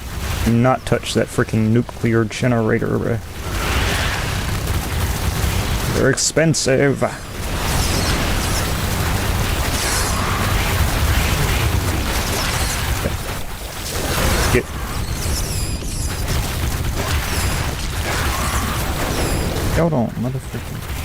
Do not touch that freaking nuclear generator, bro. They're expensive. Get. Hold on, motherfucker.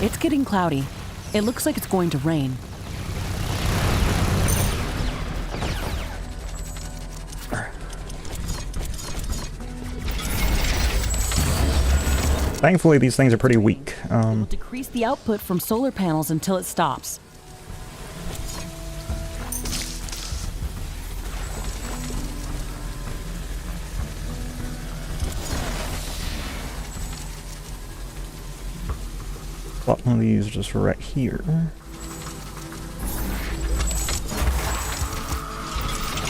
It's getting cloudy. It looks like it's going to rain. Thankfully, these things are pretty weak. Decrease the output from solar panels until it stops. Plot one of these just right here.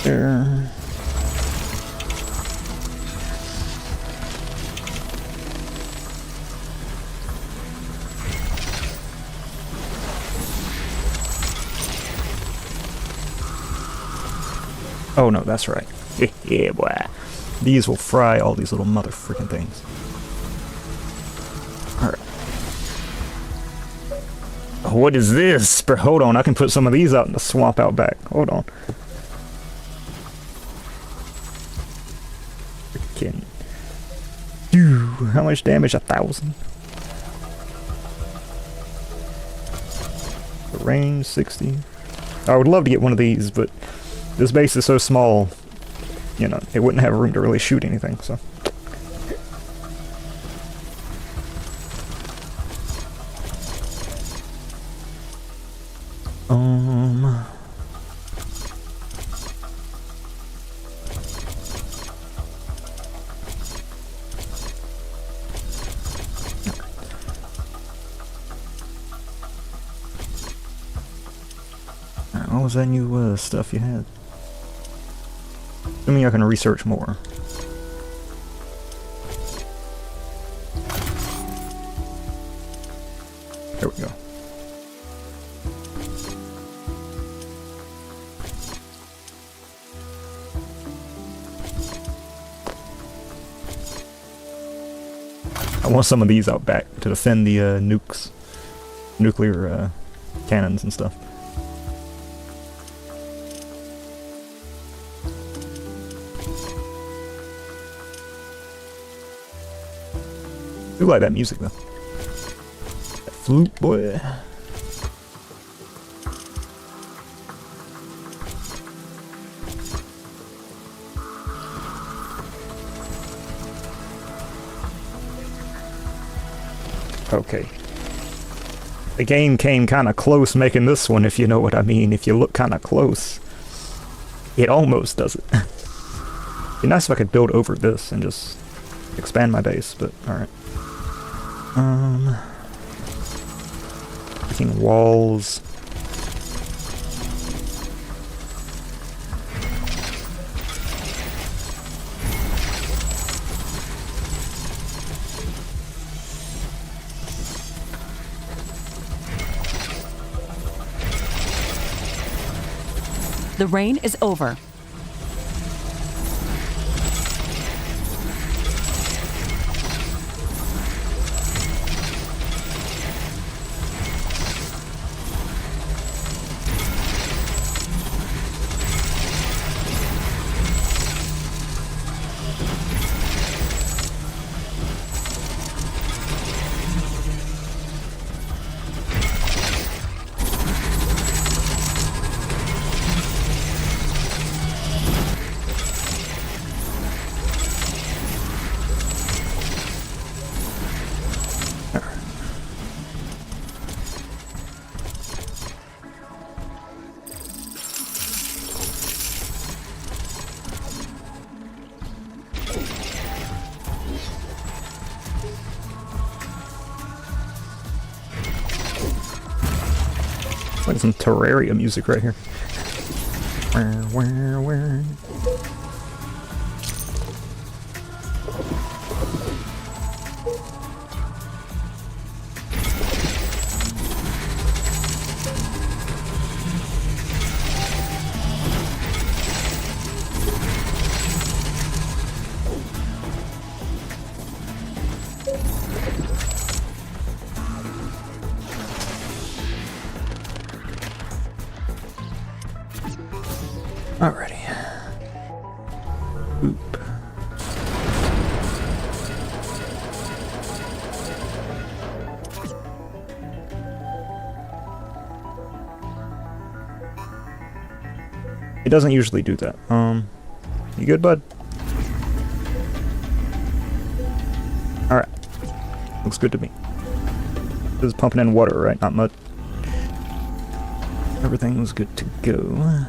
There. Oh no, that's right. Yeah, boy. These will fry all these little motherfucking things. Alright. What is this? Hold on, I can put some of these out in the swamp out back. Hold on. Freaking. How much damage? 1,000. The range 60. I would love to get one of these, but this base is so small, you know, it wouldn't have room to really shoot anything, so. What was that new stuff you had? I mean, I can research more. There we go. I want some of these out back to defend the nuclear cannons and stuff. I like that music though. That flute, boy. Okay. The game came kind of close making this one, if you know what I mean. If you look kind of close, it almost does it. It'd be nice if I could build over this and just expand my base, but alright. Freaking walls. The rain is over. Like some Terraria music right here. Where? Alrighty. Oop. It doesn't usually do that. You good, bud? Alright. Looks good to me. This is pumping in water, right? Not mud. Everything was good to go.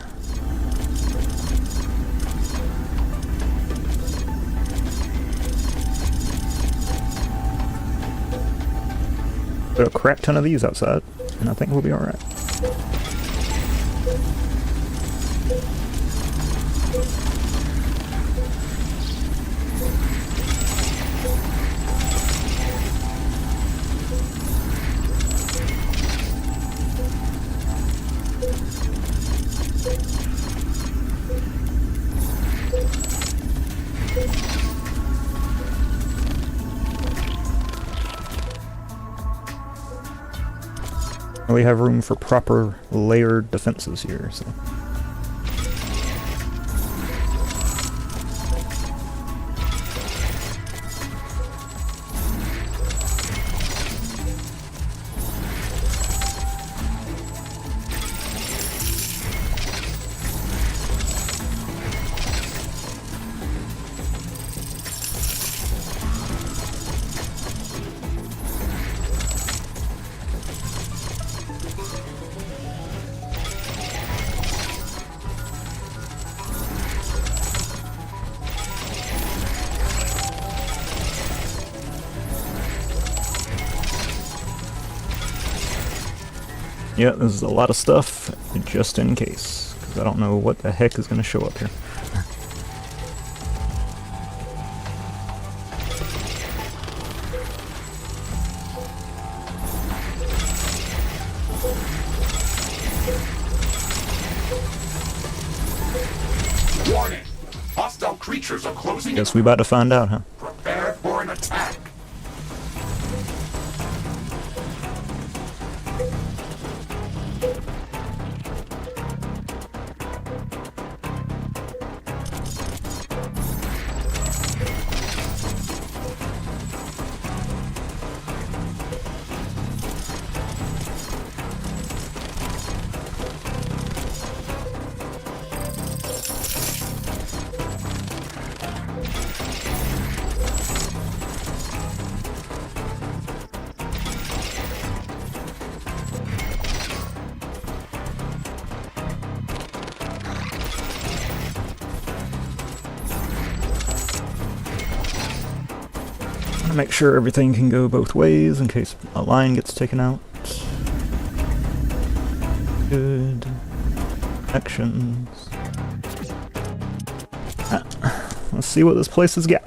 Put a crap ton of these outside, and I think we'll be alright. We have room for proper layered defenses here, so. Yeah, this is a lot of stuff, just in case, because I don't know what the heck is going to show up here. Warning! Hostile creatures are closing in. Guess we about to find out, huh? Prepare for an attack. Make sure everything can go both ways in case a line gets taken out. Good. Actions. Let's see what this place has got.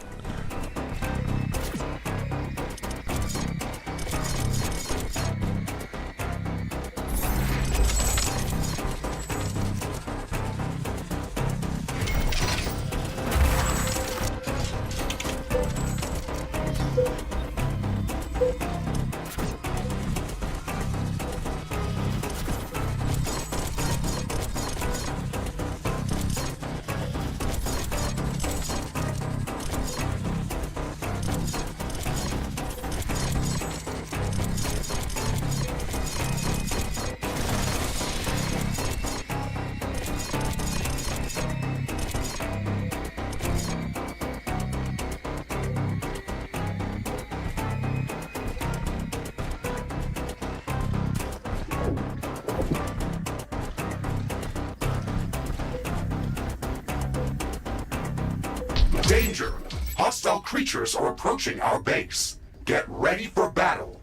Danger! Hostile creatures are approaching our base. Get ready for battle.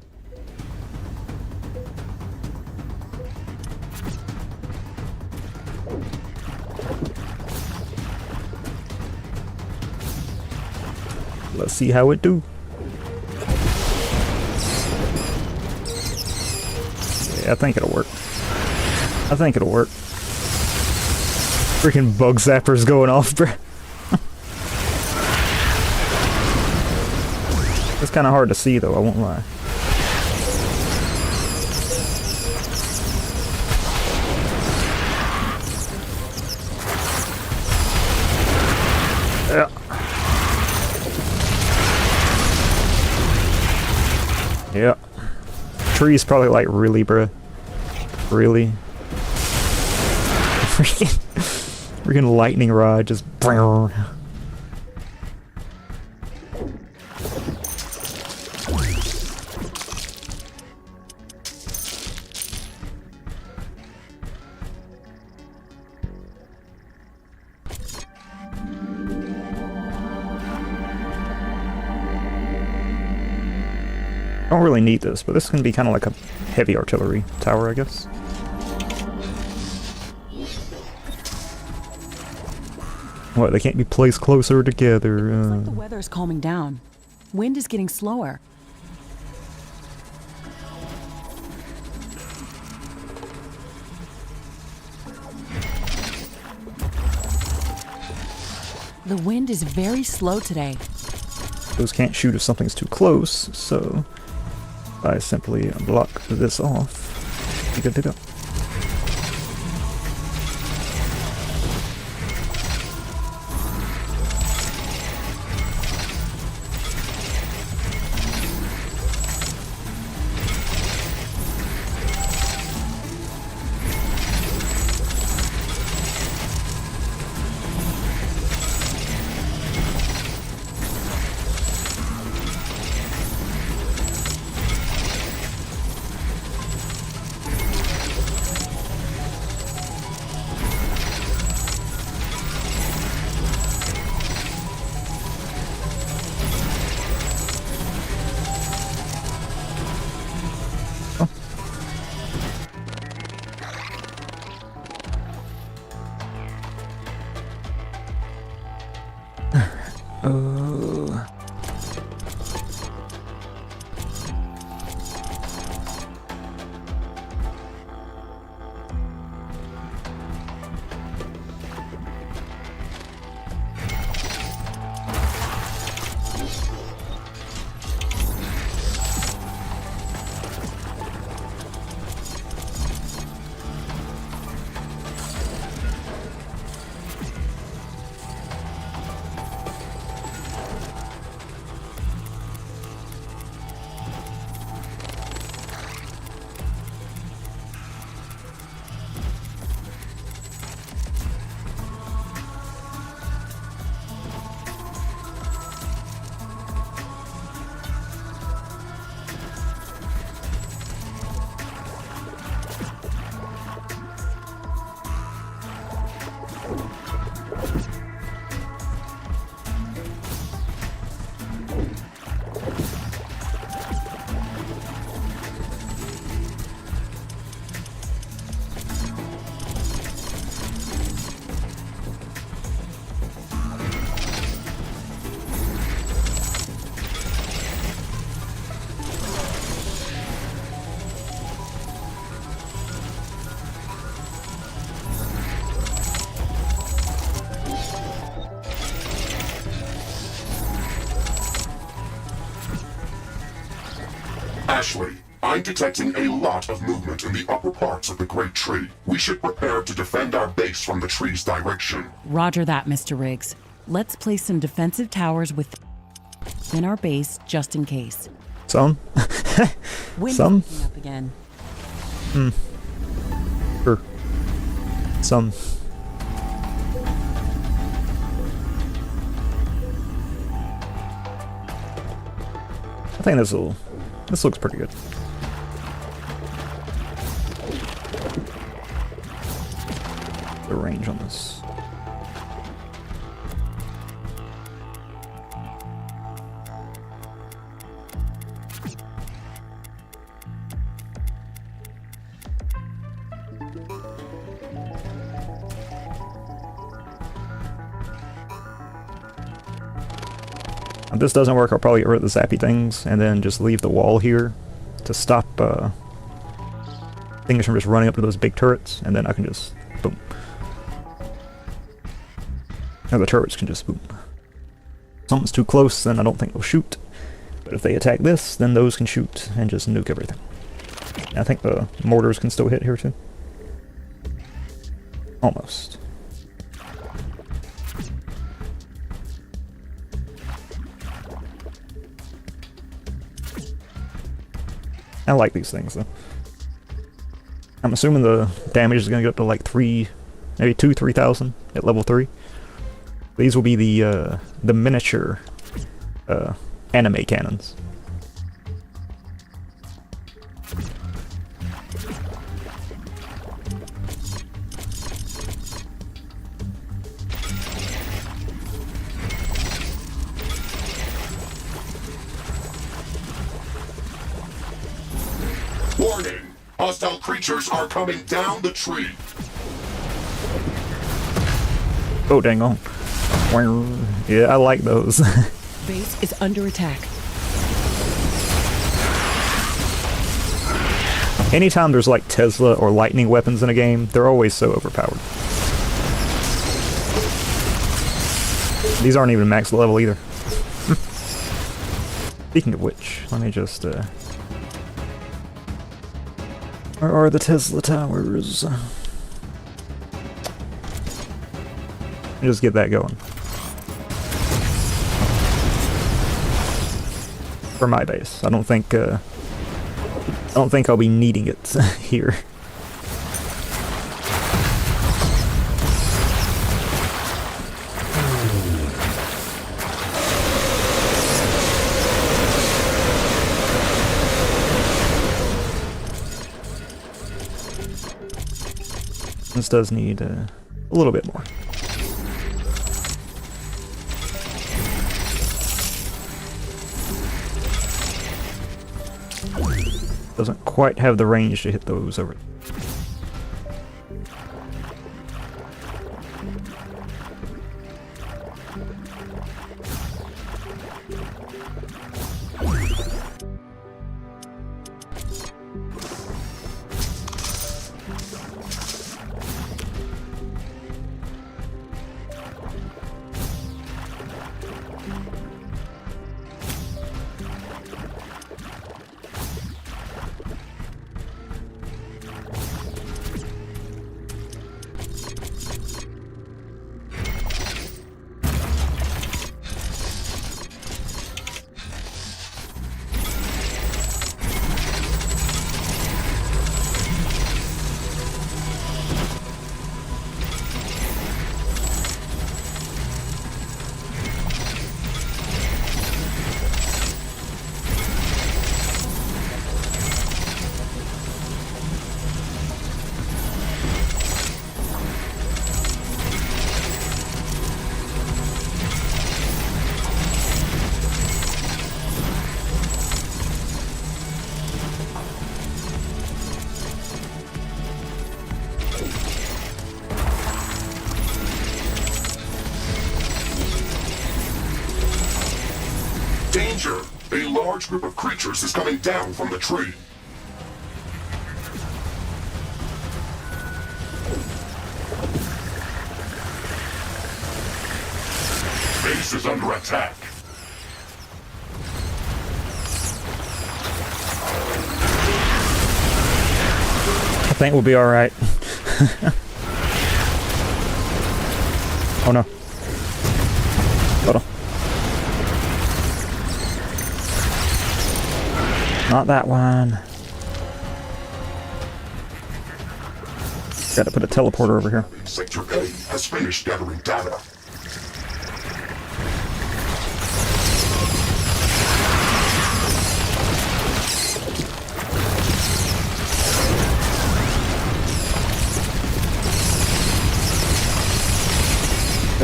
Let's see how it do. Yeah, I think it'll work. I think it'll work. Freaking bug zappers going off, bruh. It's kind of hard to see, though, I won't lie. Yeah. Yeah. Tree's probably like, really, bruh? Really? Freaking lightning rod just. I don't really need this, but this can be kind of like a heavy artillery tower, I guess. What, they can't be placed closer together? Looks like the weather's calming down. Wind is getting slower. The wind is very slow today. Those can't shoot if something's too close, so I simply block this off. You're good to go. Ashley, I'm detecting a lot of movement in the upper parts of the Great Tree. We should prepare to defend our base from the tree's direction. Roger that, Mr. Riggs. Let's place some defensive towers within our base just in case. Some? Wind Some? is picking up again. Sure. Some. I think this looks pretty good. The range on this. If this doesn't work, I'll probably get rid of the zappy things and then just leave the wall here to stop things from just running up to those big turrets, and then I can just boom. Now the turrets can just boom. If something's too close, then I don't think they'll shoot. But if they attack this, then those can shoot and just nuke everything. And I think the mortars can still hit here too. Almost. I like these things though. I'm assuming the damage is gonna get up to like 3, maybe 3,000 at level 3. These will be the miniature anime cannons. Warning! Hostile creatures are coming down the tree. Oh, dang on. Yeah, I like those. Base is under attack. Anytime there's like Tesla or lightning weapons in a game, they're always so overpowered. These aren't even max level either. Speaking of which, let me just where are the Tesla towers? Just get that going. For my base. I don't think I'll be needing it here. This does need a little bit more. Doesn't quite have the range to hit those over. Danger! A large group of creatures is coming down from the tree. Base is under attack. I think we'll be alright. Oh no. Hold on. Not that one. Gotta put a teleporter over here. Sector A has finished gathering data.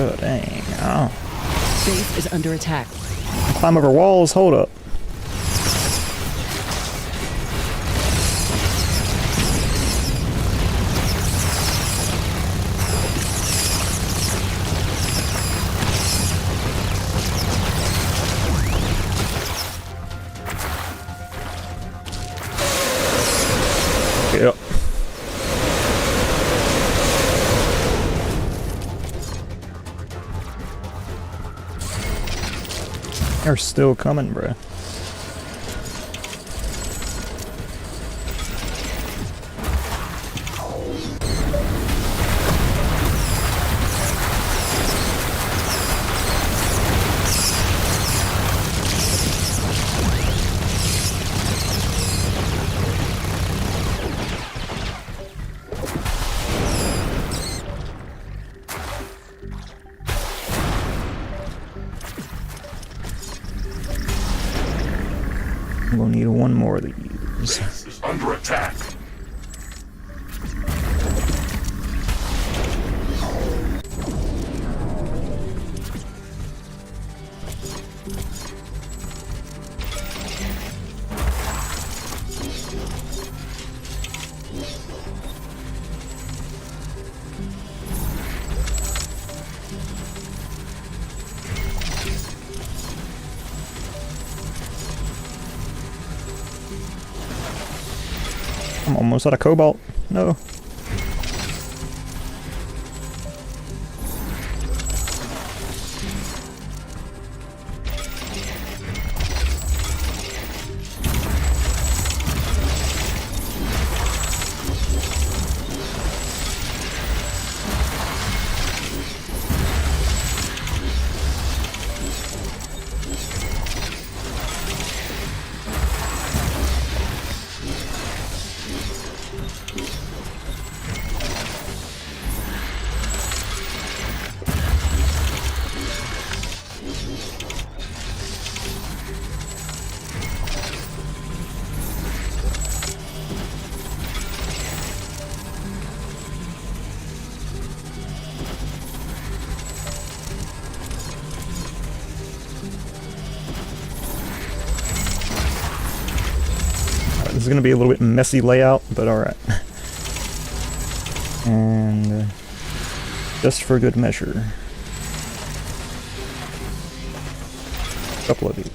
Oh, dang. Oh. Base is under attack. Climb over walls, hold up. Yep. They're still coming, bruh. We'll need one more of these. Base is under attack. I'm almost out of cobalt. No. This is going to be a little bit messy layout, but alright. And just for good measure, a couple of these.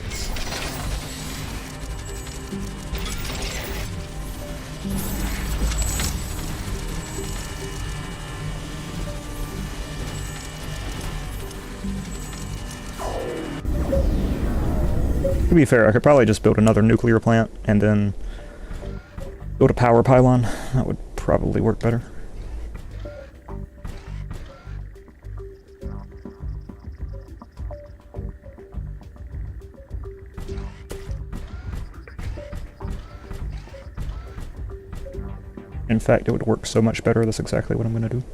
To be fair, I could probably just build another nuclear plant and then build a power pylon. That would probably work better. In fact, it would work so much better. That's exactly what I'm going to do.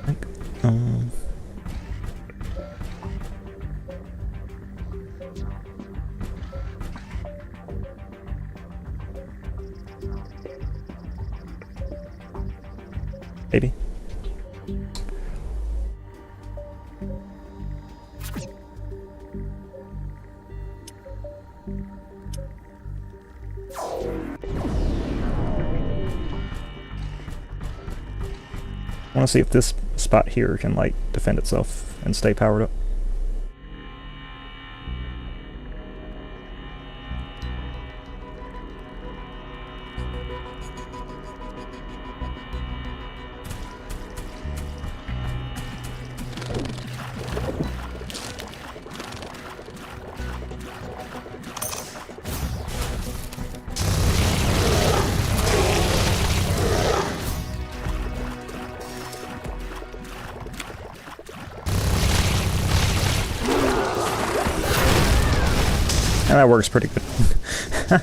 I think. Maybe. I want to see if this spot here can like defend itself and stay powered up. And that works pretty good. A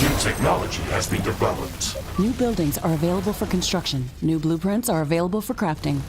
new technology has been developed. New buildings are available for construction. New blueprints are available for crafting.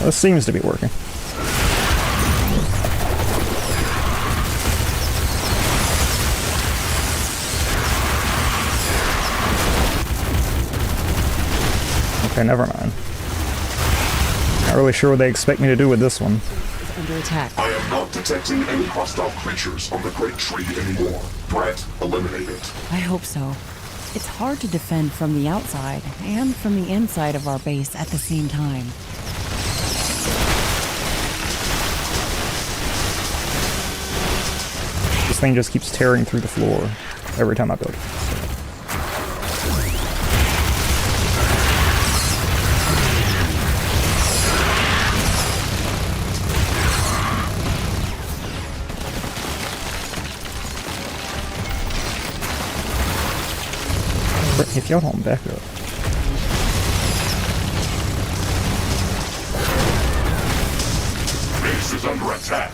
This seems to be working. Okay, never mind. Not really sure what they expect me to do with this one. Under attack. I am not detecting any hostile creatures on the Great Tree anymore. Threat eliminated. I hope so. It's hard to defend from the outside and from the inside of our base at the same time. This thing just keeps tearing through the floor every time I build it. If y'all don't back up. Base is under attack.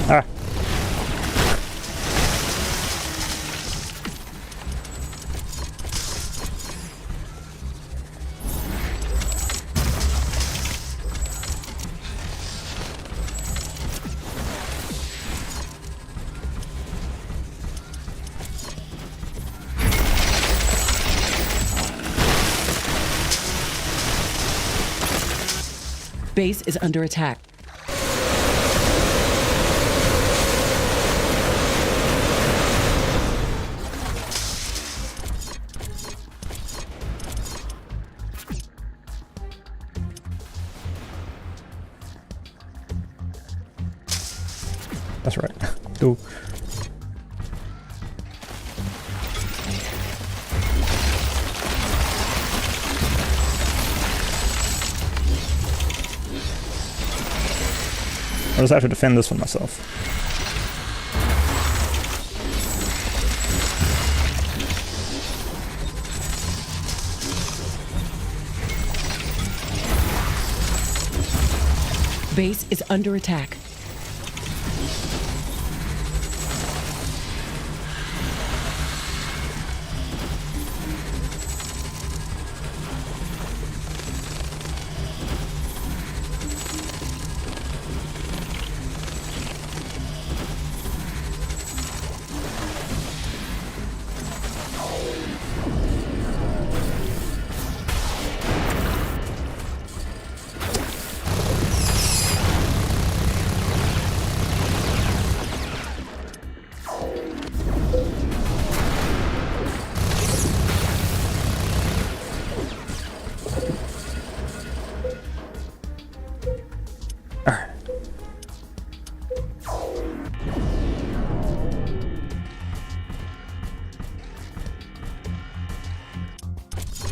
Ah. Base is under attack. That's right. Go. I'll just have to defend this one myself. Base is under attack.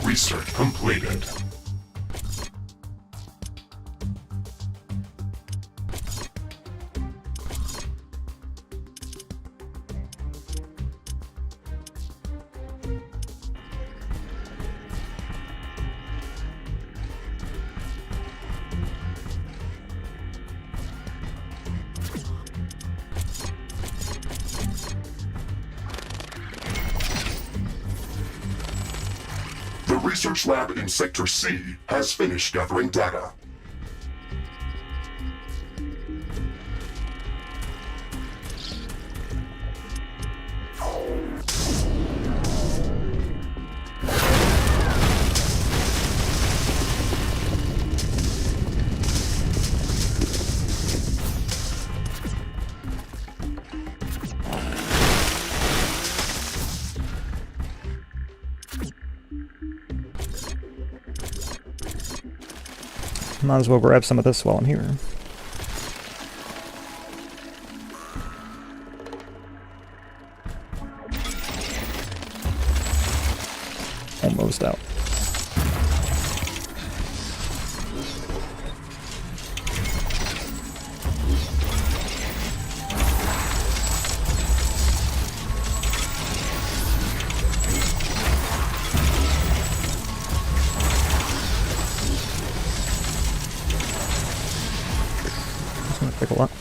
Research completed. The research lab in Sector C has finished gathering data. Might as well grab some of this while I'm here. Almost out. Take a lot.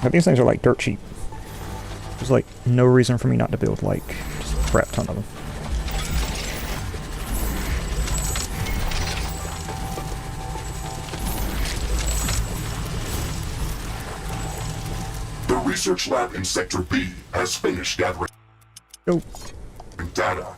But these things are like dirt cheap. There's like no reason for me not to build like just a crap ton of them. The research lab in Sector B has finished gathering Go. data.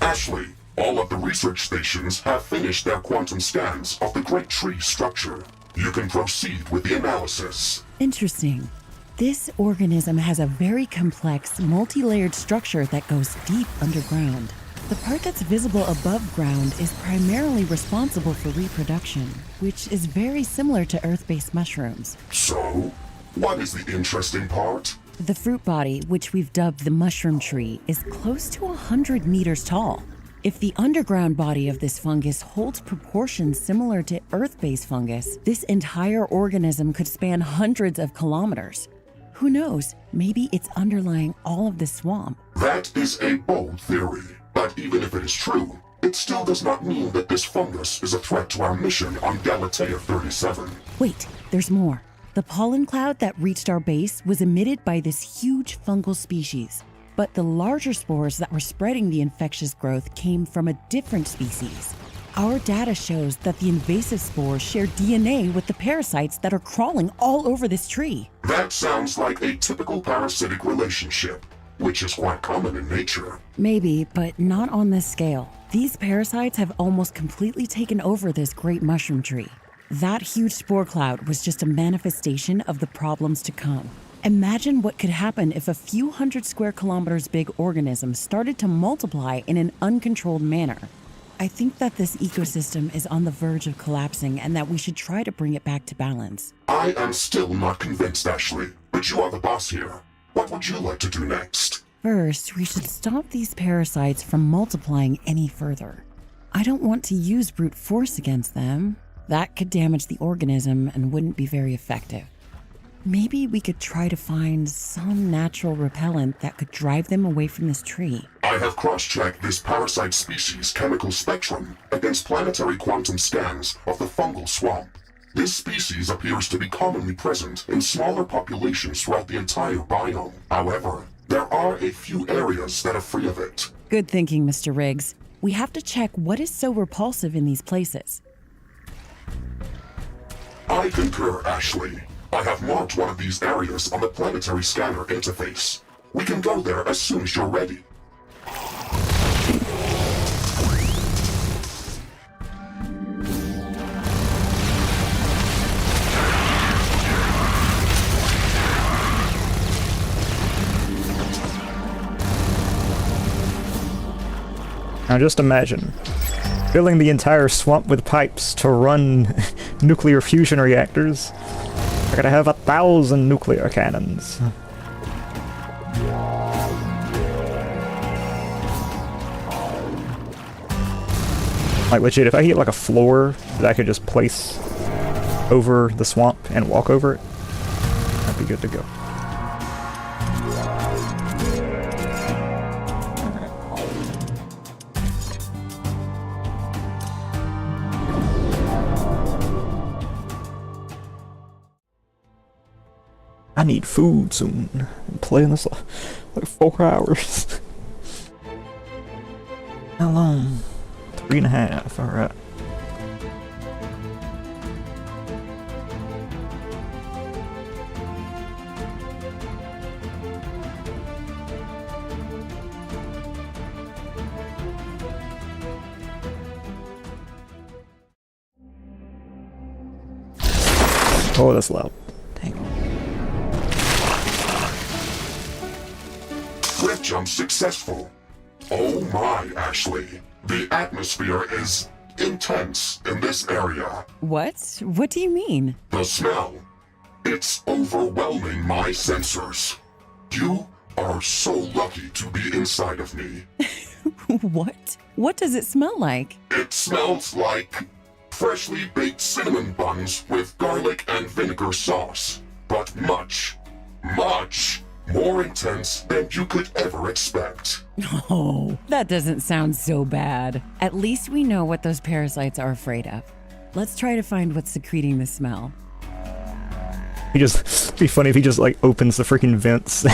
Ashley, all of the research stations have finished their quantum scans of the Great Tree structure. You can proceed with the analysis. Interesting. This organism has a very complex, multi-layered structure that goes deep underground. The part that's visible above ground is primarily responsible for reproduction, which is very similar to Earth-based mushrooms. So, what is the interesting part? The fruit body, which we've dubbed the mushroom tree, is close to 100 meters tall. If the underground body of this fungus holds proportions similar to Earth-based fungus, this entire organism could span hundreds of kilometers. Who knows, maybe it's underlying all of this swamp. That is a bold theory, but even if it is true, it still does not mean that this fungus is a threat to our mission on Galatea 37. Wait, there's more. The pollen cloud that reached our base was emitted by this huge fungal species. But the larger spores that were spreading the infectious growth came from a different species. Our data shows that the invasive spores share DNA with the parasites that are crawling all over this tree. That sounds like a typical parasitic relationship, which is quite common in nature. Maybe, but not on this scale. These parasites have almost completely taken over this great mushroom tree. That huge spore cloud was just a manifestation of the problems to come. Imagine what could happen if a few hundred square kilometers big organism started to multiply in an uncontrolled manner. I think that this ecosystem is on the verge of collapsing and that we should try to bring it back to balance. I am still not convinced, Ashley, but you are the boss here. What would you like to do next? First, we should stop these parasites from multiplying any further. I don't want to use brute force against them. That could damage the organism and wouldn't be very effective. Maybe we could try to find some natural repellent that could drive them away from this tree. I have cross-checked this parasite species' chemical spectrum against planetary quantum scans of the fungal swamp. This species appears to be commonly present in smaller populations throughout the entire biome. However, there are a few areas that are free of it. Good thinking, Mr. Riggs. We have to check what is so repulsive in these places. I concur, Ashley. I have marked one of these areas on the planetary scanner interface. We can go there as soon as you're ready. Now just imagine filling the entire swamp with pipes to run nuclear fusion reactors. I gotta have 1,000 nuclear cannons. Like legit, if I get like a floor that I could just place over the swamp and walk over it, that'd be good to go. I need food soon. I'm playing this like 4 hours. How long? 3.5, alright. Oh, that's loud. Dang. Cliff jump successful. Oh my, Ashley. The atmosphere is intense in this area. What? What do you mean? The smell. It's overwhelming my sensors. You are so lucky to be inside of me. What? What does it smell like? It smells like freshly baked cinnamon buns with garlic and vinegar sauce, but much, much more intense than you could ever expect. Oh, that doesn't sound so bad. At least we know what those parasites are afraid of. Let's try to find what's secreting the smell. It'd be funny if he just like opens the freaking vents.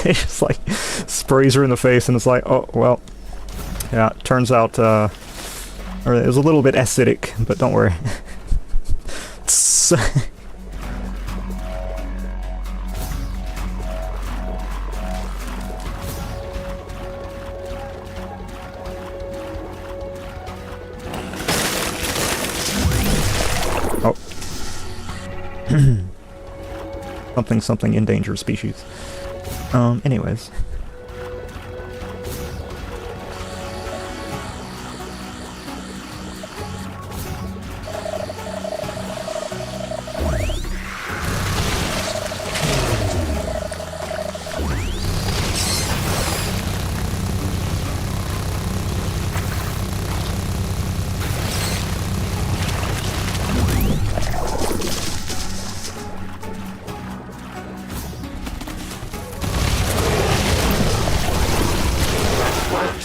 It just like sprays her in the face and it's like, oh, well. Yeah, turns out, or it was a little bit acidic, but don't worry. Oh. Something endangered species. Anyways.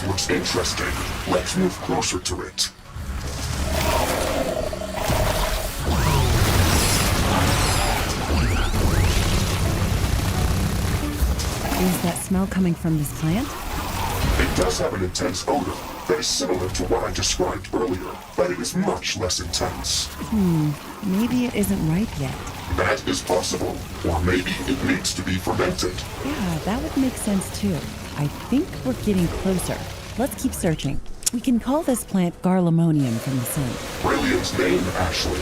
Looks interesting. Let's move closer to it. Is that smell coming from this plant? It does have an intense odor that is similar to what I described earlier, but it is much less intense. Maybe it isn't ripe yet. That is possible, or maybe it needs to be fermented. Yeah, that would make sense too. I think we're getting closer. Let's keep searching. We can call this plant Garlemonium from the scent. Brilliant name, Ashley.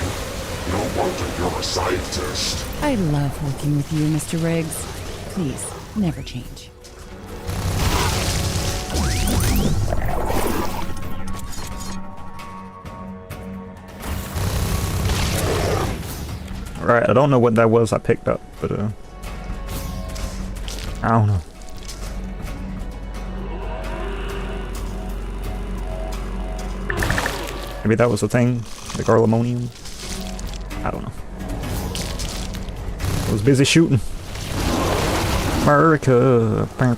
No wonder you're a scientist. I love working with you, Mr. Riggs. Please, never change. Alright, I don't know what that was I picked up, but I don't know. Maybe that was the thing, the Garlemonium. I don't know. I was busy shooting. America. I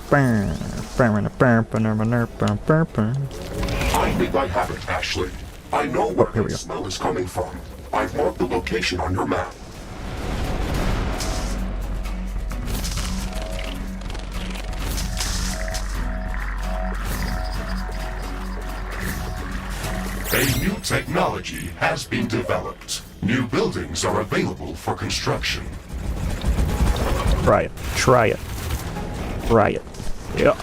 think I have it, Ashley. I know where here we the go. smell is coming from. I've marked the location on your map. A new technology has been developed. New buildings are available for construction. Try it. Try it. Try it. Yeah.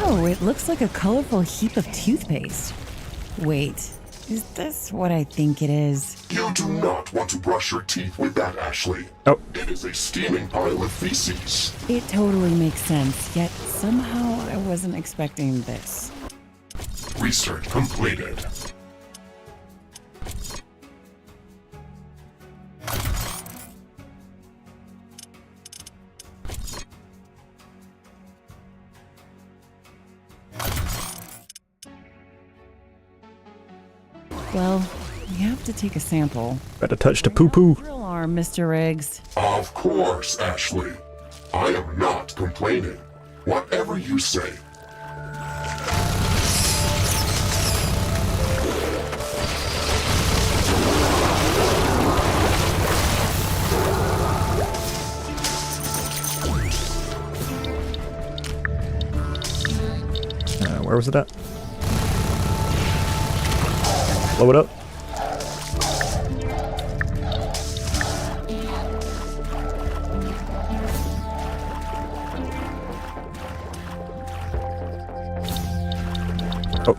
Oh, it looks like a colorful heap of toothpaste. Wait, is this what I think it is? You do not want to brush your teeth with that, Ashley. Oh. It is a steaming pile of feces. It totally makes sense, yet somehow I wasn't expecting this. Research completed. Well, we have to take a sample. Better touch the poo-poo. Drill arm, Mr. Riggs. Of course, Ashley. I am not complaining. Whatever you say. Where was it at? Blow it up. Oh.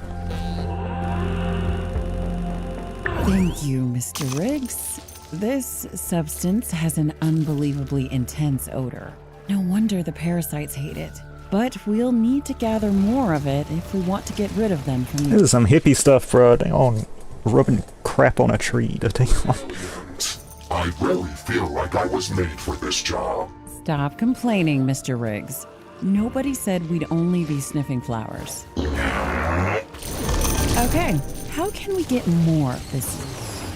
Thank you, Mr. Riggs. This substance has an unbelievably intense odor. No wonder the parasites hate it. But we'll need to gather more of it if we want to get rid of them from This is some hippie stuff, bro. They all rubbing crap on a tree to take on. I really feel like I was made for this job. Stop complaining, Mr. Riggs. Nobody said we'd only be sniffing flowers. Okay, how can we get more of this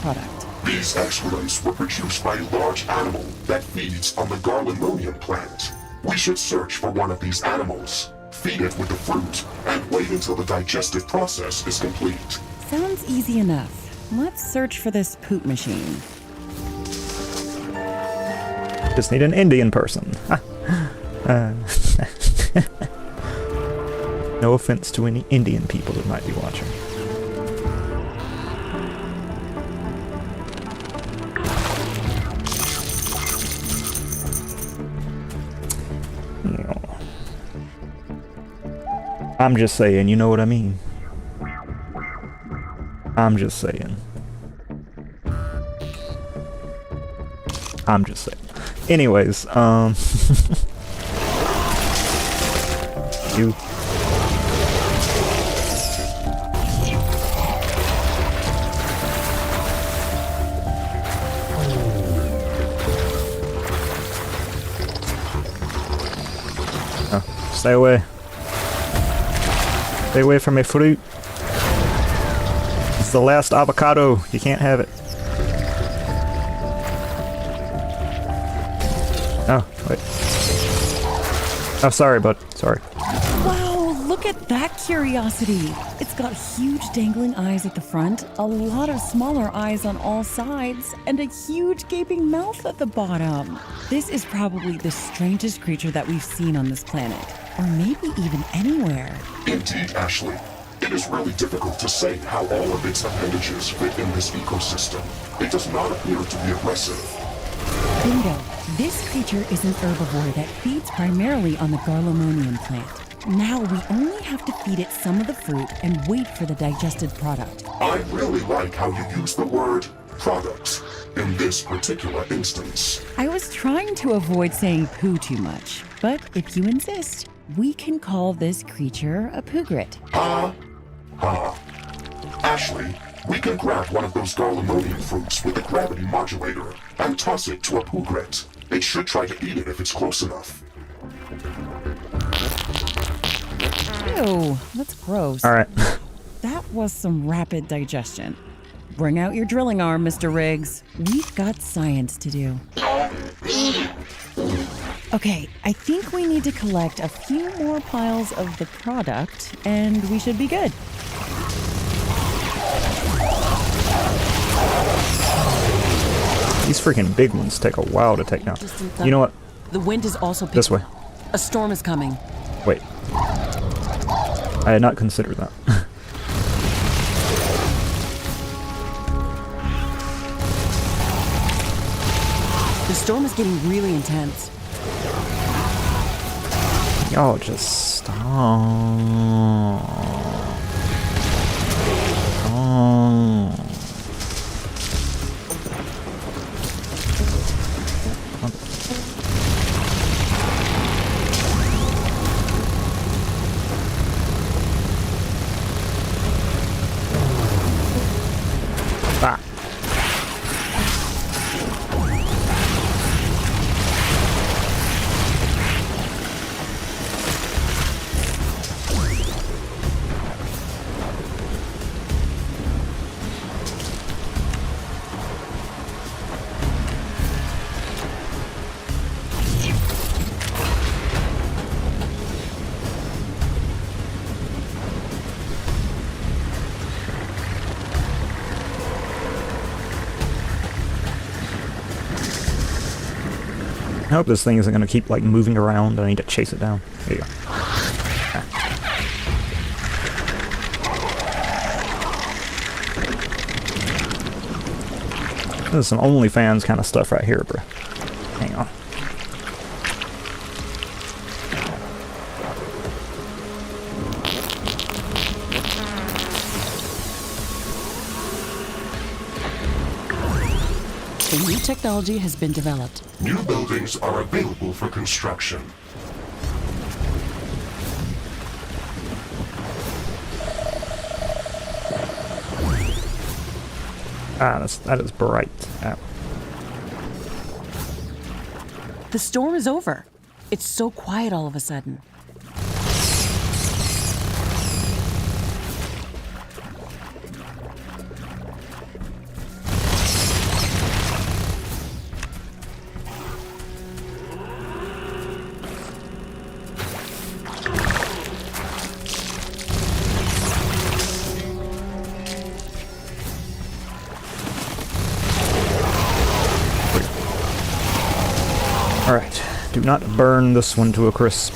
product? These excrements were produced by a large animal that feeds on the garlemonium plant. We should search for one of these animals, feed it with the fruit, and wait until the digestive process is complete. Sounds easy enough. Let's search for this poop machine. Just need an Indian person. No offense to any Indian people that might be watching. I'm just saying, you know what I mean? I'm just saying. I'm just saying. Anyways, you. Oh, stay away. Stay away from my fruit. It's the last avocado. You can't have it. Oh, wait. Oh, sorry, bud. Sorry. Wow, look at that curiosity. It's got huge dangling eyes at the front, a lot of smaller eyes on all sides, and a huge gaping mouth at the bottom. This is probably the strangest creature that we've seen on this planet, or maybe even anywhere. Indeed, Ashley. It is really difficult to say how all of its appendages fit in this ecosystem. It does not appear to be aggressive. Bingo. This creature is an herbivore that feeds primarily on the garlemonium plant. Now we only have to feed it some of the fruit and wait for the digested product. I really like how you use the word products in this particular instance. I was trying to avoid saying poo too much, but if you insist, we can call this creature a pugrit. Ashley, we can grab one of those garlemonium fruits with a gravity modulator and toss it to a pugret. It should try to eat it if it's close enough. Ew, that's gross. All right. That was some rapid digestion. Bring out your drilling arm, Mr. Riggs. We've got science to do. Okay, I think we need to collect a few more piles of the product, and we should be good. These freaking big ones take a while to take down. You know what? The wind is also picking. This way. A storm is coming. Wait. I had not considered that. The storm is getting really intense. Y'all just stop. Ah. I hope this thing isn't going to keep like moving around. I need to chase it down. There you go. This is some OnlyFans kind of stuff right here, bro. Hang on. A new technology has been developed. New buildings are available for construction. Ah, that is bright. Ah. The storm is over. It's so quiet all of a sudden. Alright, do not burn this one to a crisp.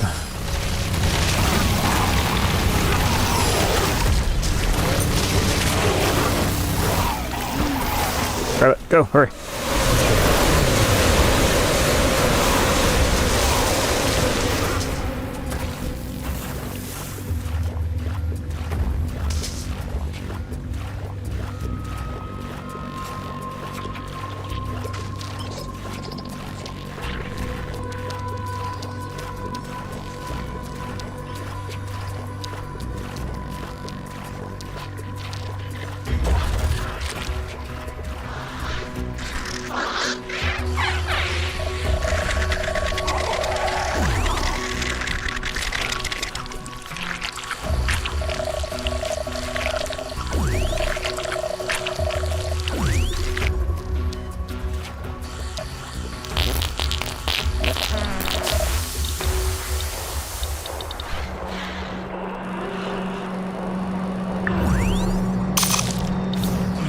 Grab it, go, hurry.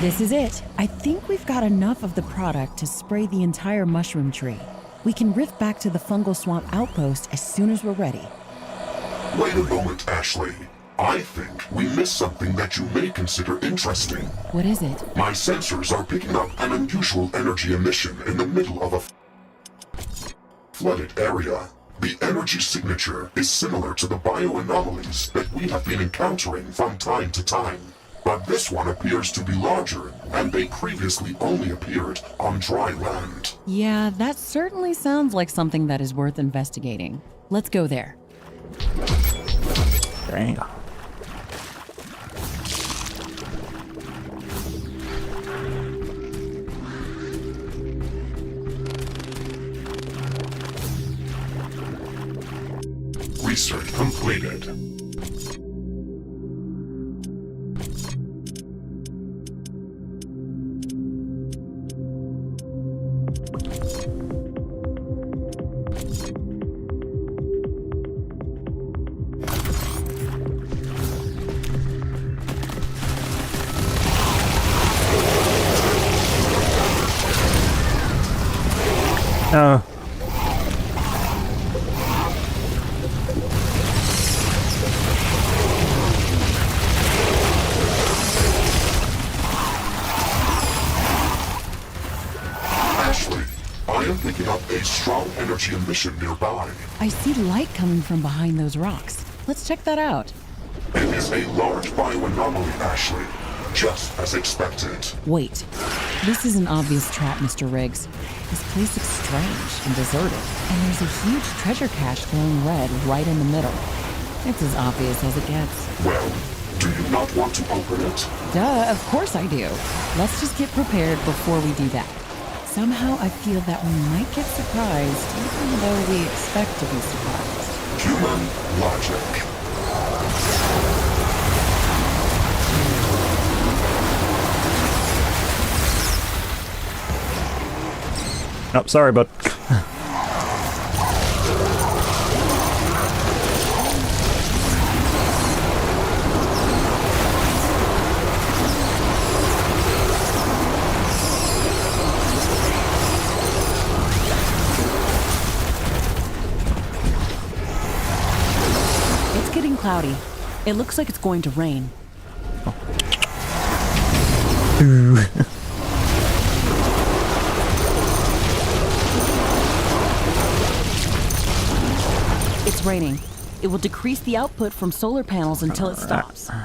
This is it. I think we've got enough of the product to spray the entire mushroom tree. We can rift back to the fungal swamp outpost as soon as we're ready. Wait a moment, Ashley. I think we missed something that you may consider interesting. What is it? My sensors are picking up an unusual energy emission in the middle of a flooded area. The energy signature is similar to the bioanomalies that we have been encountering from time to time. But this one appears to be larger, and they previously only appeared on dry land. Yeah, that certainly sounds like something that is worth investigating. Let's go there. Dang. Research completed. Ashley, I am picking up a strong energy emission nearby. I see light coming from behind those rocks. Let's check that out. It is a large bioanomaly, Ashley. Just as expected. Wait. This is an obvious trap, Mr. Riggs. This place looks strange and deserted, and there's a huge treasure cache glowing red right in the middle. It's as obvious as it gets. Well, do you not want to open it? Duh, of course I do. Let's just get prepared before we do that. Somehow I feel that we might get surprised, even though we expect to be surprised. Human logic. Nope, sorry, bud. It's getting cloudy. It looks like it's going to rain. draining. It will decrease the output from solar panels until it stops. There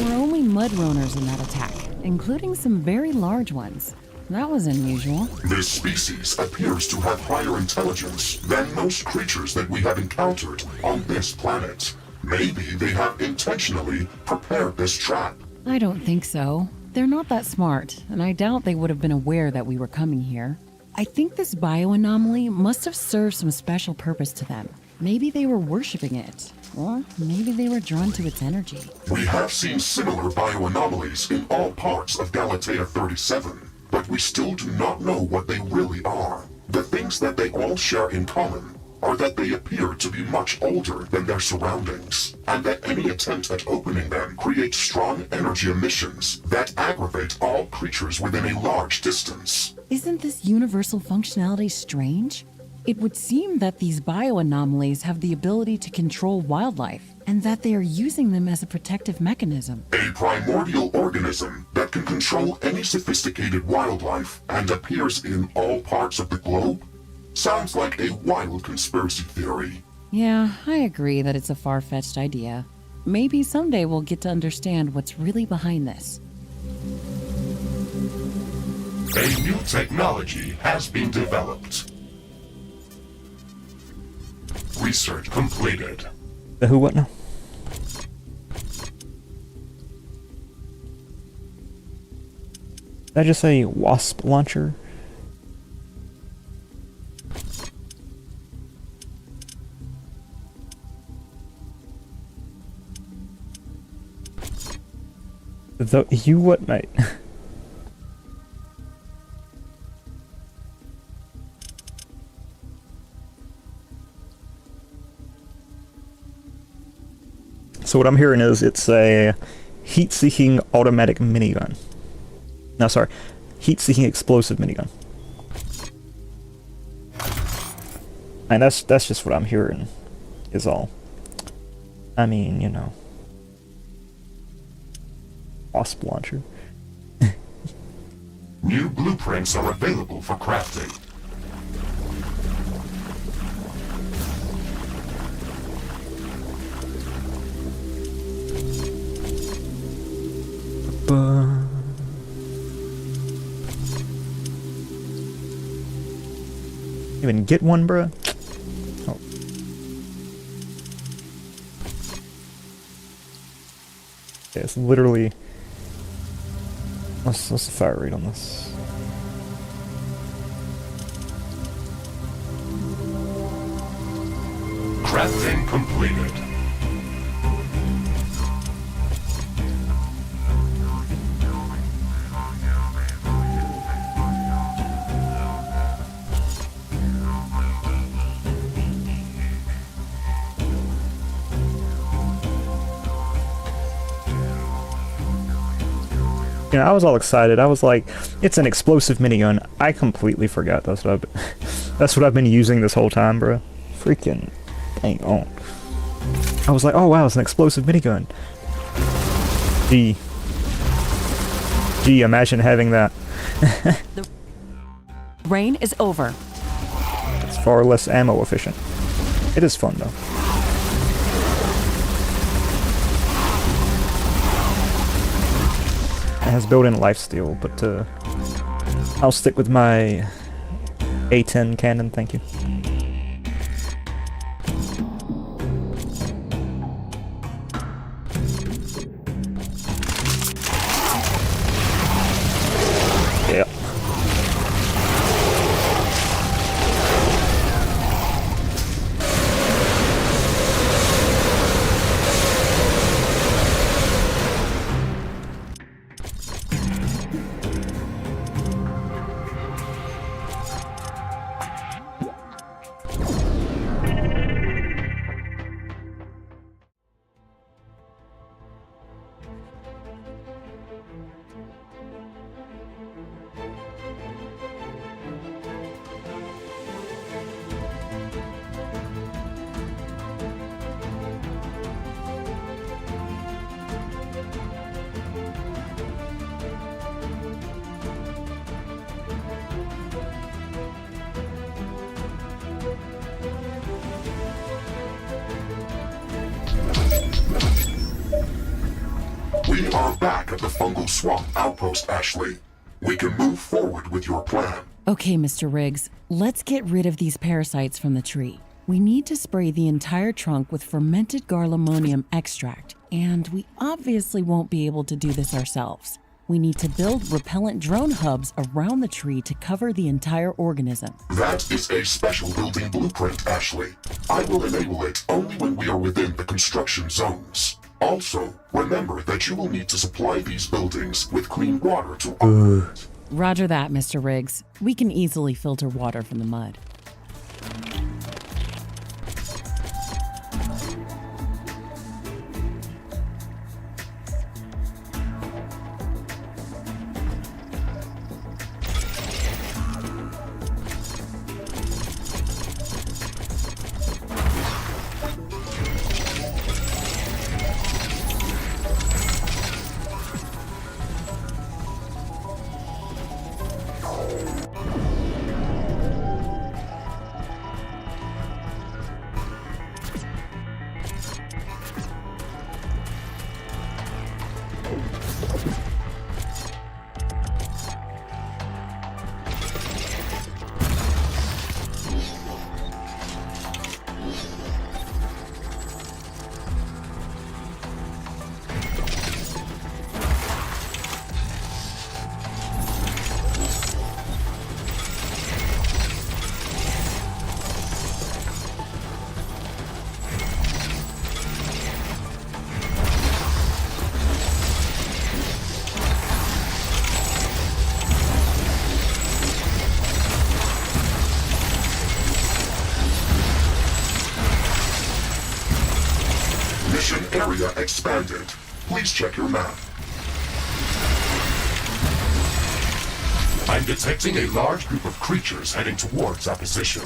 were only mud roaners in that attack, including some very large ones. That was unusual. This species appears to have higher intelligence than most creatures that we have encountered on this planet. Maybe they have intentionally prepared this trap. I don't think so. They're not that smart, and I doubt they would have been aware that we were coming here. I think this bioanomaly must have served some special purpose to them. Maybe they were worshipping it, or maybe they were drawn to its energy. We have seen similar bioanomalies in all parts of Galatea 37. But we still do not know what they really are. The things that they all share in common are that they appear to be much older than their surroundings, and that any attempt at opening them creates strong energy emissions that aggravate all creatures within a large distance. Isn't this universal functionality strange? It would seem that these bioanomalies have the ability to control wildlife, and that they are using them as a protective mechanism. A primordial organism that can control any sophisticated wildlife and appears in all parts of the globe? Sounds like a wild conspiracy theory. Yeah, I agree that it's a far-fetched idea. Maybe someday we'll get to understand what's really behind this. A new technology has been developed. Research completed. The who, what now? Did I just say wasp launcher? The you what, mate? So what I'm hearing is it's a heat-seeking automatic minigun. No, sorry, heat-seeking explosive minigun. And that's just what I'm hearing, is all. I mean, you know, wasp launcher. New blueprints are available for crafting. Even get one, bruh? Oh. Yeah, it's literally... What's the fire rate on this? Crafting completed. You know, I was all excited. I was like, it's an explosive minigun. I completely forgot that's what I've been using this whole time, bro. Freaking dang on. I was like, oh wow, it's an explosive minigun. Gee, imagine having that. The rain is over. It's far less ammo efficient. It is fun though. It has built-in lifesteal, but I'll stick with my A10 cannon, thank you. Yeah. are back at the fungal swamp outpost, Ashley. We can move forward with your plan. Okay, Mr. Riggs, let's get rid of these parasites from the tree. We need to spray the entire trunk with fermented garlemonium extract, and we obviously won't be able to do this ourselves. We need to build repellent drone hubs around the tree to cover the entire organism. That is a special building blueprint, Ashley. I will enable it only when we are within the construction zones. Also, remember that you will need to supply these buildings with clean water to operate. Roger that, Mr. Riggs. We can easily filter water from the mud. Mission area expanded. Please check your map. I'm detecting a large group of creatures heading towards our position.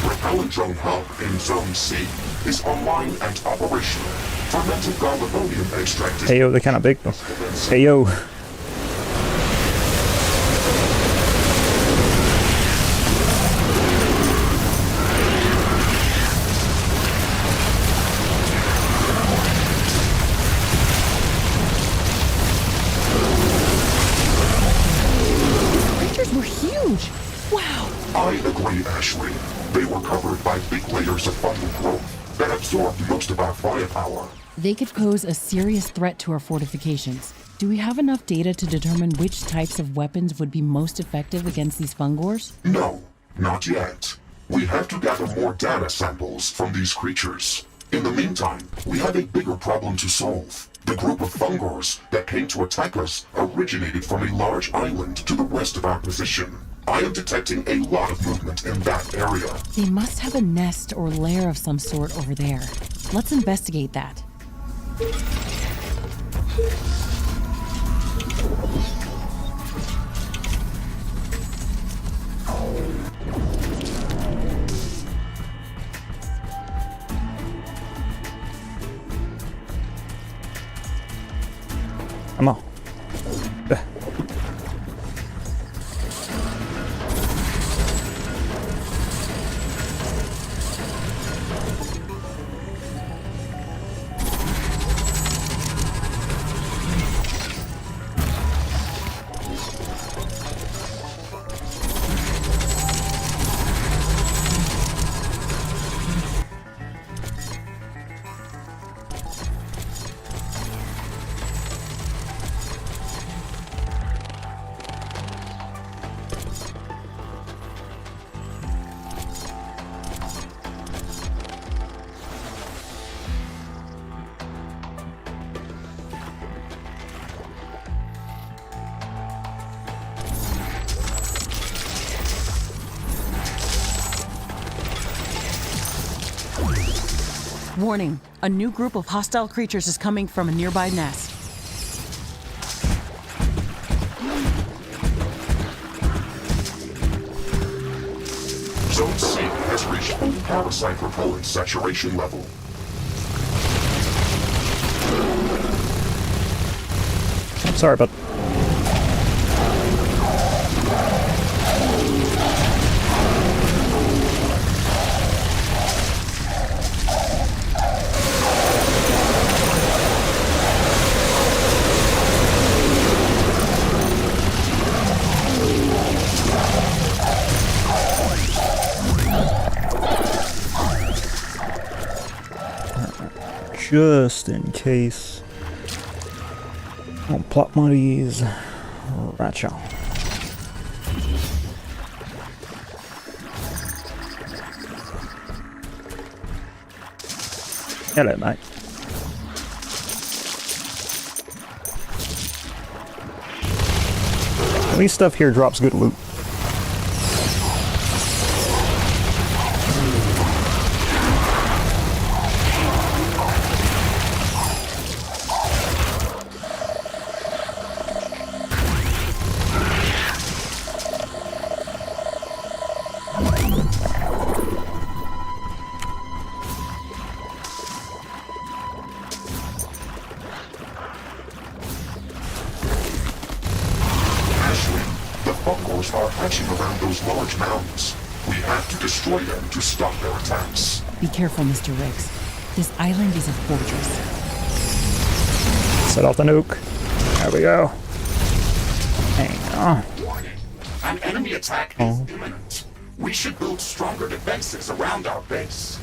Repellent drone hub in Zone C is online and operational. Fermented garlemonium extract is... Hey yo, they're kinda big though. Hey yo. Creatures were huge! Wow! I agree, Ashley. They were covered by big layers of fungal growth that absorbed most of our firepower. They could pose a serious threat to our fortifications. Do we have enough data to determine which types of weapons would be most effective against these fungors? No, not yet. We have to gather more data samples from these creatures. In the meantime, we have a bigger problem to solve. The group of fungors that came to attack us originated from a large island to the west of our position. I am detecting a lot of movement in that area. They must have a nest or lair of some sort over there. Let's investigate that. Come on. Warning, a new group of hostile creatures is coming from a nearby nest. Zone C has reached full parasite repellent saturation level. Sorry, but just in case. I'll plop one of these right y'all. Hello, mate. At least stuff here drops good loot. Are hatching around those large mounds. We have to destroy them to stop their attacks. Be careful, Mr. Riggs. This island is a fortress. Set off the nuke. There we go. Hang on. Warning. An enemy attack is imminent. We should build stronger defenses around our base.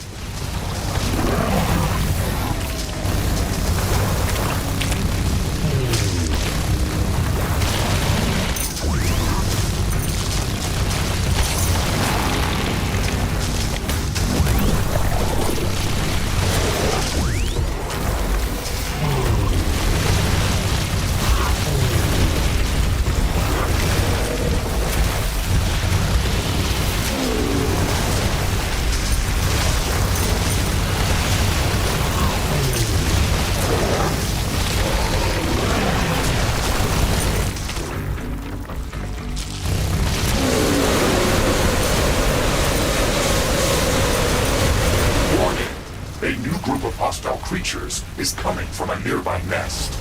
Hostile creatures is coming from a nearby nest.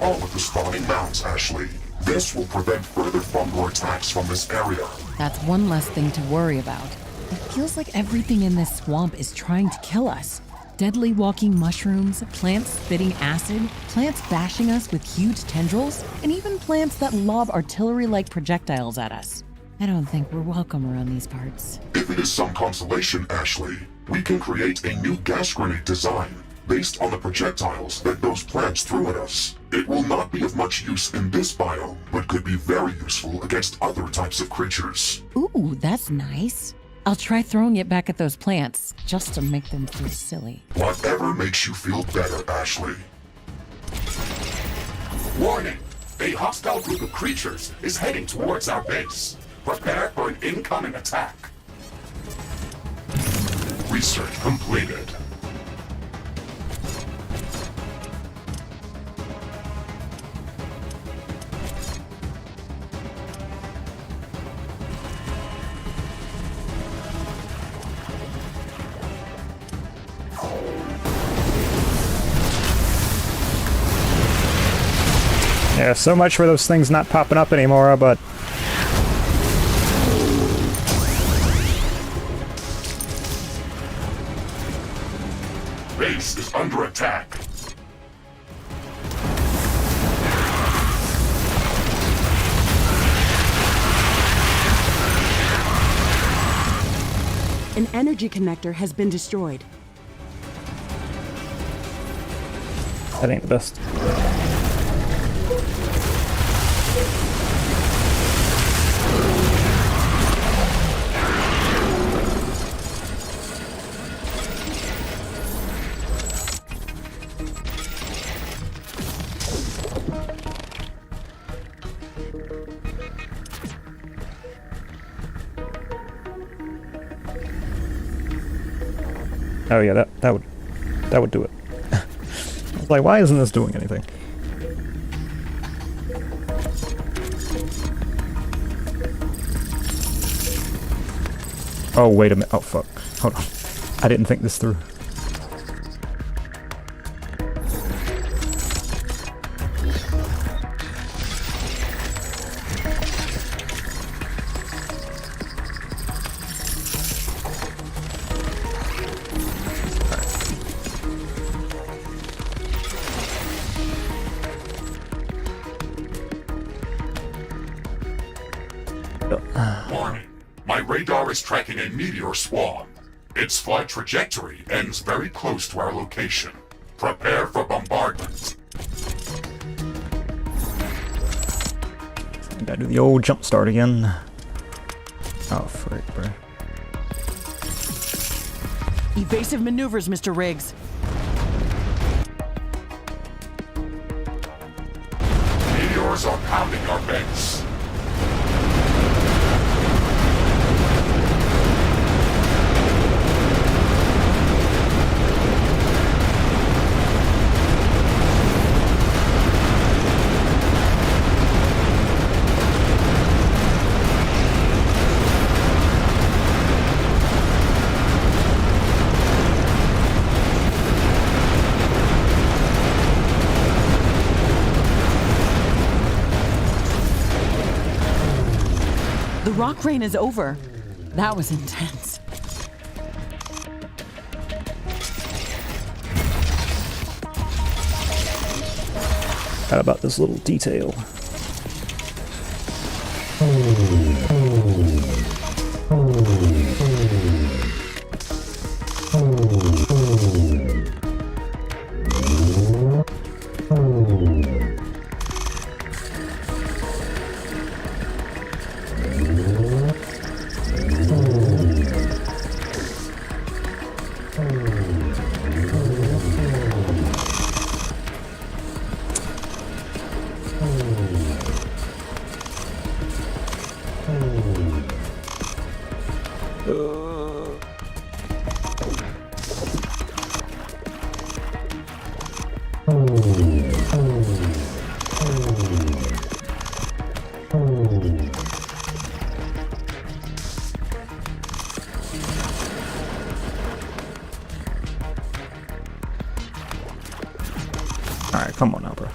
All of the spawning mounds, Ashley. This will prevent further fungal attacks from this area. That's one less thing to worry about. It feels like everything in this swamp is trying to kill us. Deadly walking mushrooms, plants spitting acid, plants bashing us with huge tendrils, and even plants that lob artillery-like projectiles at us. I don't think we're welcome around these parts. If it is some consolation, Ashley, we can create a new gas grenade design based on the projectiles that those plants threw at us. It will not be of much use in this biome, but could be very useful against other types of creatures. Ooh, that's nice. I'll try throwing it back at those plants, just to make them feel silly. Whatever makes you feel better, Ashley. Warning! A hostile group of creatures is heading towards our base. Prepare for an incoming attack. Research completed. Yeah, so much for those things not popping up anymore, but Base is under attack. An energy connector has been destroyed. that ain't the best. Oh yeah, that would do it. I was like, why isn't this doing anything? Oh, wait a minute. Oh, fuck. Hold on. I didn't think this through. Warning. My radar is tracking a meteor swarm. Its flight trajectory ends very close to our location. Prepare for bombardment. Gotta do the old jump start again. Oh, frick, bro. Evasive maneuvers, Mr. Riggs. Meteors are pounding our base. The rock rain is over. That was intense. How about this little detail? Alright, come on now, bro.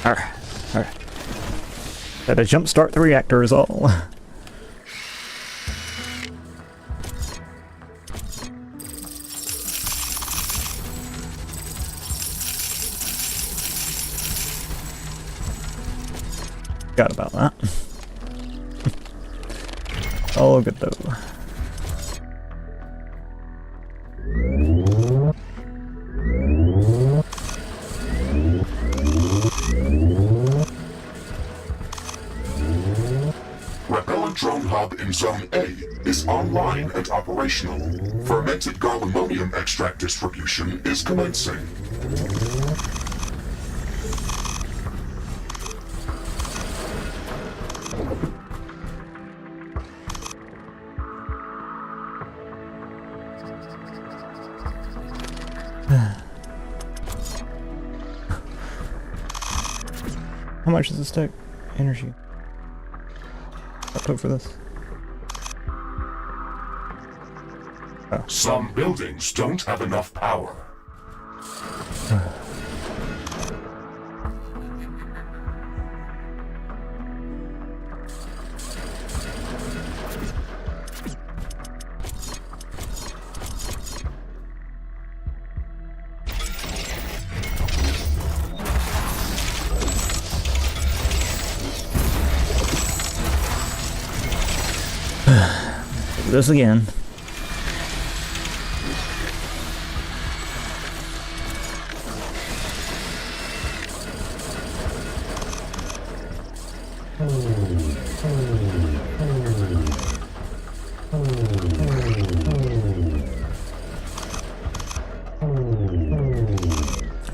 Alright. Gotta jumpstart the reactor is all. Forgot about that. All good though. Repellent drone hub in Zone A is online and operational. Fermented gallimonium extract distribution is commencing. How much does this take? Energy. I'll put for this. Some buildings don't have enough power. Do this again.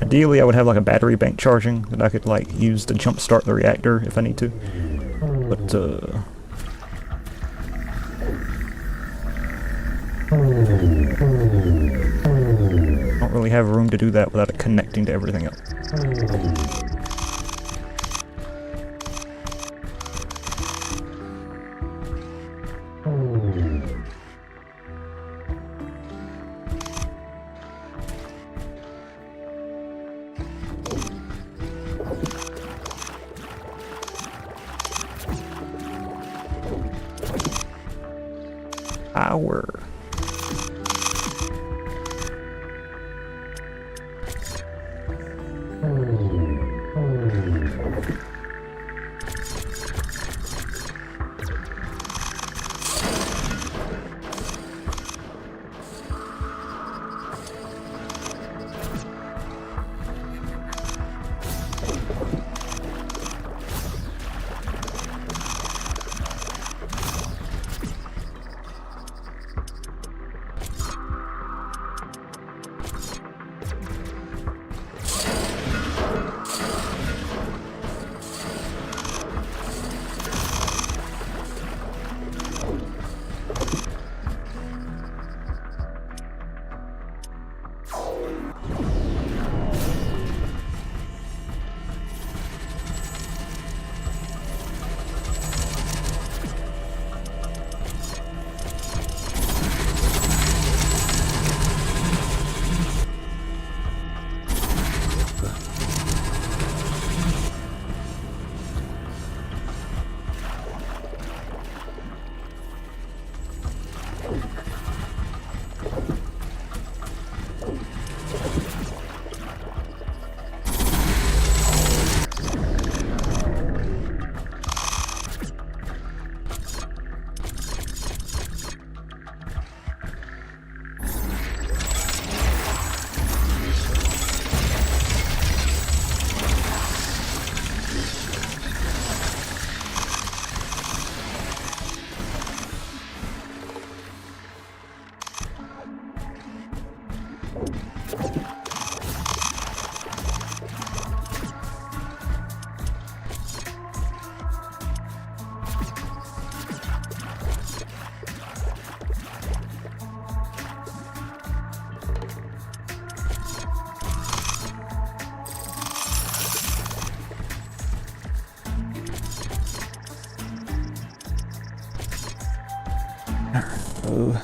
Ideally, I would have like a battery bank charging that I could like use to jumpstart the reactor if I need to. But I don't really have room to do that without it connecting to everything else. Power. Oh.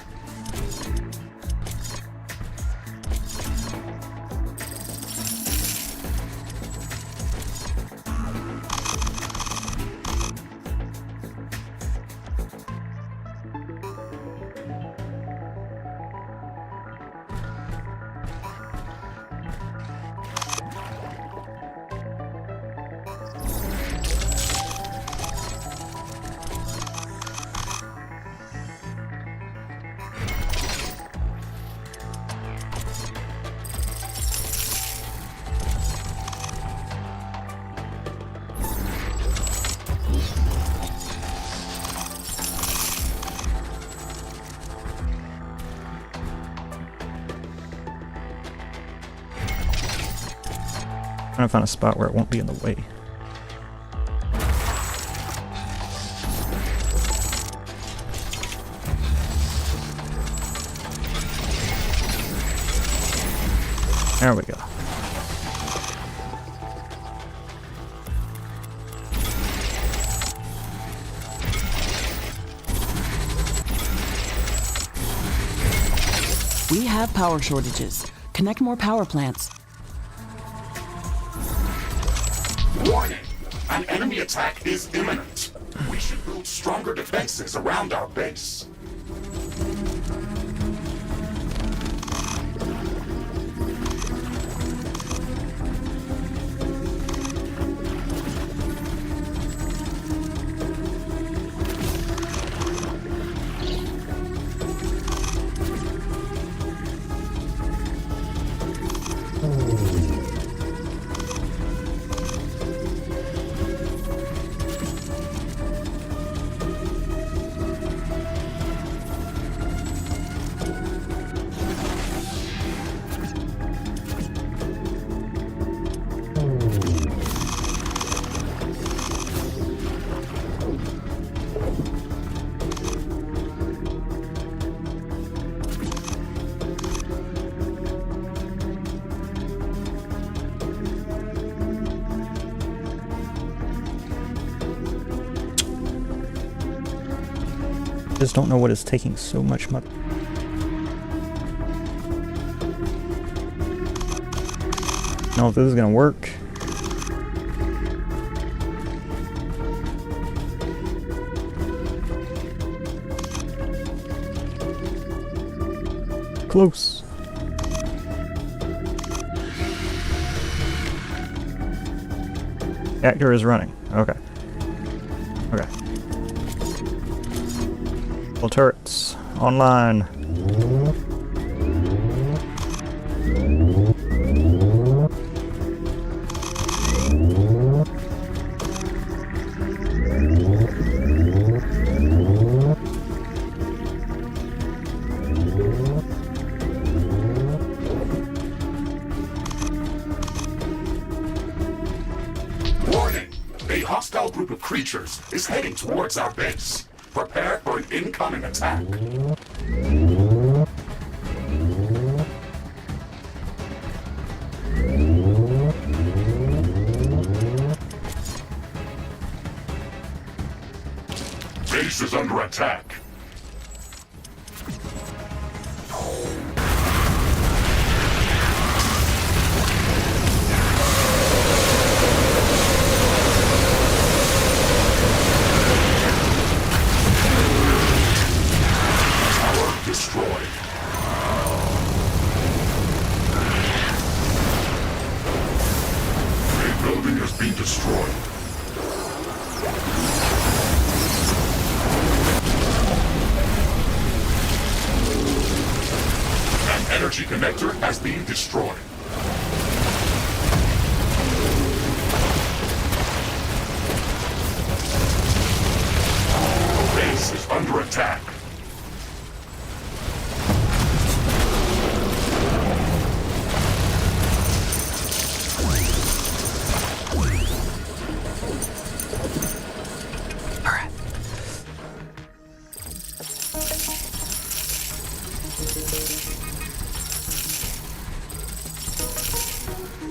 Trying to find a spot where it won't be in the way. There we go. We have power shortages. Connect more power plants. Warning! An enemy attack is imminent. We should build stronger defenses around our base. just don't know what is taking so much money. Know if this is gonna work. Close. Actor is running. Okay. Okay. All turrets online. Warning! A hostile group of creatures is heading towards our base. Prepare for an incoming attack. Base is under attack. Tower destroyed. A building has been destroyed. An energy connector has been destroyed. The base is under attack.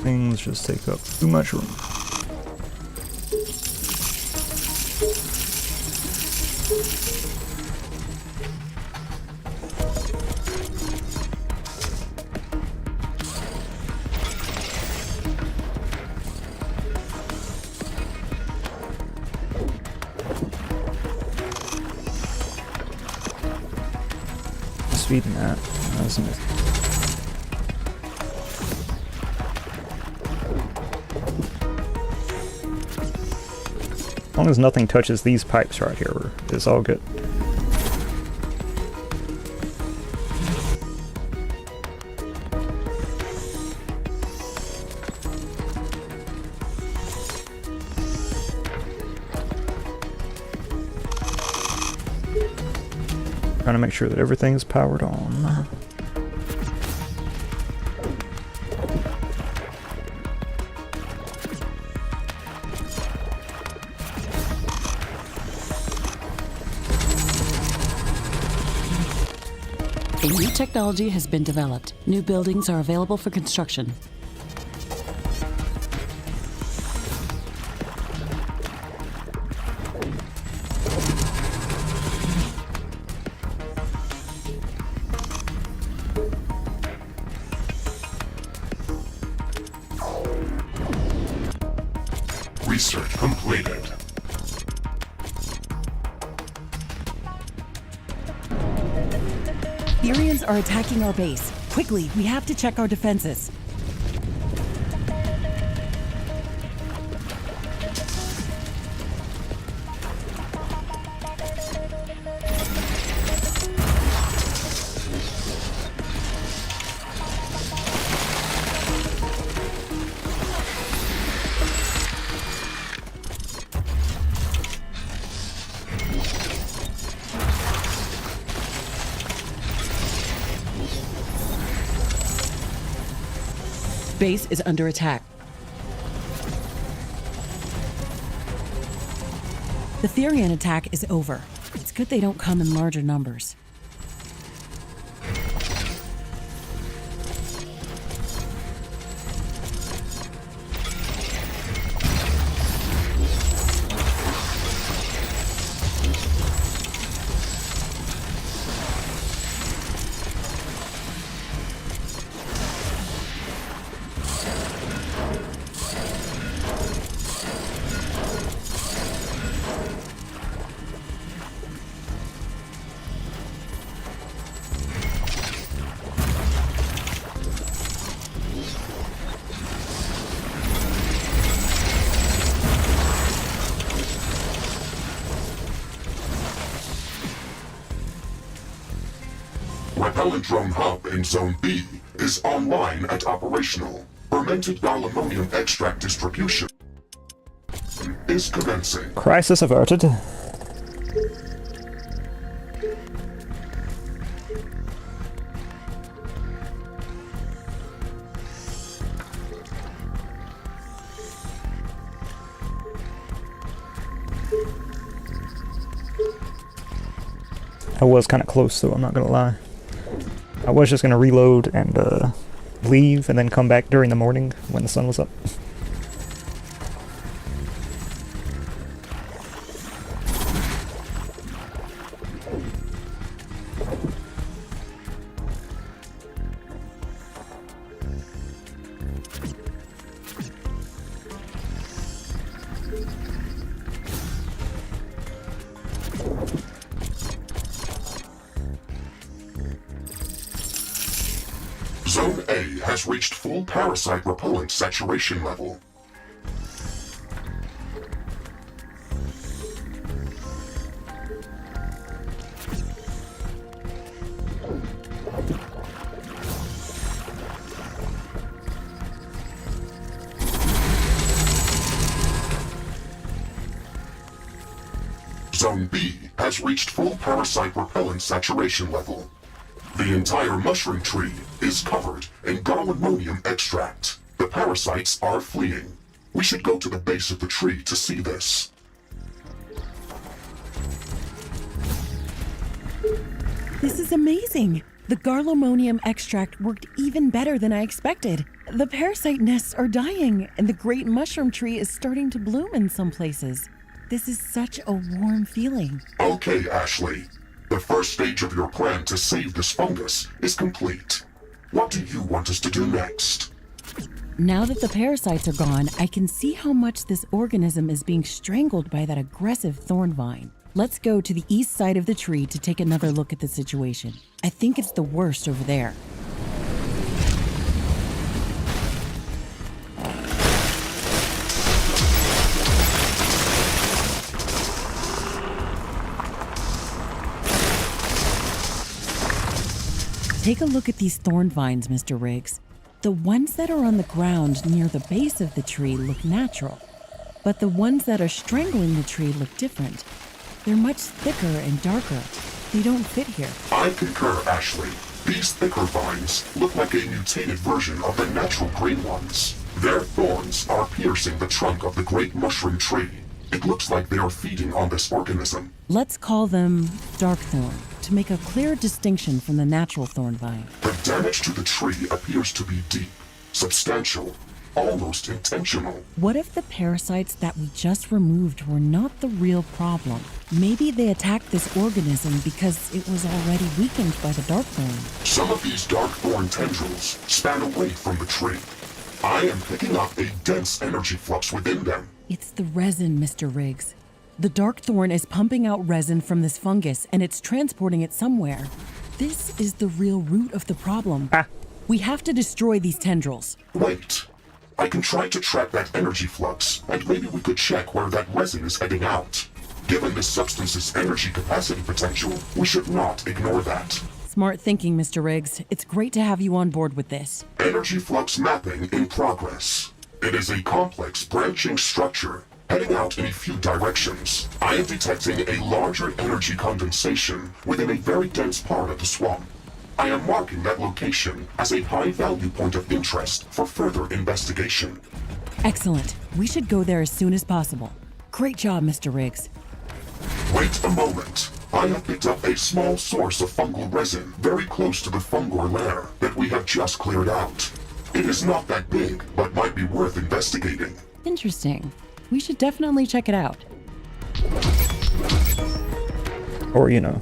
Things just take up too much room. Speeding that. That's nice. As long as nothing touches these pipes right here, it's all good. Trying to make sure that everything is powered on. A new technology has been developed. New buildings are available for construction. Research completed. Therians are attacking our base. Quickly, we have to check our defenses. Base is under attack. The Therian attack is over. It's good they don't come in larger numbers. Talent Drone Hub in Zone B is online and operational. Fermented gallimonium extract distribution is commencing. Crisis averted. I was kind of close, though, I'm not gonna lie. I was just gonna reload and leave and then come back during the morning when the sun was up. Zone A has reached full parasite repellent saturation level. Zone B has reached full parasite repellent saturation level. The entire mushroom tree is covered in gallimonium extract. The parasites are fleeing. We should go to the base of the tree to see this. This is amazing! The gallimonium extract worked even better than I expected. The parasite nests are dying, and the great mushroom tree is starting to bloom in some places. This is such a warm feeling. Okay, Ashley. The first stage of your plan to save this fungus is complete. What do you want us to do next? Now that the parasites are gone, I can see how much this organism is being strangled by that aggressive thorn vine. Let's go to the east side of the tree to take another look at the situation. I think it's the worst over there. Take a look at these thorn vines, Mr. Riggs. The ones that are on the ground near the base of the tree look natural, but the ones that are strangling the tree look different. They're much thicker and darker. They don't fit here. I concur, Ashley. These thicker vines look like a mutated version of the natural green ones. Their thorns are piercing the trunk of the great mushroom tree. It looks like they are feeding on this organism. Let's call them dark thorn to make a clear distinction from the natural thorn vine. The damage to the tree appears to be deep, substantial, almost intentional. What if the parasites that we just removed were not the real problem? Maybe they attacked this organism because it was already weakened by the dark thorn. Some of these dark thorn tendrils span away from the tree. I am picking up a dense energy flux within them. It's the resin, Mr. Riggs. The dark thorn is pumping out resin from this fungus and it's transporting it somewhere. This is the real root of the problem. We have to destroy these tendrils. Wait. I can try to track that energy flux, and maybe we could check where that resin is heading out. Given this substance's energy capacity potential, we should not ignore that. Smart thinking, Mr. Riggs. It's great to have you on board with this. Energy flux mapping in progress. It is a complex branching structure, heading out in a few directions. I am detecting a larger energy condensation within a very dense part of the swamp. I am marking that location as a high-value point of interest for further investigation. Excellent. We should go there as soon as possible. Great job, Mr. Riggs. Wait a moment. I have picked up a small source of fungal resin very close to the fungor lair that we have just cleared out. It is not that big, but might be worth investigating. Interesting. We should definitely check it out. Or, you know,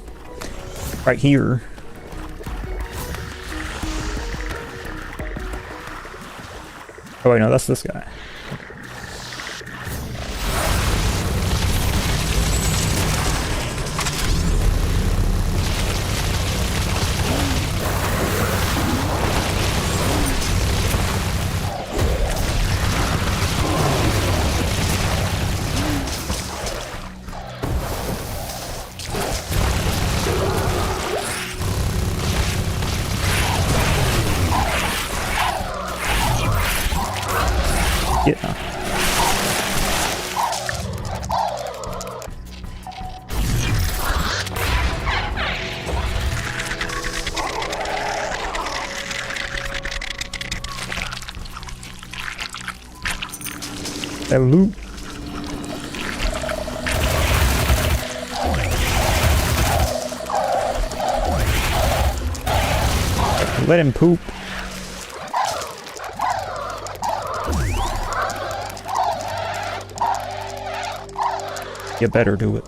right here. Oh wait, no, that's this guy. Yeah. That loot. Let him poop. You better do it.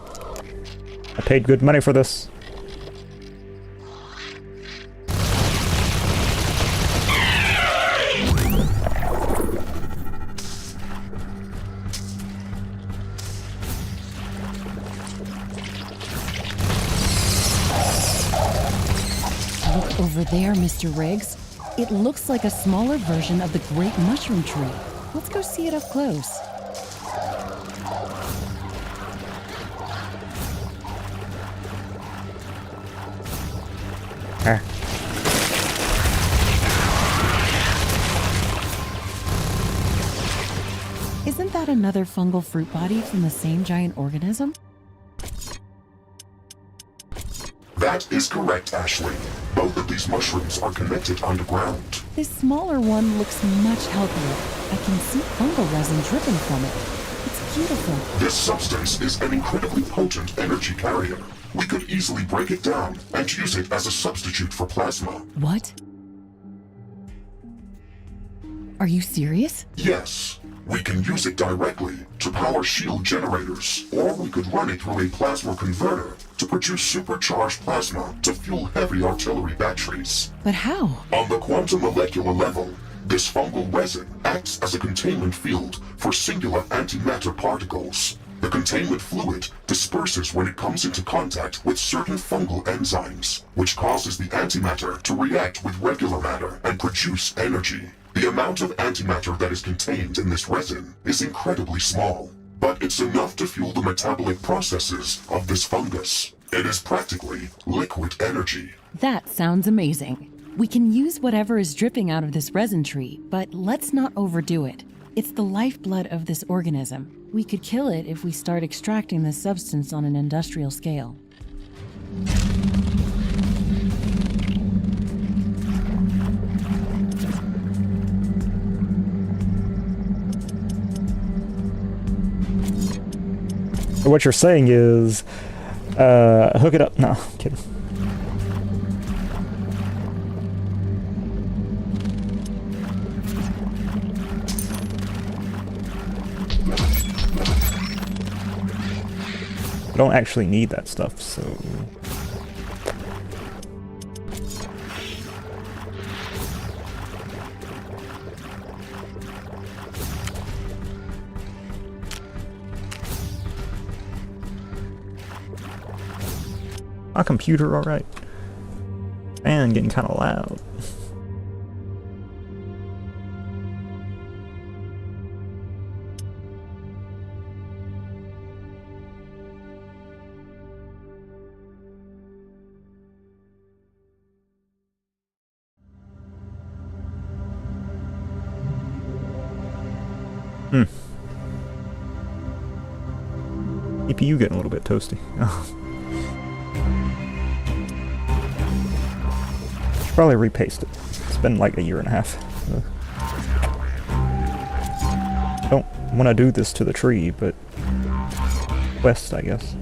I paid good money for this. Look over there, Mr. Riggs. It looks like a smaller version of the great mushroom tree. Let's go see it up close. Ah. Isn't that another fungal fruit body from the same giant organism? That is correct, Ashley. Both of these mushrooms are connected underground. This smaller one looks much healthier. I can see fungal resin dripping from it. It's beautiful. This substance is an incredibly potent energy carrier. We could easily break it down and use it as a substitute for plasma. What? Are you serious? Yes, we can use it directly to power shield generators, or we could run it through a plasma converter to produce supercharged plasma to fuel heavy artillery batteries. But how? On the quantum molecular level, this fungal resin acts as a containment field for singular antimatter particles. The containment fluid disperses when it comes into contact with certain fungal enzymes, which causes the antimatter to react with regular matter and produce energy. The amount of antimatter that is contained in this resin is incredibly small, but it's enough to fuel the metabolic processes of this fungus. It is practically liquid energy. That sounds amazing. We can use whatever is dripping out of this resin tree, but let's not overdo it. It's the lifeblood of this organism. We could kill it if we start extracting this substance on an industrial scale. So what you're saying is, hook it up. No, I'm kidding. I don't actually need that stuff, so... My computer alright. And getting kinda loud. CPU getting a little bit toasty. Probably repaste it. It's been like a year and a half. Don't want to do this to the tree, but west, I guess.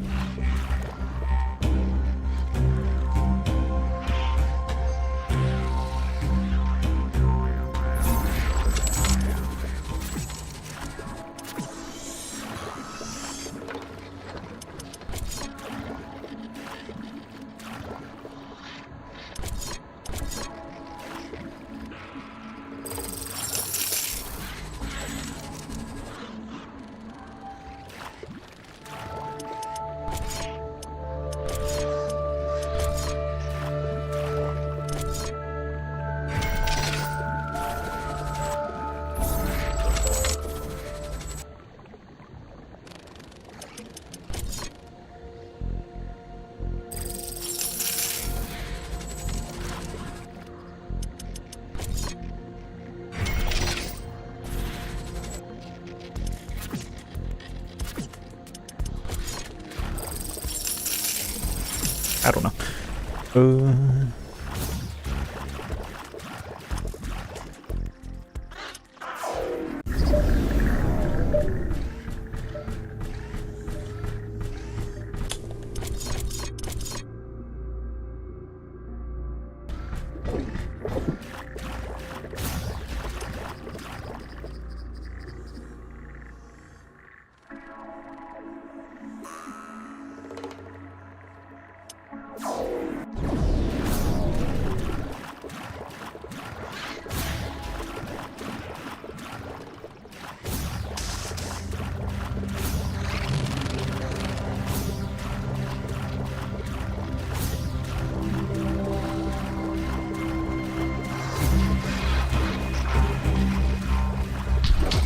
Uh...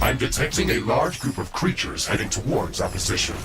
I'm detecting a large group of creatures heading towards our position.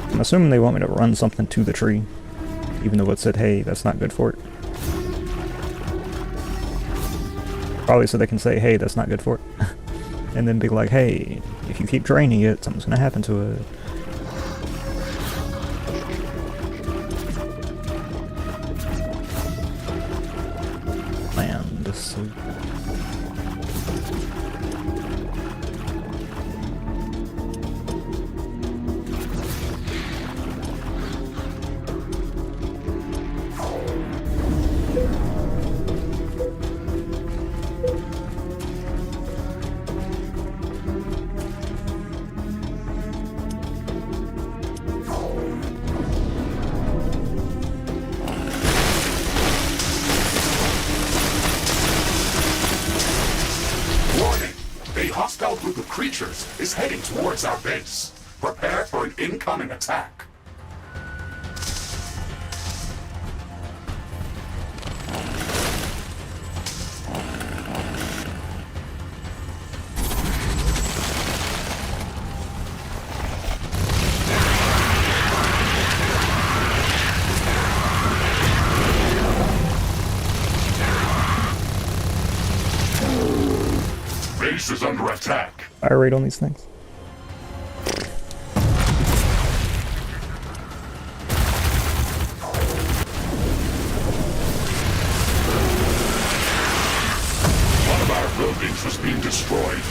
I'm assuming they want me to run something to the tree, even though it said, hey, that's not good for it. Probably so they can say, hey, that's not good for it. And then be like, hey, if you keep draining it, something's gonna happen to it. Man, this is... A hostile group of creatures is heading towards our base. Prepare for an incoming attack. Base is under attack. Fire rate on these things. One of our buildings was being destroyed.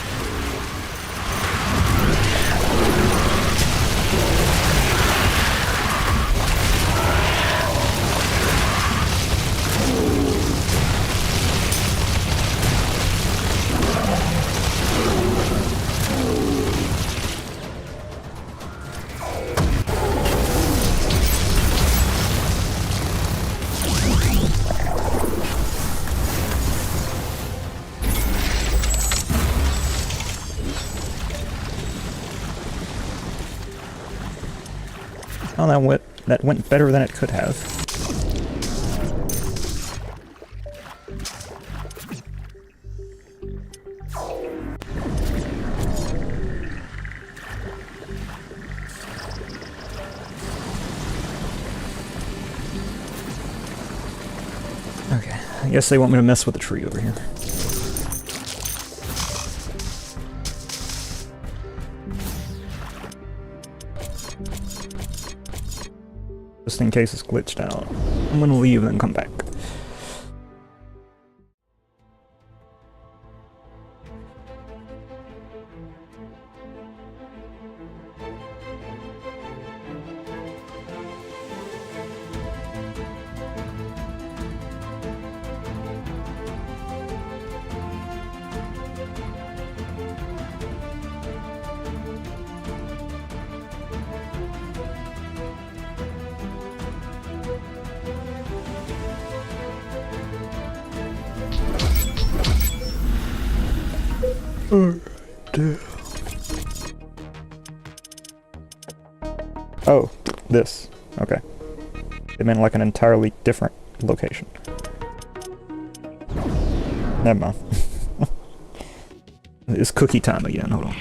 Oh, that went better than it could have. Okay, I guess they want me to mess with the tree over here. Just in case it's glitched out. I'm gonna leave and then come back. Oh, this. Okay. It meant like an entirely different location. Never mind. It's cookie time again. Hold on.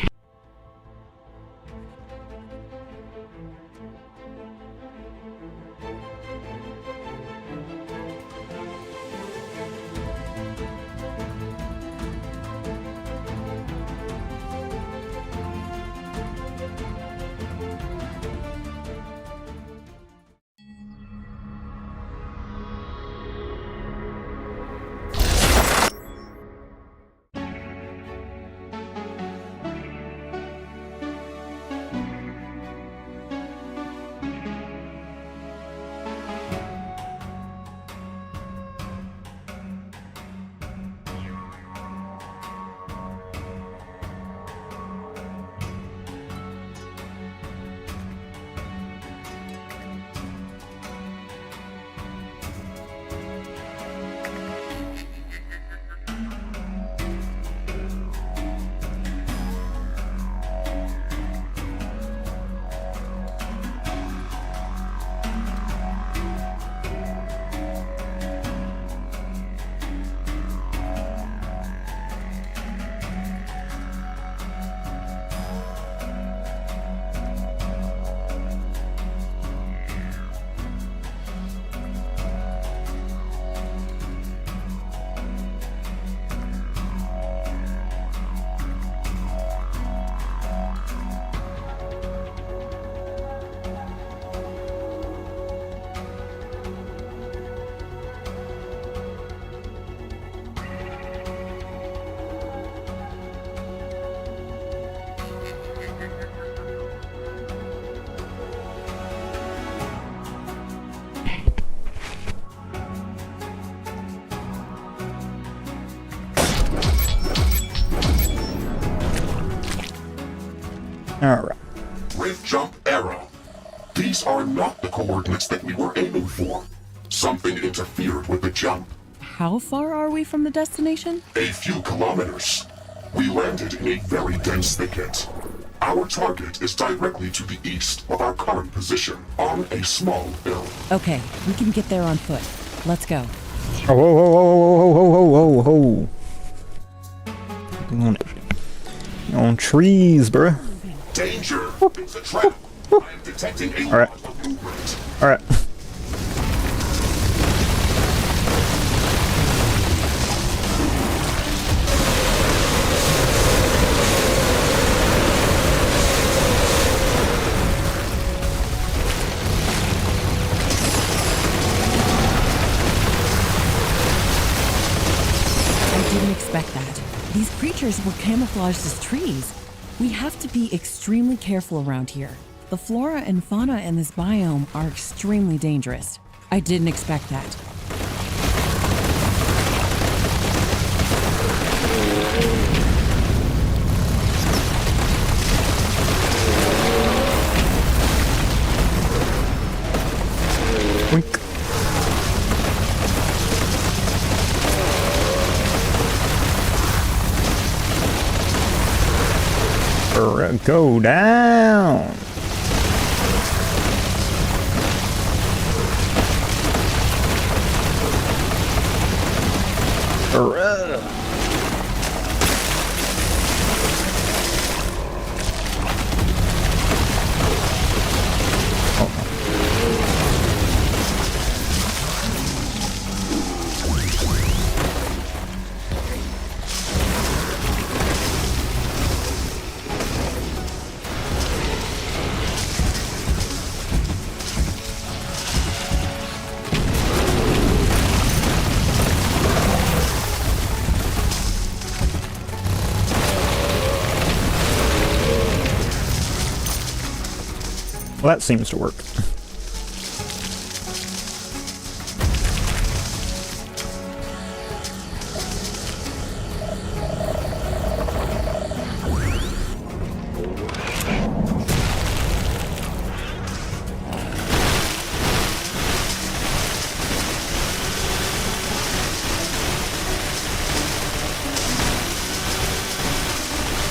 Alright. Rift jump error. These are not the coordinates that we were aiming for. Something interfered with the jump. How far are we from the destination? A few kilometers. We landed in a very dense thicket. Our target is directly to the east of our current position, on a small hill. Okay, we can get there on foot. Let's go. Oh, whoa, whoa, whoa, whoa, whoa, whoa, whoa. On trees, bruh. Danger! It's a trap! I am detecting a Alright. lot of movement. Alright. I didn't expect that. These creatures were camouflaged as trees. We have to be extremely careful around here. The flora and fauna in this biome are extremely dangerous. I didn't expect that. Wink. Go down. Well, that seems to work.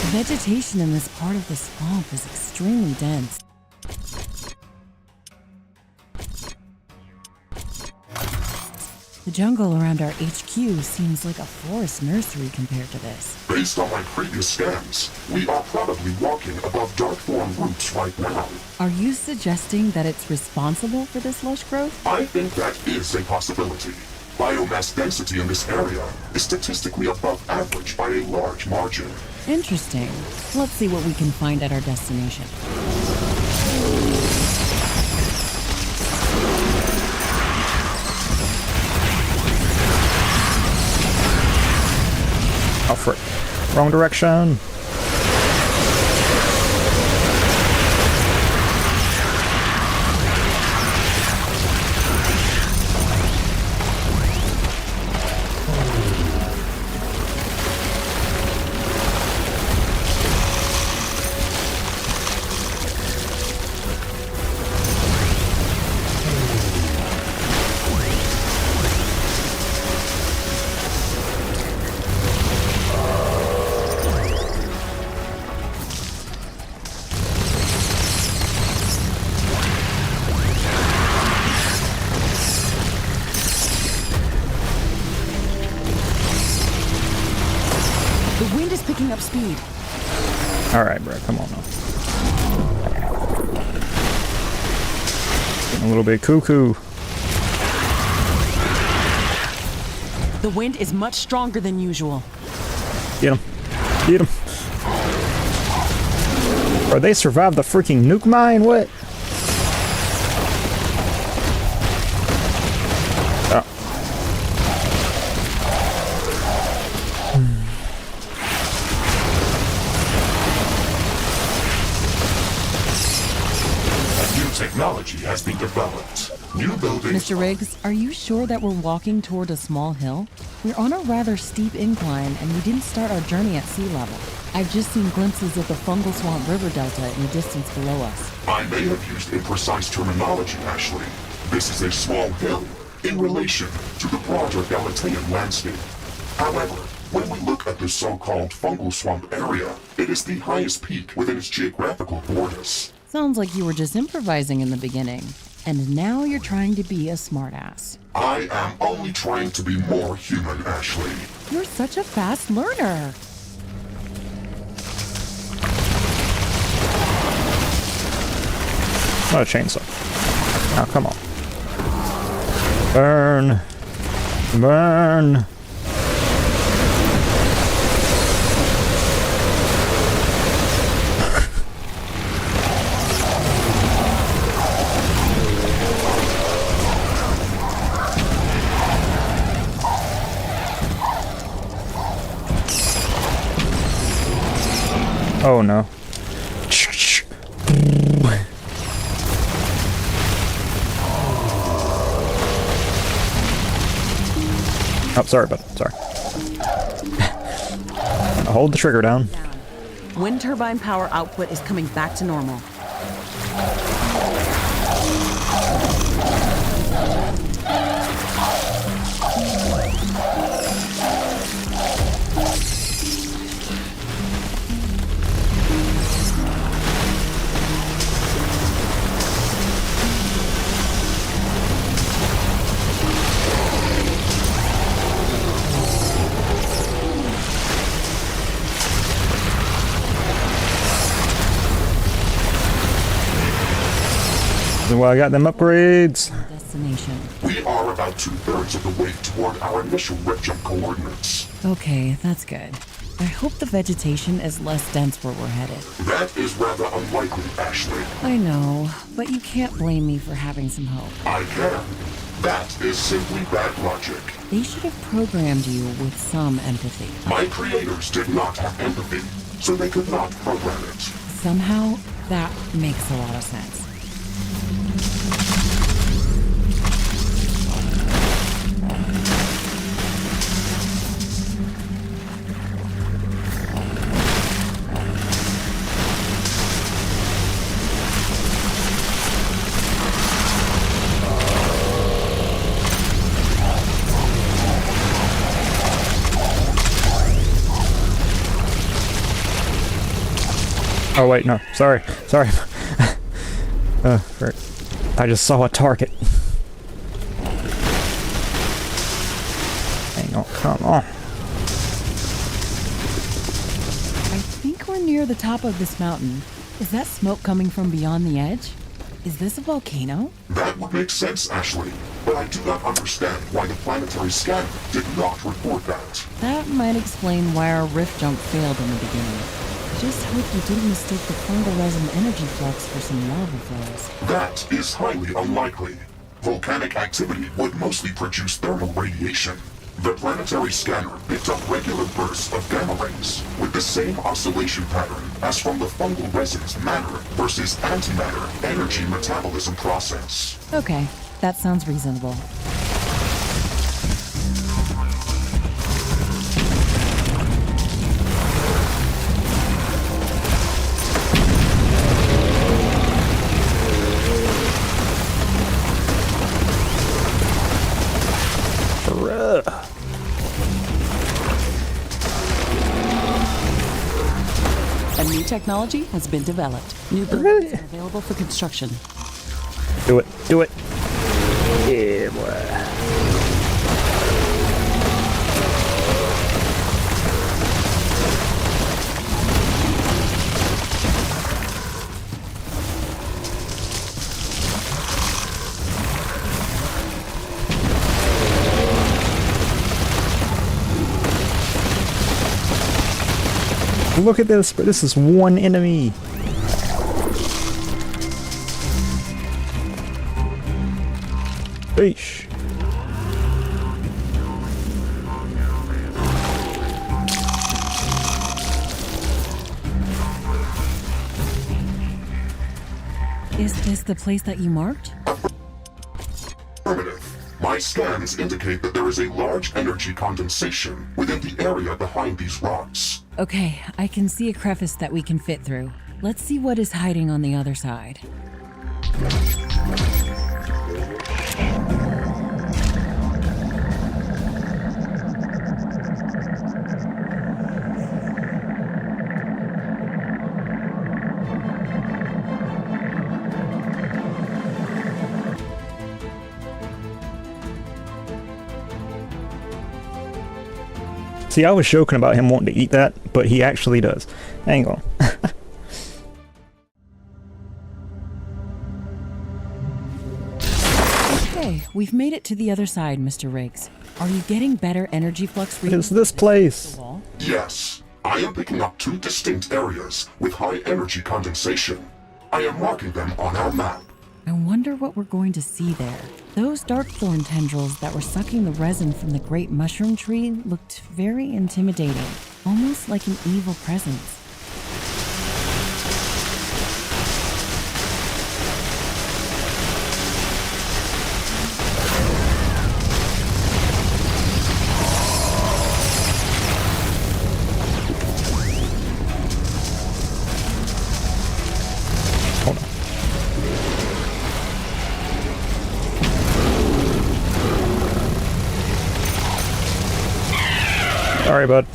The vegetation in this part of the swamp is extremely dense. The jungle around our HQ seems like a forest nursery compared to this. Based on my previous scans, we are probably walking above dark form roots right now. Are you suggesting that it's responsible for this lush growth? I think that is a possibility. Biomass density in this area is statistically above average by a large margin. Interesting. Let's see what we can find at our destination. Oh, frick. Wrong direction. The wind is picking up speed. Alright, bro, come on now. Getting a little bit cuckoo. The wind is much stronger than usual. Get him. Get him. Bro, they survived the freaking nuke mine? What? Oh. Technology has been developed. New buildings. Mr. Riggs, are you sure that we're walking toward a small hill? We're on a rather steep incline, and we didn't start our journey at sea level. I've just seen glimpses of the Fungal Swamp River Delta in the distance below us. I may have used imprecise terminology, Ashley. This is a small hill in relation to the broader Galatean landscape. However, when we look at the so-called Fungal Swamp area, it is the highest peak within its geographical borders. Sounds like you were just improvising in the beginning. And now you're trying to be a smartass. I am only trying to be more human, Ashley. You're such a fast learner. Not a chainsaw. Now, come on. Burn. Burn. Oh no. Oh, sorry, bud. Sorry. Hold the trigger down. Wind turbine power output is coming back to normal. Well, I got them upgrades. Destination. We are about 2/3 of the way toward our initial rip jump coordinates. Okay, that's good. I hope the vegetation is less dense where we're headed. That is rather unlikely, Ashley. I know, but you can't blame me for having some hope. I can. That is simply bad logic. They should have programmed you with some empathy. My creators did not have empathy, so they could not program it. Somehow, that makes a lot of sense. Oh wait, no. Sorry. Sorry. Right. I just saw a target. Hang on, come on. I think we're near the top of this mountain. Is that smoke coming from beyond the edge? Is this a volcano? That would make sense, Ashley, but I do not understand why the planetary scanner did not report that. That might explain why our rift jump failed in the beginning. I just hope you didn't mistake the fungal resin energy flux for some lava flows. That is highly unlikely. Volcanic activity would mostly produce thermal radiation. The planetary scanner picked up regular bursts of gamma rays with the same oscillation pattern as from the fungal resin's matter versus antimatter energy metabolism process. Okay, that sounds reasonable. A new technology has been developed. New buildings are available for construction. Do it. Do it. Yeah, boy. Look at this, but this is one enemy. Eesh. Is this the place that you marked? Affirmative. My scans indicate that there is a large energy condensation within the area behind these rocks. Okay, I can see a crevice that we can fit through. Let's see what is hiding on the other side. See, I was joking about him wanting to eat that, but he actually does. Hang on. Okay, we've made it to the other side, Mr. Riggs. Are you getting better energy flux What readings? is this place? Yes, I am picking up two distinct areas with high energy condensation. I am marking them on our map. I wonder what we're going to see there. Those dark thorn tendrils that were sucking the resin from the great mushroom tree looked very intimidating, almost like an evil presence. Hold on. Sorry, bud.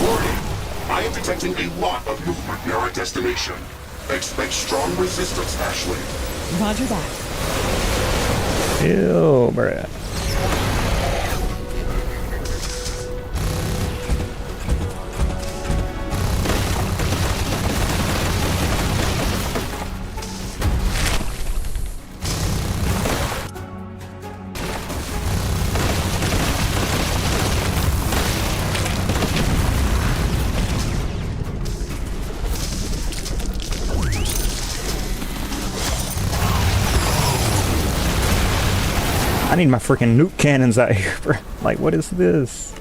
Warning! I am detecting a lot of movement near our destination. Expect strong resistance, Ashley. Roger that. Ew, bruh. I need my freaking nuke cannons out here, bro. Like, what is this?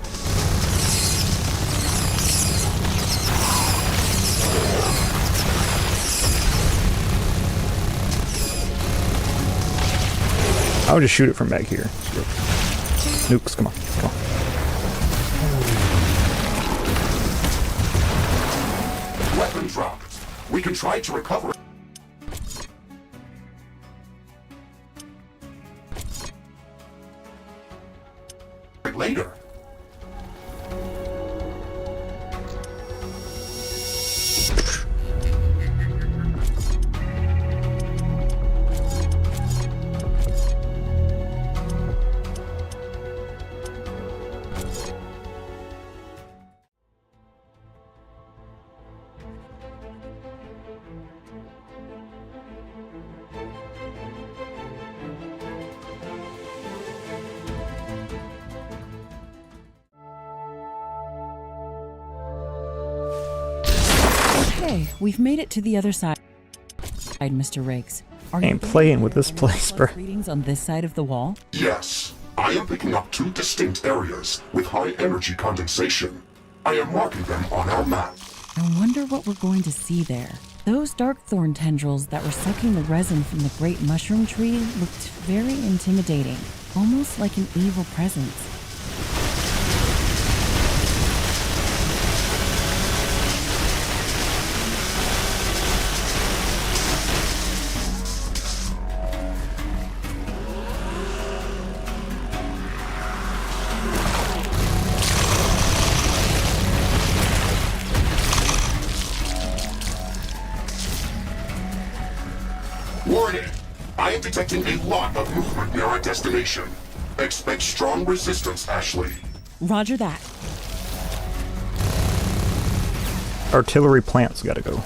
I would just shoot it from back here. Nukes, come on, come on. dropped. We can try to recover it later. Okay, we've made it to the other side, Mr. Riggs. Are Ain't playing with this place, bro. readings on this side of the wall? Yes, I am picking up 2 distinct areas with high energy condensation. I am marking them on our map. I wonder what we're going to see there. Those dark thorn tendrils that were sucking the resin from the great mushroom tree looked very intimidating, almost like an evil presence. Warning! I am detecting a lot of movement near our destination. Expect strong resistance, Ashley. Roger that. Artillery plants gotta go.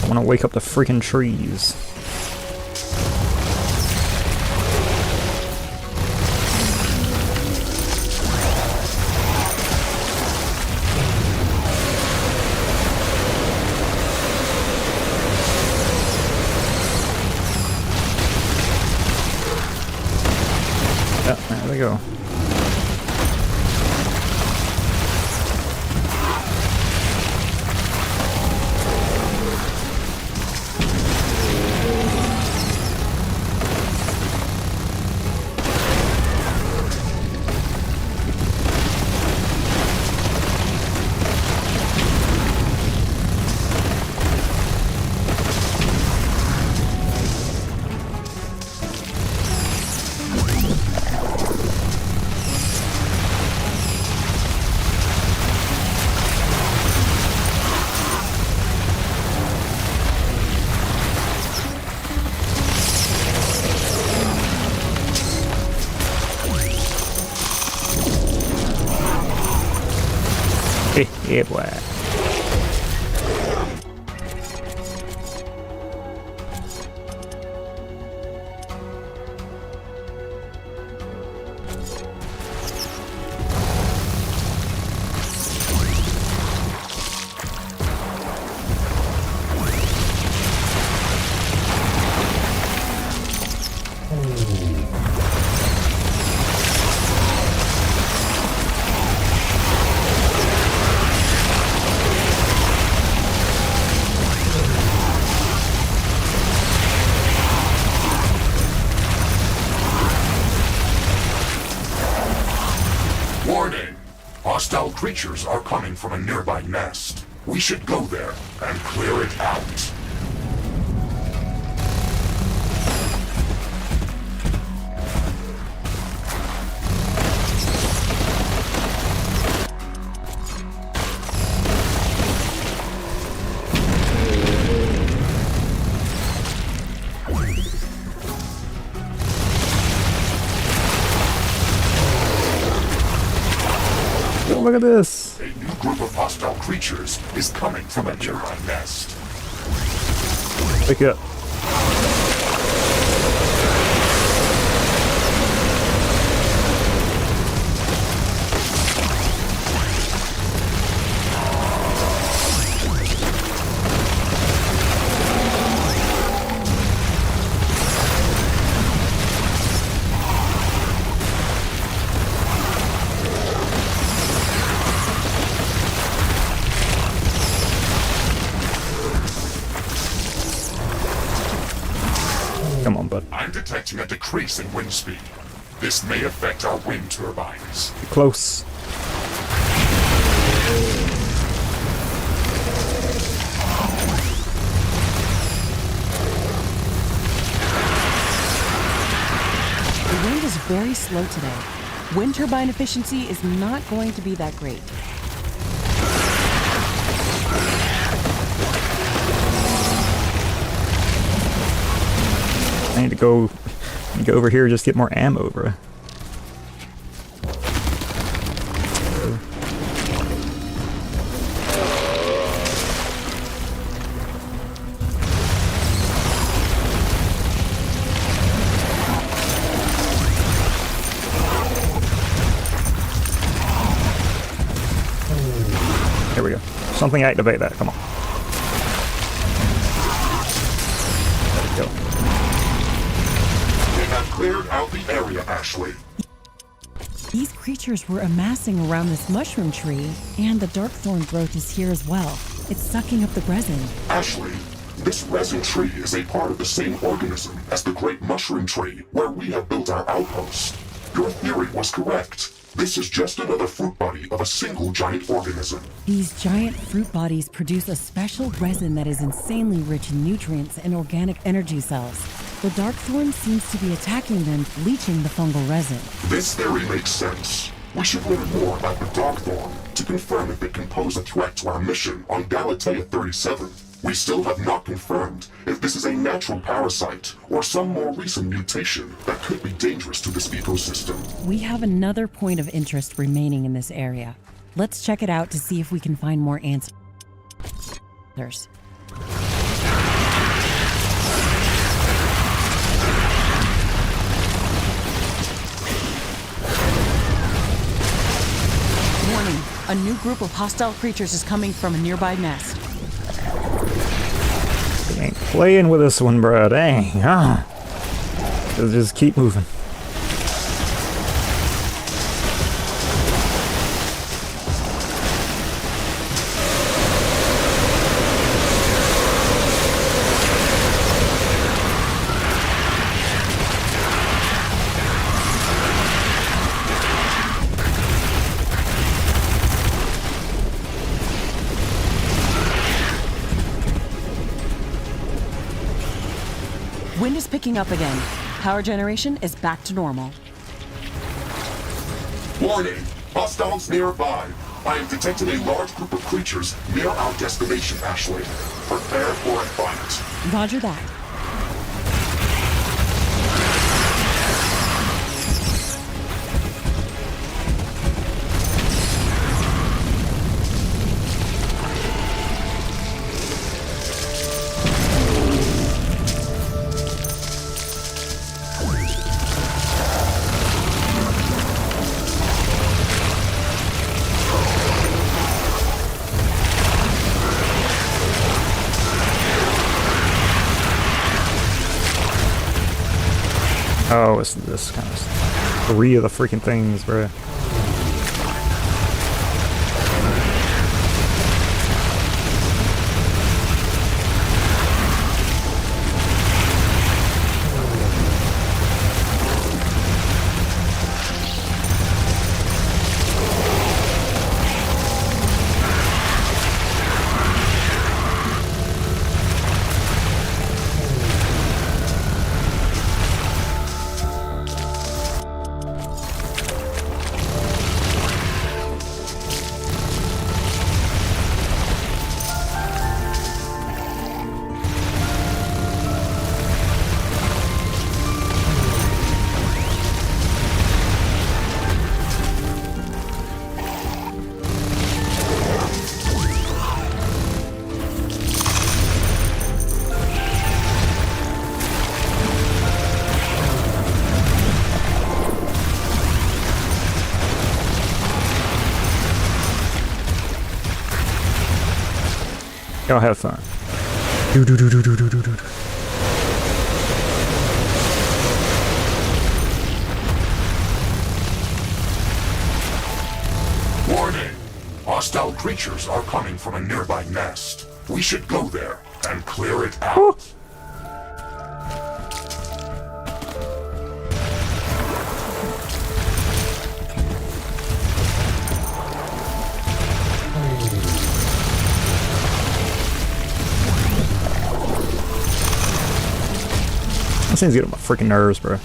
I wanna wake up the freaking trees. Yeah, there we go. Yeah, boy. Warning! Hostile creatures are coming from a nearby nest. We should go there and clear it out. Look at this. A new group of hostile creatures is coming from a nearby nest. Wake up. Come on, bud. I'm detecting a decrease in wind speed. This may affect our wind turbines. Get close. The wind is very slow today. Wind turbine efficiency is not going to be that great. I need to go over here and just get more ammo, bro. There we go. Something activate that. Come on. There we go. We have cleared out the area, Ashley. These creatures were amassing around this mushroom tree, and the darkthorn growth is here as well. It's sucking up the resin. Ashley, this resin tree is a part of the same organism as the great mushroom tree where we have built our outpost. Your theory was correct. This is just another fruit body of a single giant organism. These giant fruit bodies produce a special resin that is insanely rich in nutrients and organic energy cells. The darkthorn seems to be attacking them, leaching the fungal resin. This theory makes sense. We should learn more about the darkthorn to confirm if it can pose a threat to our mission on Galatea 37. We still have not confirmed if this is a natural parasite or some more recent mutation that could be dangerous to this ecosystem. We have another point of interest remaining in this area. Let's check it out to see if we can find more answers. Warning, a new group of hostile creatures is coming from a nearby nest. They ain't playing with this one, bro. Dang. Just keep moving. Wind is picking up again. Power generation is back to normal. Warning! Hostiles nearby. I am detecting a large group of creatures near our destination, Ashley. Prepare for a fight. Roger that. Oh, it's this kind of 3 of the freaking things, bro. Y'all have fun. Warning! Hostile creatures are coming from a nearby nest. We should go there and clear it out. This thing's getting on my freaking nerves, bro.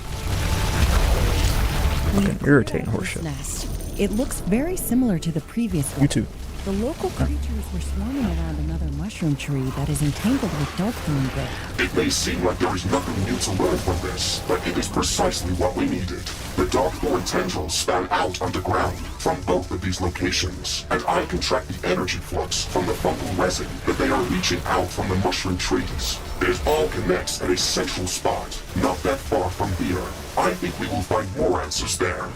Fucking irritating horseshit. Nest. It looks very similar to the previous one. You too. The local creatures were swarming around another mushroom tree that is entangled with darkthorn growth. It may seem like there is nothing new to learn from this, but it is precisely what we needed. The darkthorn tendrils span out underground from both of these locations, and I can track the energy flux from the fungal resin that they are leaching out from the mushroom trees. It all connects at a central spot, not that far from here. I think we will find more answers there.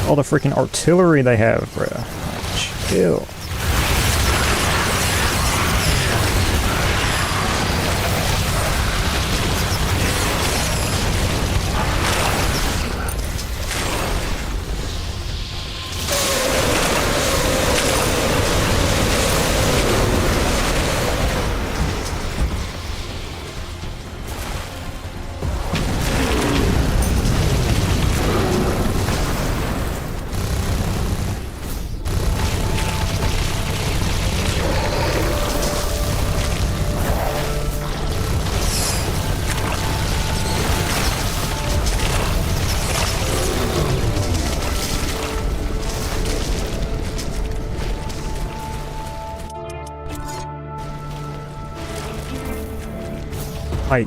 All the freaking artillery they have, bruh. Chill. Height.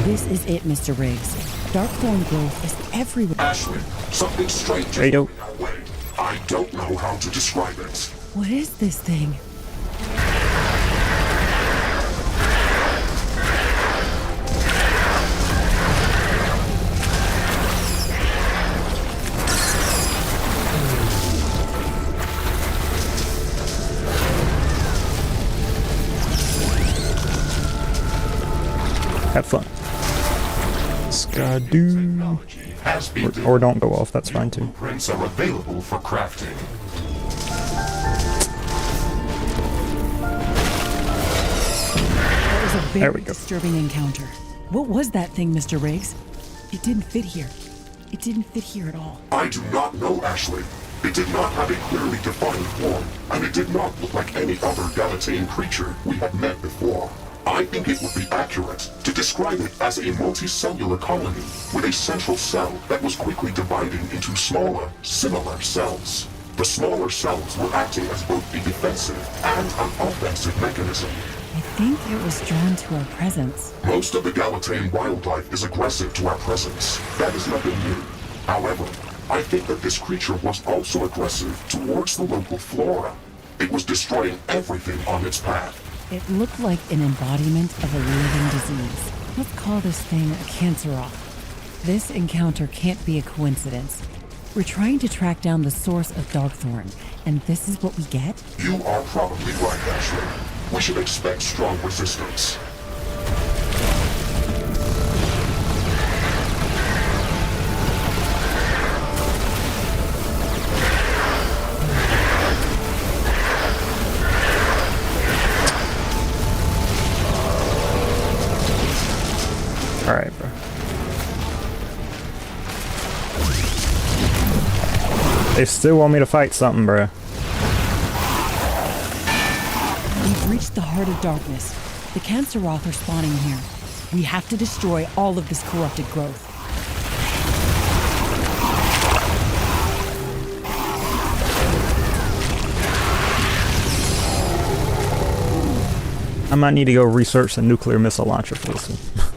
This is it, Mr. Riggs. Darkthorn growth is everywhere. Ashley, something strange is Hey, yo. coming our way. I don't know how to describe it. What is this thing? Have fun. Skadoo. Has been Or don't go off, that's fine too. blueprints are available for crafting. That was a There very we go. disturbing encounter. What was that thing, Mr. Riggs? It didn't fit here. It didn't fit here at all. I do not know, Ashley. It did not have a clearly defined form, and it did not look like any other Galatean creature we had met before. I think it would be accurate to describe it as a multicellular colony with a central cell that was quickly dividing into smaller, similar cells. The smaller cells were acting as both a defensive and an offensive mechanism. I think it was drawn to our presence. Most of the Galatean wildlife is aggressive to our presence. That is nothing new. However, I think that this creature was also aggressive towards the local flora. It was destroying everything on its path. It looked like an embodiment of a living disease. Let's call this thing a cancer off. This encounter can't be a coincidence. We're trying to track down the source of Darkthorn, and this is what we get? You are probably right, Ashley. We should expect strong resistance. Alright, bro. They still want me to fight something, bro. We've reached the heart of darkness. The Canceroth are spawning here. We have to destroy all of this corrupted growth. I might need to go research the nuclear missile launcher for this one.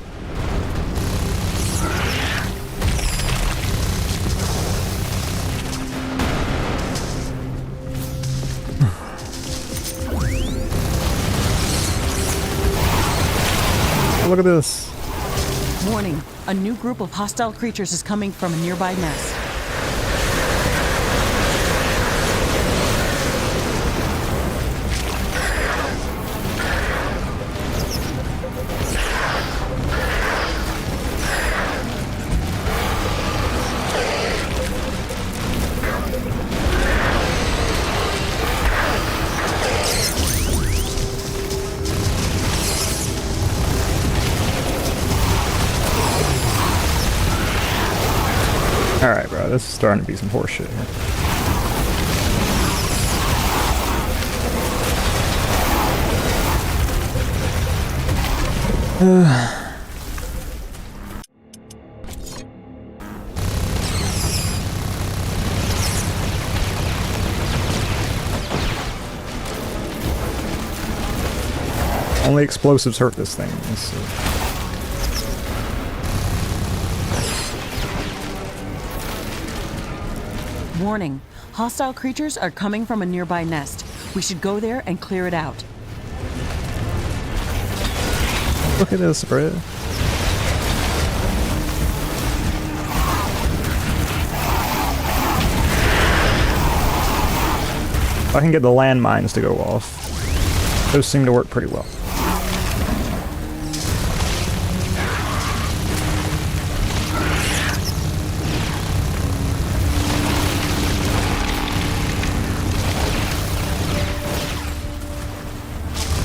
Look at this. Warning, a new group of hostile creatures is coming from a nearby nest. Alright, bro, this is starting to be some horse shit here. Only explosives hurt this thing. Let's see. Warning, hostile creatures are coming from a nearby nest. We should go there and clear it out. Look at this, bro. If I can get the landmines to go off, those seem to work pretty well.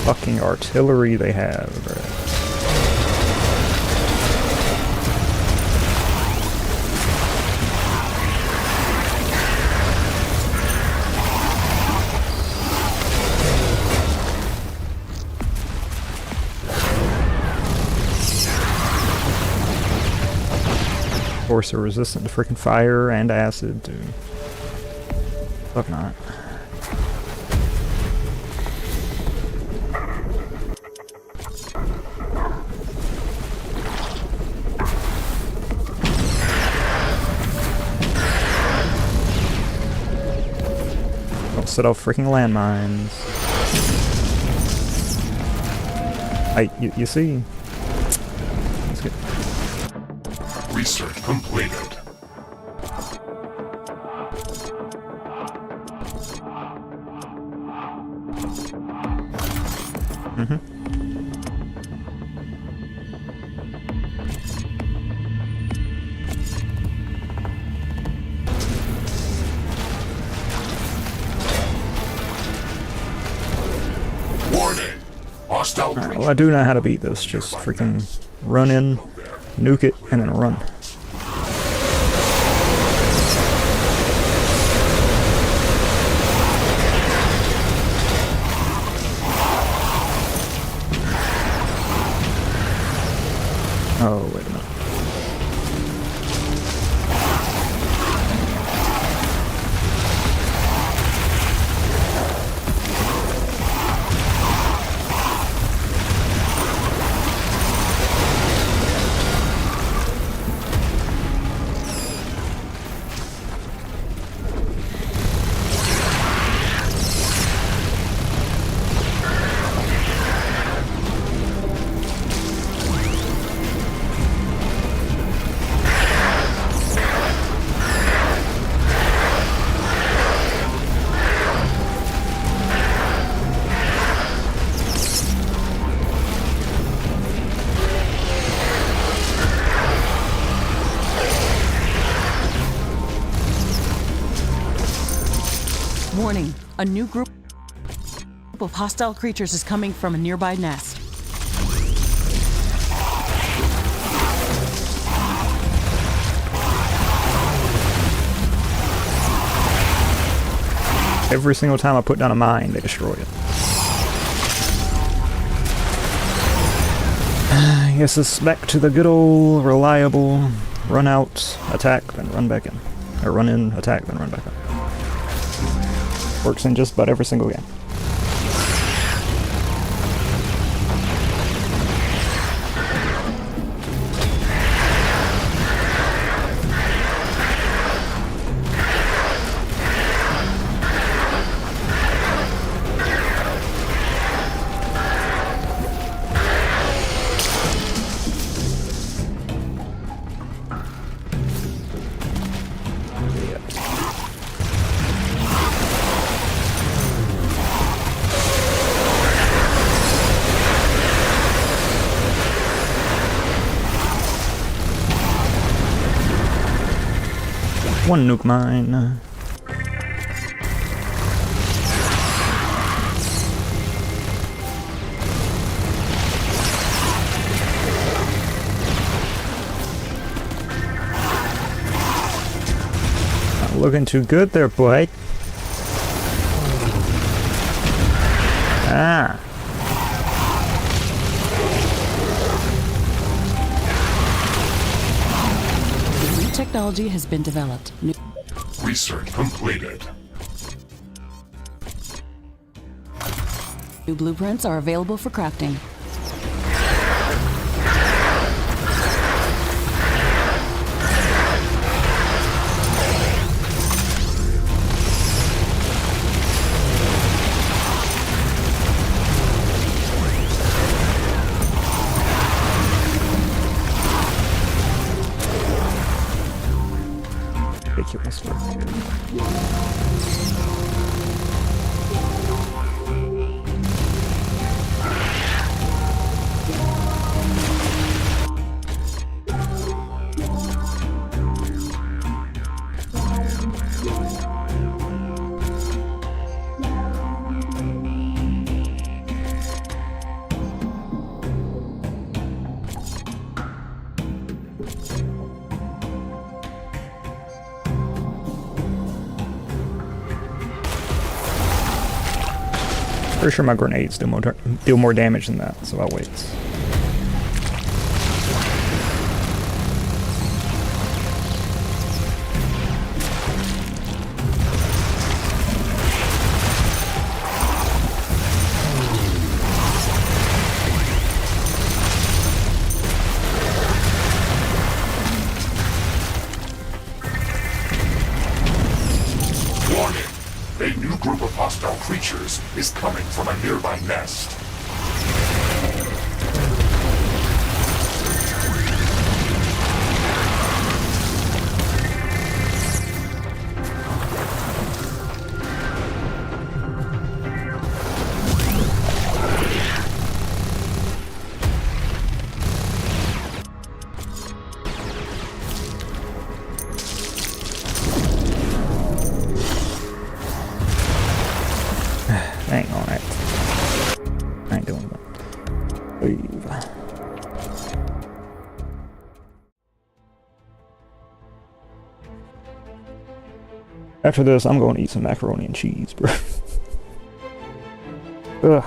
Fucking artillery they have, bro. Of course, they're resistant to freaking fire and acid, too. Fuck not. Don't set off freaking landmines. You see? Let's get... Research completed. Warning! Hostile Alright, well I do know how to beat this. Just freaking run in, nuke it, and then run. Oh, wait a minute. Warning, a new group of hostile creatures is coming from a nearby nest. Every single time I put down a mine, they destroy it. I guess it's back to the good old reliable run out, attack, then run back in. Or run in, attack, then run back out. Works in just about every single game. One nuke mine. Not looking too good there, boy. Ah. New technology has been developed. Research completed. New blueprints are available for crafting. Ridiculous work. Pretty sure my grenades deal more damage than that, so I'll wait. Warning! A new group of hostile creatures is coming from a nearby nest. Hang on it. I ain't doing that. Leave. After this, I'm going to eat some macaroni and cheese, bro. Ugh.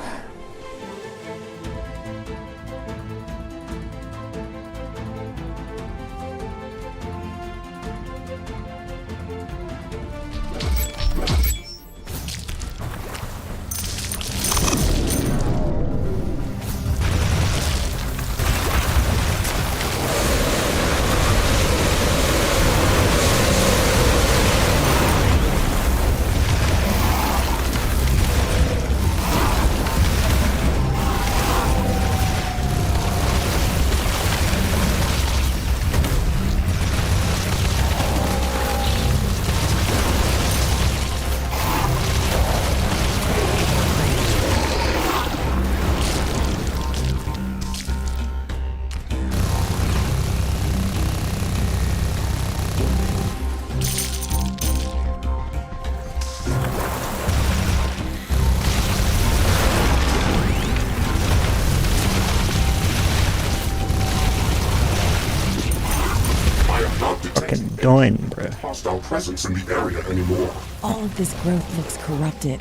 Done, bruh. Hostile presence in the area anymore. All of this growth looks corrupted.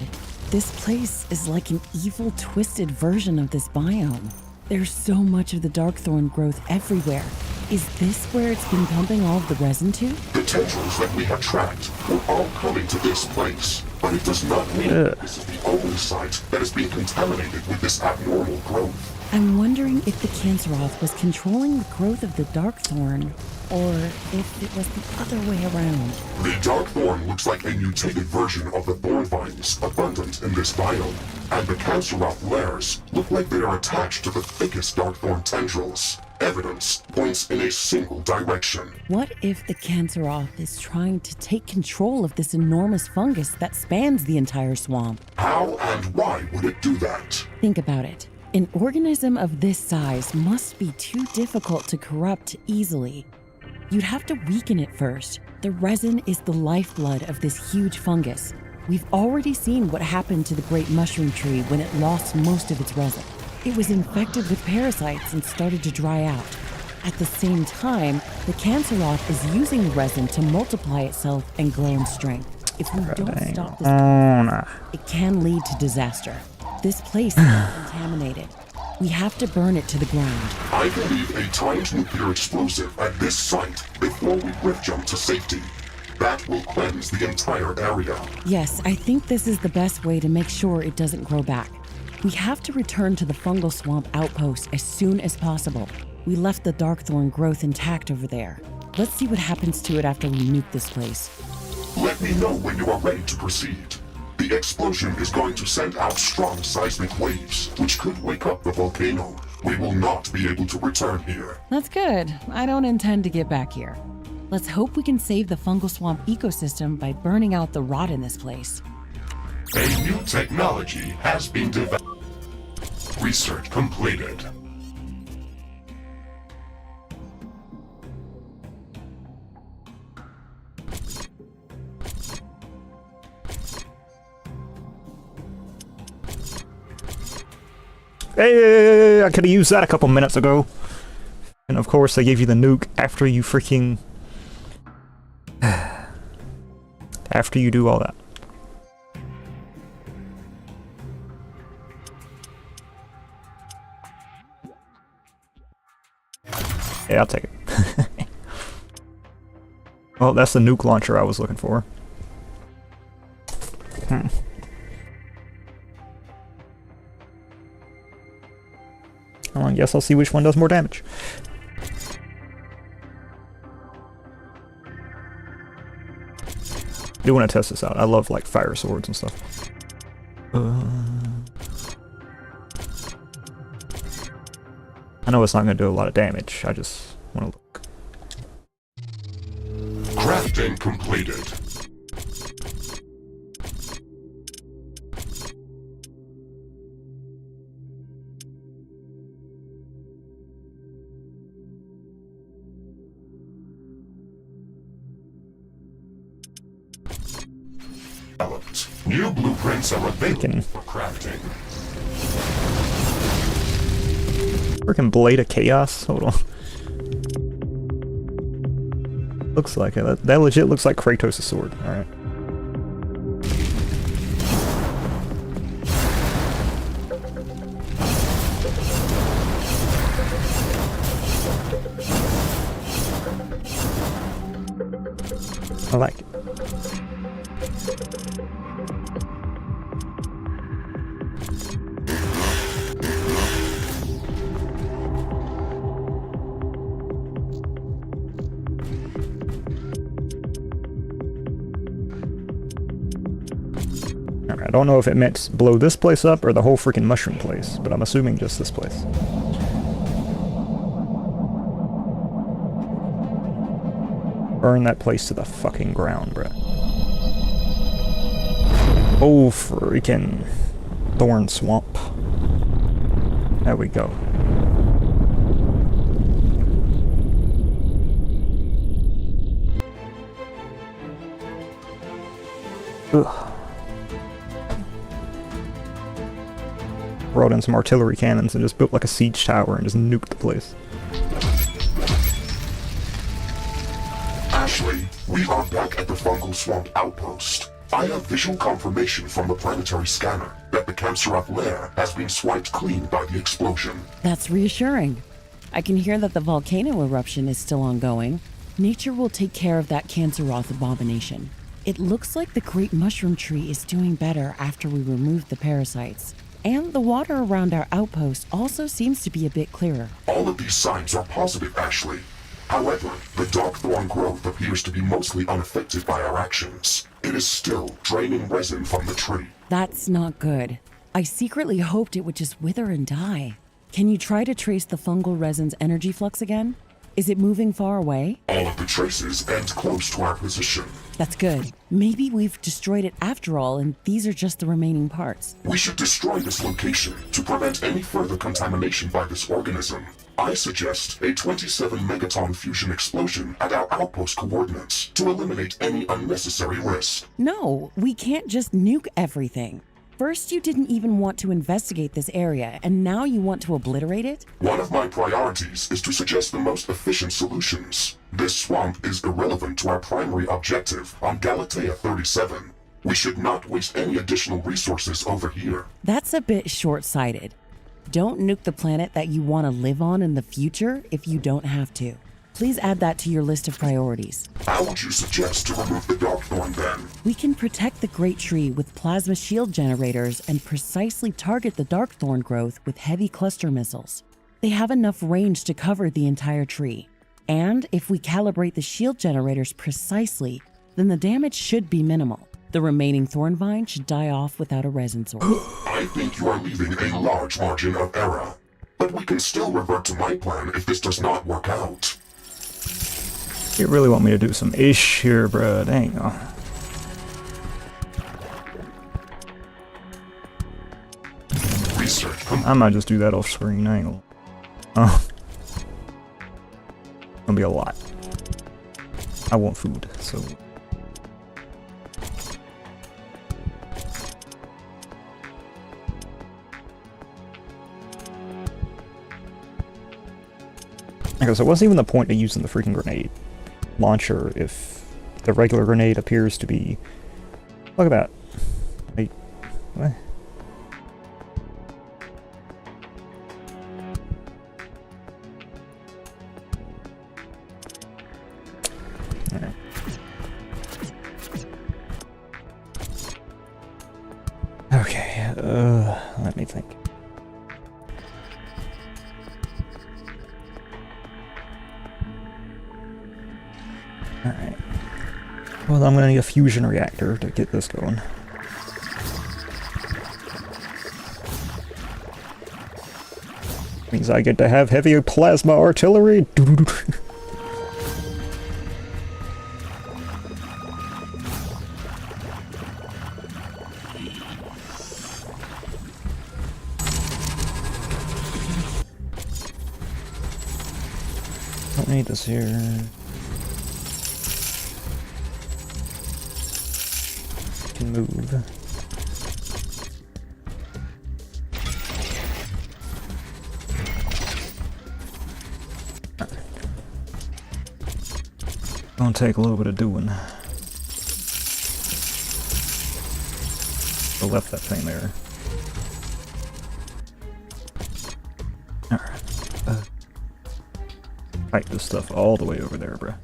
This place is like an evil, twisted version of this biome. There's so much of the Darkthorn growth everywhere. Is this where it's been pumping all of the resin to? The tendrils that we have tracked were all coming to this place, but it does not mean this is the only site that is being contaminated with this abnormal growth. I'm wondering if the Canceroth was controlling the growth of the Darkthorn, or if it was the other way around. The Darkthorn looks like a mutated version of the thorn vines abundant in this biome, and the Canceroth layers look like they are attached to the thickest Darkthorn tendrils. Evidence points in a single direction. What if the Canceroth is trying to take control of this enormous fungus that spans the entire swamp? How and why would it do that? Think about it. An organism of this size must be too difficult to corrupt easily. You'd have to weaken it first. The resin is the lifeblood of this huge fungus. We've already seen what happened to the great mushroom tree when it lost most of its resin. It was infected with parasites and started to dry out. At the same time, the canceroth is using the resin to multiply itself and grow in strength. If we don't stop this, it can lead to disaster. This place is contaminated. We have to burn it to the ground. I believe a timed nuclear explosive at this site before we rift jump to safety. That will cleanse the entire area. Yes, I think this is the best way to make sure it doesn't grow back. We have to return to the fungal swamp outpost as soon as possible. We left the darkthorn growth intact over there. Let's see what happens to it after we nuke this place. Let me know when you are ready to proceed. The explosion is going to send out strong seismic waves, which could wake up the volcano. We will not be able to return here. That's good. I don't intend to get back here. Let's hope we can save the fungal swamp ecosystem by burning out the rot in this place. A new technology has been developed. Research completed. Hey, I could have used that a couple minutes ago. And of course, they gave you the nuke after you freaking... after you do all that. Yeah, I'll take it. Well, that's the nuke launcher I was looking for. Well, I guess I'll see which one does more damage. I do want to test this out. I love, like, fire swords and stuff. I know it's not going to do a lot of damage. I just want to look. Crafting completed. New blueprints are available for crafting. Freaking Blade of Chaos? Hold on. Looks like it. That legit looks like Kratos' sword. Alright. I like it. I don't know if it meant blow this place up or the whole freaking mushroom place, but I'm assuming just this place. Burn that place to the fucking ground, bruh. Oh, freaking thorn swamp. There we go. Ugh. Brought in some artillery cannons and just built like a siege tower and just nuked the place. Ashley, we are back at the fungal swamp outpost. I have visual confirmation from the planetary scanner that the Canceroth lair has been swiped clean by the explosion. That's reassuring. I can hear that the volcano eruption is still ongoing. Nature will take care of that Canceroth abomination. It looks like the great mushroom tree is doing better after we removed the parasites. And the water around our outpost also seems to be a bit clearer. All of these signs are positive, Ashley. However, the darkthorn growth appears to be mostly unaffected by our actions. It is still draining resin from the tree. That's not good. I secretly hoped it would just wither and die. Can you try to trace the fungal resin's energy flux again? Is it moving far away? All of the traces end close to our position. That's good. Maybe we've destroyed it after all, and these are just the remaining parts. We should destroy this location to prevent any further contamination by this organism. I suggest a 27 megaton fusion explosion at our outpost coordinates to eliminate any unnecessary risk. No, we can't just nuke everything. First, you didn't even want to investigate this area, and now you want to obliterate it? One of my priorities is to suggest the most efficient solutions. This swamp is irrelevant to our primary objective on Galatea 37. We should not waste any additional resources over here. That's a bit short-sighted. Don't nuke the planet that you want to live on in the future if you don't have to. Please add that to your list of priorities. How would you suggest to remove the Darkthorn then? We can protect the Great Tree with plasma shield generators and precisely target the Darkthorn growth with heavy cluster missiles. They have enough range to cover the entire tree. And if we calibrate the shield generators precisely, then the damage should be minimal. The remaining thorn vine should die off without a resin source. I think you are leaving a large margin of error. But we can still revert to my plan if this does not work out. You really want me to do some ish here, bruh. Dang. Research. I might just do that off screen. I ain't gonna. Oh. Gonna be a lot. I want food, so. Because what's even the point of using the freaking grenade launcher if the regular grenade appears to be... Look at that. Wait. What? Alright. Okay, let me think. Alright. Well, I'm gonna need a fusion reactor to get this going. Means I get to have heavy plasma artillery. Don't need this here. Can move. Gonna take a little bit of doing. I left that thing there. Alright. Fight this stuff all the way over there, bruh.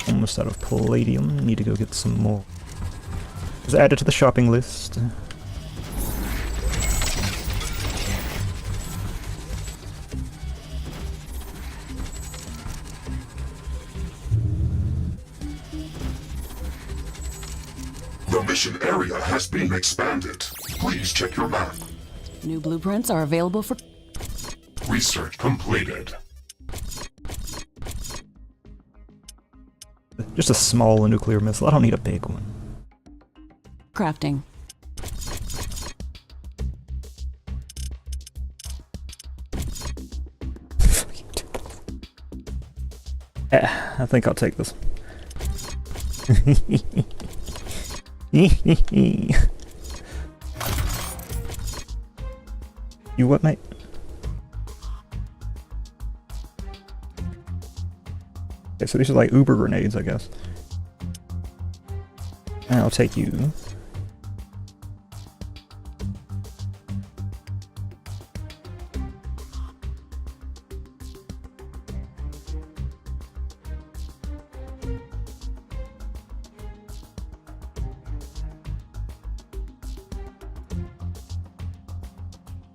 Almost out of palladium. Need to go get some more. Just add it to the shopping list. The mission area has been expanded. Please check your map. New blueprints are available for... Research completed. Just a small nuclear missile. I don't need a big one. crafting. I think I'll take this. You what, mate? Okay, so these are like Uber grenades, I guess. And I'll take you.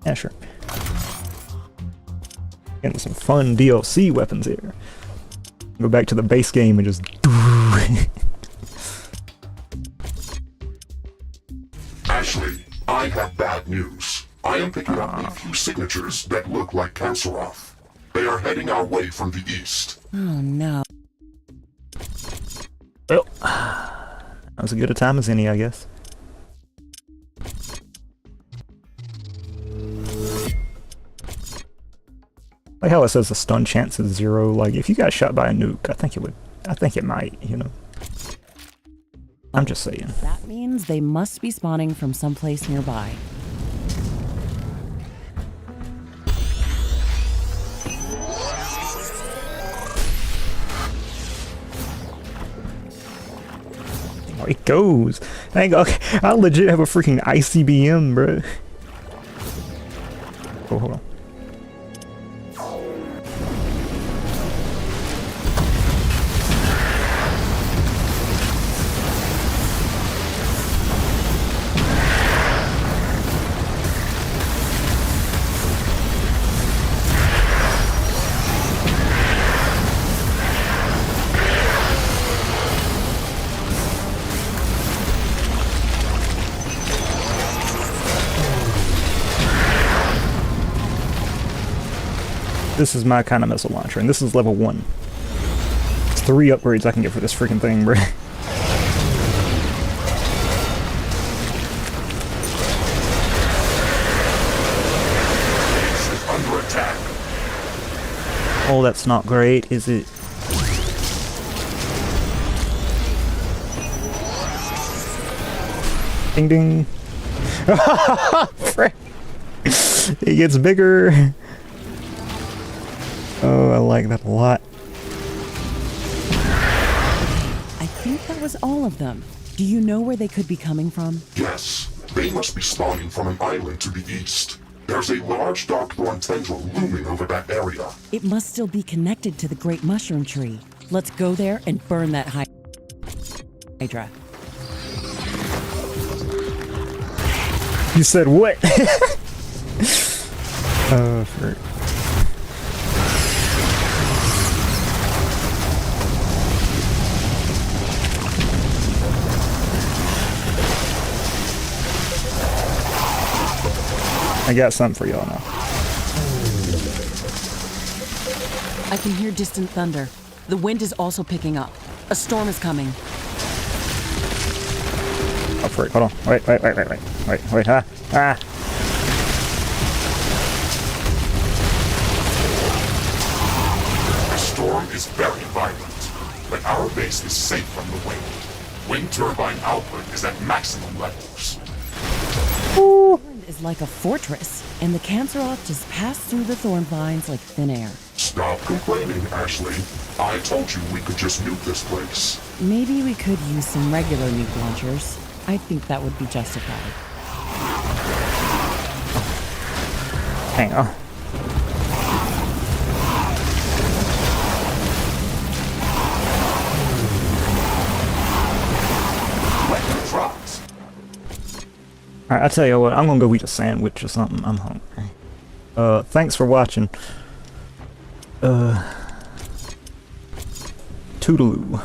Yeah, sure. Getting some fun DLC weapons here. Go back to the base game and just... I have bad news. I am picking up a few signatures that look like Canceroth. They are heading our way from the east. Oh no. Well, that was as good a time as any, I guess. Like how it says the stun chance is 0. Like, if you got shot by a nuke, I think it would. I think it might, you know. I'm just saying. That means they must be spawning from someplace nearby. Oh, it goes. Hang on, okay. I legit have a freaking ICBM, bro. Oh, hold on. This is my kind of missile launcher, and this is level 1. It's 3 upgrades I can get for this freaking thing, bro. Base is under attack. Oh, that's not great, is it? Ding ding. Frick. It gets bigger. Oh, I like that a lot. I think that was all of them. Do you know where they could be coming from? Yes, they must be spawning from an island to the east. There's a large dark-thorn tendril looming over that area. It must still be connected to the Great Mushroom Tree. Let's go there and burn that Hydra. You said what? Oh, frick. I got something for y'all now. I can hear distant thunder. The wind is also picking up. A storm is coming. Oh, frick. Hold on. Wait, ah. The storm is very violent, but our base is safe from the wind. Wind turbine output is at maximum levels. Is like a fortress, and the Canceroth just passed through the thorn vines like thin air. Stop complaining, Ashley. I told you we could just nuke this place. Maybe we could use some regular nuke launchers. I think that would be justified. Hang on. Weapon dropped. Alright, I tell you what, I'm gonna go eat a sandwich or something. I'm hungry. Thanks for watching. Toodaloo.